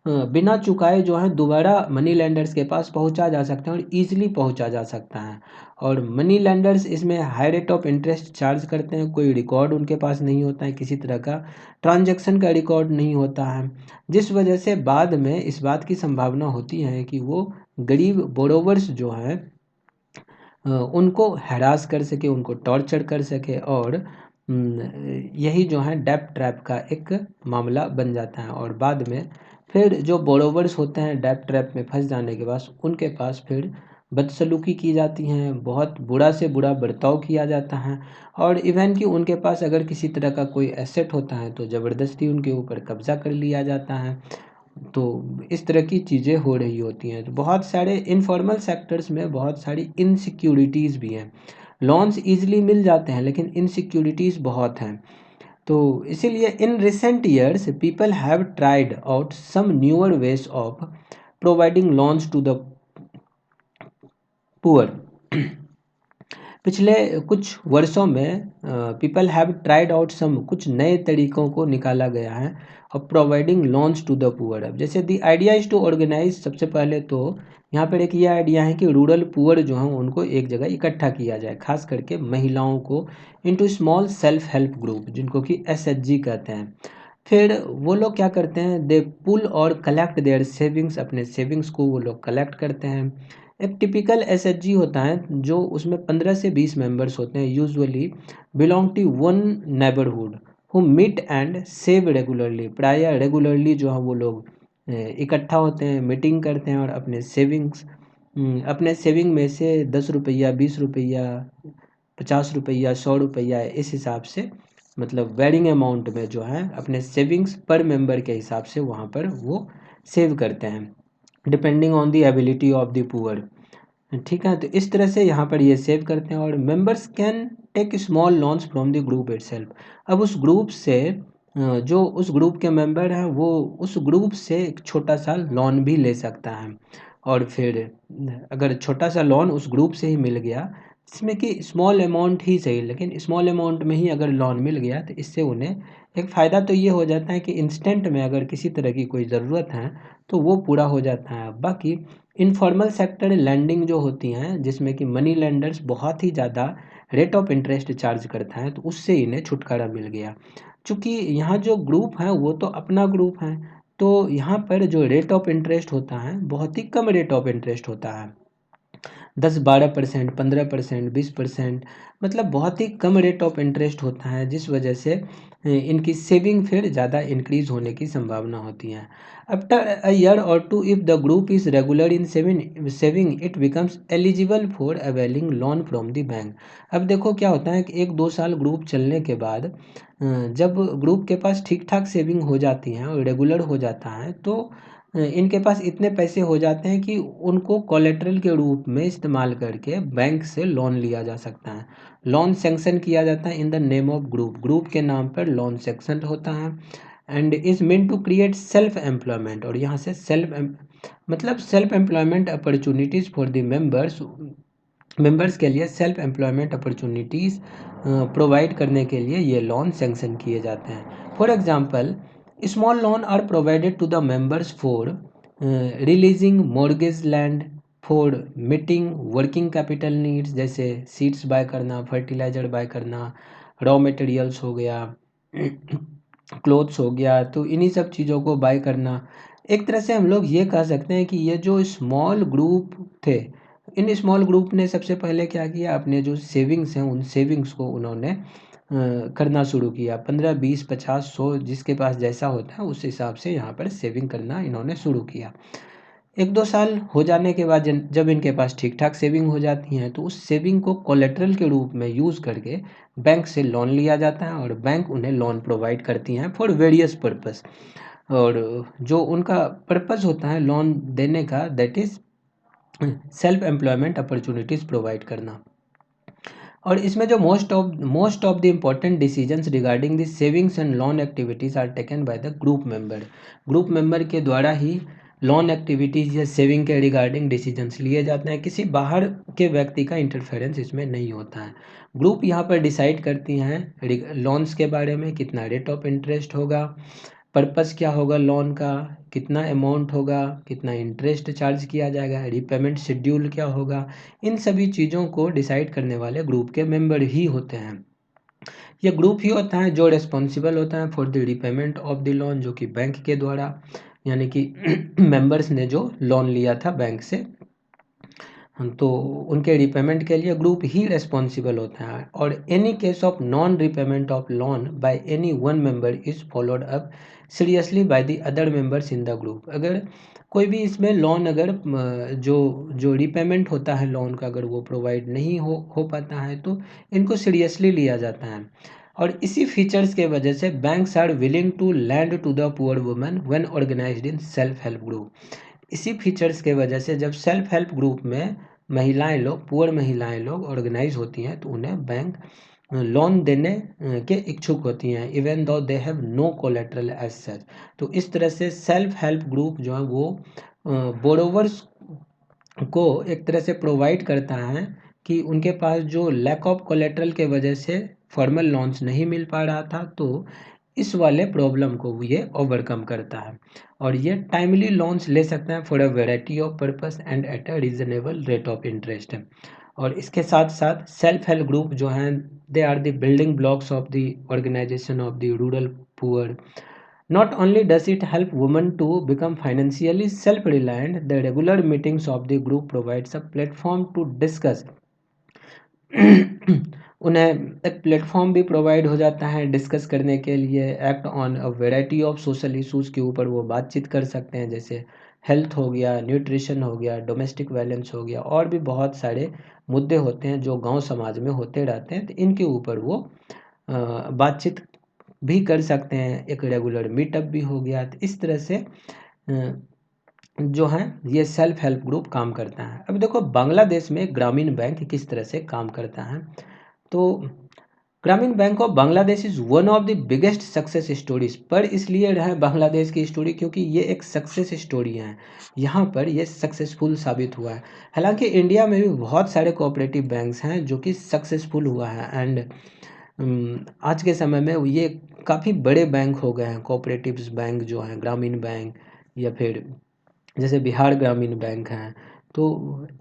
बिना चुकाए जो है दोबारा मनी लेंडर्स के पास पहुंचा जा सकता है और ईजिली पहुंचा जा सकता है। और मनी लेंडर्स इसमें high rate of interest charge करते हैं, कोई रिकॉर्ड उनके पास नहीं होता है, किसी तरह का ट्रांजैक्शन का रिकॉर्ड नहीं होता है, जिस वजह से बाद में इस बात की संभावना होती है कि वो गरीब बोरोवर्स जो हैं उनको हैरास कर सके, उनको टॉर्चर कर सके और यही जो है डेब्ट ट्रैप का एक मामला बन जाता है। और बाद में फिर जो बोरोवर्स होते हैं डेब्ट ट्रैप में फंस जाने के बाद उनके पास फिर बदसलूकी की जाती हैं, बहुत बुरा से बुरा बर्ताव किया जाता है। और इवन कि उनके पास अगर किसी तरह का कोई एसेट होता है तो ज़बरदस्ती उनके ऊपर कब्ज़ा कर लिया जाता है। तो इस तरह की चीज़ें हो रही होती हैं। तो बहुत सारे इनफॉर्मल सेक्टर्स में बहुत सारी इनसिक्योरिटीज़ भी हैं। लोन्स ईज़िली मिल जाते हैं लेकिन इनसिक्योरिटीज़ बहुत हैं। तो इसीलिए in recent years people have tried out some newer ways of providing loans to the poor. पिछले कुछ वर्षों में people have tried out some कुछ नए तरीक़ों को निकाला गया है और providing loans to the poor. अब जैसे the idea is to organise, सबसे पहले तो यहाँ पर एक ये आइडिया है कि रूरल पुअर जो हैं उनको एक जगह इकट्ठा किया जाए, खास करके महिलाओं को, into small self help group जिनको कि SHG कहते हैं। फिर वो लोग क्या करते हैं, दे पुल और कलेक्ट देयर सेविंग्स, अपने सेविंग्स को वो लोग कलेक्ट करते हैं। एक टिपिकल SHG होता है जो उसमें 15 से 20 मेंबर्स होते हैं, usually belong to one neighbourhood who meet and save regularly. प्रायः रेगुलरली जो है वो लोग इकट्ठा होते हैं, मीटिंग करते हैं और अपने सेविंग में से 10 रुपया, 20 रुपया, 50 रुपया, 100 रुपया, इस हिसाब से मतलब वेरिंग अमाउंट में जो है अपने सेविंग्स पर मेंबर के हिसाब से वहाँ पर वो सेव करते हैं, depending on the ability of the poor. ठीक है, तो इस तरह से यहाँ पर ये सेव करते हैं। और members can take small loans from the group itself. अब उस ग्रुप से जो उस ग्रुप के मेंबर हैं वो उस ग्रुप से एक छोटा सा लोन भी ले सकता है। और फिर अगर छोटा सा लोन उस ग्रुप से ही मिल गया, जिसमें कि स्मॉल अमाउंट ही सही लेकिन स्मॉल अमाउंट में ही अगर लोन मिल गया, तो इससे उन्हें एक फ़ायदा तो ये हो जाता है कि इंस्टेंट में अगर किसी तरह की कोई ज़रूरत है तो वो पूरा हो जाता है। बाकी इनफॉर्मल सेक्टर लैंडिंग जो होती हैं जिसमें कि मनी लेंडर्स बहुत ही ज़्यादा रेट ऑफ इंटरेस्ट चार्ज करता है, तो उससे इन्हें छुटकारा मिल गया। चूँकि यहाँ जो ग्रुप है वो तो अपना ग्रुप है, तो यहाँ पर जो रेट ऑफ इंटरेस्ट होता है बहुत ही कम रेट ऑफ इंटरेस्ट होता है, 10-12%, 15%, 20%, मतलब बहुत ही कम रेट ऑफ इंटरेस्ट होता है, जिस वजह से इनकी सेविंग फिर ज़्यादा इंक्रीज़ होने की संभावना होती है। आफ्टर अ ईयर और two if the group is regular in saving it becomes eligible for availing loan from the bank. अब देखो क्या होता है कि 1-2 साल ग्रुप चलने के बाद जब ग्रुप के पास ठीक ठाक सेविंग हो जाती है और रेगुलर हो जाता है, तो इनके पास इतने पैसे हो जाते हैं कि उनको कोलेट्रल के रूप में इस्तेमाल करके बैंक से लोन लिया जा सकता है। लोन सैंक्शन किया जाता है in the name of group, group के नाम पर लोन सैंक्शन होता है। And is mean to create self employment, और यहाँ से मतलब self employment opportunities for the members के लिए सेल्फ एम्प्लॉयमेंट अपॉर्चुनिटीज़ प्रोवाइड करने के लिए ये लोन सैंक्शन किए जाते हैं। For example, small loan are provided to the members for releasing mortgage land, for meeting working capital needs, जैसे सीड्स बाय करना, फर्टिलाइज़र बाय करना, रॉ मटेरियल्स हो गया, क्लोथ्स हो गया, तो इन्हीं सब चीज़ों को बाय करना। एक तरह से हम लोग ये कह सकते हैं कि ये जो स्मॉल ग्रुप थे, इन स्मॉल ग्रुप ने सबसे पहले क्या किया, अपने जो सेविंग्स हैं उन सेविंग्स को उन्होंने करना शुरू किया। 15, 20, 50, 100 जिसके पास जैसा होता है उस हिसाब से यहाँ पर सेविंग करना इन्होंने शुरू किया। 1-2 साल हो जाने के बाद जब इनके पास ठीक ठाक सेविंग हो जाती हैं, तो उस सेविंग को कोलेटरल के रूप में यूज़ करके बैंक से लोन लिया जाता है और बैंक उन्हें लोन प्रोवाइड करती हैं फॉर वेरियस पर्पस। और जो उनका पर्पस होता है लोन देने का, that is self employment opportunities provide करना। और इसमें जो most of the important decisions regarding the savings and loan activities are taken by the group member के द्वारा ही लोन एक्टिविटीज़ या सेविंग के रिगार्डिंग डिसीजंस लिए जाते हैं। किसी बाहर के व्यक्ति का इंटरफेरेंस इसमें नहीं होता है। ग्रुप यहाँ पर डिसाइड करती हैं लोन्स के बारे में, कितना रेट ऑफ इंटरेस्ट होगा, पर्पस क्या होगा लोन का, कितना अमाउंट होगा, कितना इंटरेस्ट चार्ज किया जाएगा, रीपेमेंट शेड्यूल क्या होगा। इन सभी चीज़ों को डिसाइड करने वाले ग्रुप के मेंबर ही होते हैं। ये ग्रुप ही होता है जो रिस्पॉन्सिबल होता है for the repayment of the loan, जो कि बैंक के द्वारा, यानी कि मेंबर्स ने जो लोन लिया था बैंक से, तो उनके रिपेमेंट के लिए ग्रुप ही रिस्पॉन्सिबल होता है। और any case of non repayment of loan by any one member is followed up seriously by the other members in the group. अगर कोई भी इसमें लोन, अगर जो जो रिपेमेंट होता है लोन का, अगर वो प्रोवाइड नहीं हो पाता है, तो इनको सीरियसली लिया जाता है। और इसी फीचर्स के वजह से banks are willing to lend to the poor women when organised in self help group. इसी फीचर्स के वजह से जब सेल्फ हेल्प ग्रुप में महिलाएं लोग, पुअर महिलाएं लोग ऑर्गेनाइज होती हैं, तो उन्हें बैंक लोन देने के इच्छुक होती हैं, even though they have no collateral as such. तो इस तरह से सेल्फ हेल्प ग्रुप जो है वो बोरोवर्स को एक तरह से प्रोवाइड करता है कि उनके पास जो लैक ऑफ कोलेटरल के वजह से फॉर्मल लोन्स नहीं मिल पा रहा था, तो इस वाले प्रॉब्लम को ये ओवरकम करता है और ये टाइमली लोन्स ले सकते हैं for a variety of purpose and at a reasonable rate of interest. और इसके साथ साथ सेल्फ हेल्प ग्रुप जो हैं, they are the building blocks of the organisation of the rural poor. Not only does it help women to become financially self-reliant, the regular meetings of the group provides a platform to discuss उन्हें एक प्लेटफॉर्म भी प्रोवाइड हो जाता है डिस्कस करने के लिए, act on a variety of social issues के ऊपर वो बातचीत कर सकते हैं, जैसे हेल्थ हो गया, न्यूट्रिशन हो गया, डोमेस्टिक वायलेंस हो गया, और भी बहुत सारे मुद्दे होते हैं जो गांव समाज में होते रहते हैं, तो इनके ऊपर वो बातचीत भी कर सकते हैं। एक रेगुलर मीटअप भी हो गया। तो इस तरह से जो है ये सेल्फ हेल्प ग्रुप काम करता है। अब देखो बांग्लादेश में ग्रामीण बैंक किस तरह से काम करता है। तो ग्रामीण bank of Bangladesh is one of the biggest success stories. पर इसलिए रहा बांग्लादेश की स्टोरी क्योंकि ये एक सक्सेस स्टोरी है, यहाँ पर ये सक्सेसफुल साबित हुआ है। हालांकि इंडिया में भी बहुत सारे कोऑपरेटिव बैंक्स हैं जो कि सक्सेसफुल हुआ है, एंड आज के समय में ये काफ़ी बड़े बैंक हो गए हैं कोऑपरेटिव्स बैंक जो हैं, ग्रामीण बैंक, या फिर जैसे बिहार ग्रामीण बैंक हैं। तो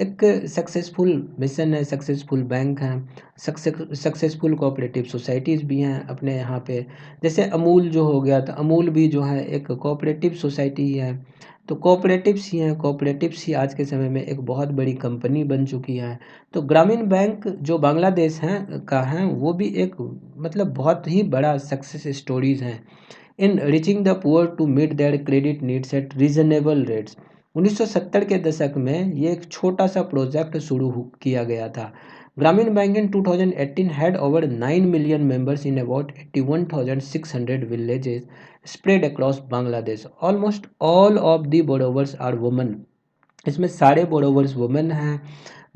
एक सक्सेसफुल मिशन है, सक्सेसफुल बैंक हैं, सक्सेसफुल कोऑपरेटिव सोसाइटीज़ भी हैं अपने यहाँ पे। जैसे अमूल जो हो गया, तो अमूल भी जो है एक कोऑपरेटिव सोसाइटी ही है। तो कोऑपरेटिव्स ही आज के समय में एक बहुत बड़ी कंपनी बन चुकी है। तो ग्रामीण बैंक जो बांग्लादेश हैं का है, वो भी एक मतलब बहुत ही बड़ा सक्सेस स्टोरीज़ हैं in reaching the poor to meet their credit needs at reasonable rates. 1970 के दशक में ये एक छोटा सा प्रोजेक्ट शुरू किया गया था। Grameen Bank in 2018 had over 9 million members in about 81,600 villages spread across Bangladesh. Almost all of the borrowers are women. इसमें सारे बोरोवर्स वुमेन हैं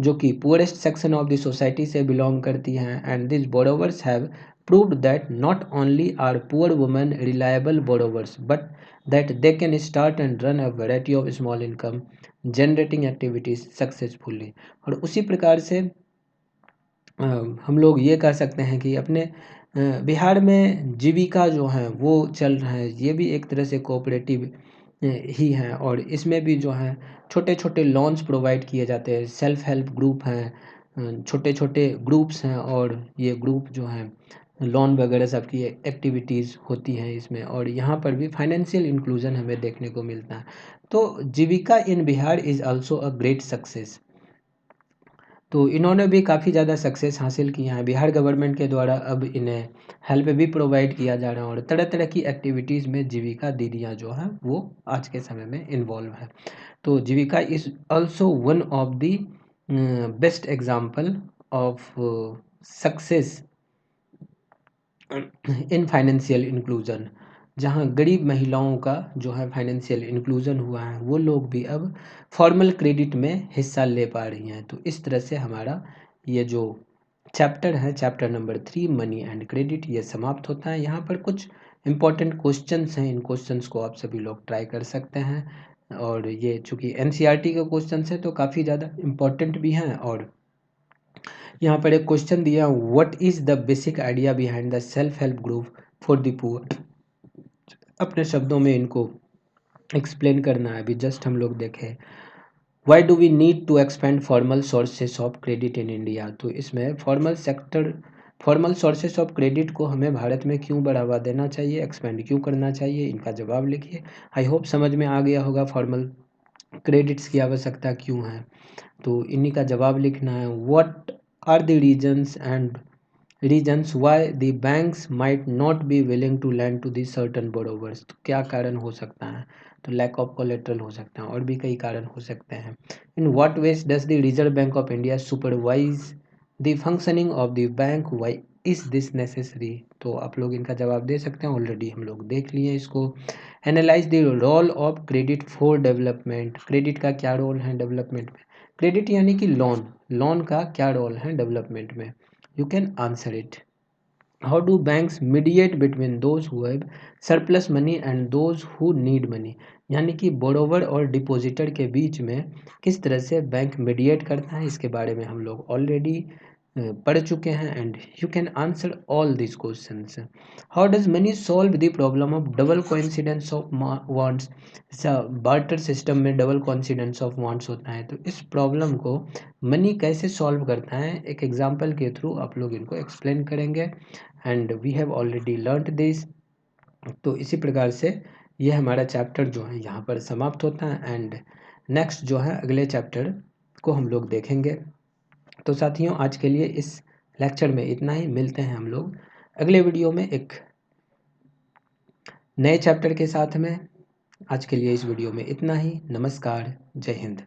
जो कि poorest section of the society से बिलोंग करती हैं, and this borrowers have proved that not only are poor women reliable borrowers but that they can start and run a variety of small income generating activities successfully। और उसी प्रकार से हम लोग ये कह सकते हैं कि अपने बिहार में जीविका जो है वो चल रहा है। ये भी एक तरह से कोऑपरेटिव ही हैं और इसमें भी जो है छोटे छोटे लोन्स प्रोवाइड किए जाते हैं। सेल्फ हेल्प ग्रुप हैं, छोटे छोटे ग्रुप्स हैं और ये ग्रुप जो हैं लोन वगैरह सबकी एक्टिविटीज़ होती हैं इसमें, और यहाँ पर भी फाइनेंशियल इंक्लूजन हमें देखने को मिलता है। तो Jeevika in Bihar is also a great success. तो इन्होंने भी काफ़ी ज़्यादा सक्सेस हासिल किया है। बिहार गवर्नमेंट के द्वारा अब इन्हें हेल्प भी प्रोवाइड किया जा रहा है और तरह तरह की एक्टिविटीज़ में जीविका दीदियाँ जो हैं वो आज के समय में इन्वॉल्व है। तो Jeevika is also one of the best example of success in financial inclusion, जहाँ गरीब महिलाओं का जो है फाइनेंशियल इंक्लूजन हुआ है, वो लोग भी अब फॉर्मल क्रेडिट में हिस्सा ले पा रही हैं। तो इस तरह से हमारा ये जो चैप्टर है, chapter number 3 money and credit, ये समाप्त होता है। यहाँ पर कुछ इंपॉर्टेंट क्वेश्चंस हैं, इन क्वेश्चंस को आप सभी लोग ट्राई कर सकते हैं। और ये चूँकि एनसीईआरटी के क्वेश्चंस हैं तो काफ़ी ज़्यादा इम्पोर्टेंट भी हैं। और यहाँ पर एक क्वेश्चन दिया, what is the basic idea behind the self help group for the poor. अपने शब्दों में इनको एक्सप्लेन करना है। अभी जस्ट हम लोग देखें, why do we need to expand formal sources of credit in India. तो इसमें फॉर्मल सोर्सेस ऑफ क्रेडिट को हमें भारत में क्यों बढ़ावा देना चाहिए, एक्सपेंड क्यों करना चाहिए, इनका जवाब लिखिए। आई होप समझ में आ गया होगा फॉर्मल क्रेडिट्स की आवश्यकता क्यों है। तो इन्हीं का जवाब लिखना है। What are the reasons why the banks might not be willing to lend to the certain borrowers. तो क्या कारण हो सकता है, तो लैक ऑफ कोलेट्रल हो सकता है और भी कई कारण हो सकते हैं। In what ways does the Reserve bank of India supervise the functioning of the bank, why is this necessary. तो आप लोग इनका जवाब दे सकते हैं, ऑलरेडी हम लोग देख लिए इसको। Analyse the role of credit for development, credit का क्या रोल है डेवलपमेंट में। क्रेडिट यानी कि लोन का क्या रोल है डेवलपमेंट में, you can answer it. How do banks mediate between those who have surplus money and those who need money, यानी कि बोरोवर और डिपॉजिटर के बीच में किस तरह से बैंक मीडिएट करता है, इसके बारे में हम लोग ऑलरेडी पढ़ चुके हैं। And you can answer all this questions. How does money solve the problem of double coincidence of wants. Barter system में डबल कोइंसिडेंस ऑफ वांट्स होता है, तो इस प्रॉब्लम को मनी कैसे सॉल्व करता है, एक एग्जांपल के थ्रू आप लोग इनको एक्सप्लेन करेंगे। And we have already learned this. तो इसी प्रकार से ये हमारा चैप्टर जो है यहाँ पर समाप्त होता है। एंड नेक्स्ट जो है अगले चैप्टर को हम लोग देखेंगे। तो साथियों, आज के लिए इस लेक्चर में इतना ही। मिलते हैं हम लोग अगले वीडियो में एक नए चैप्टर के साथ में। आज के लिए इस वीडियो में इतना ही। नमस्कार, जय हिंद।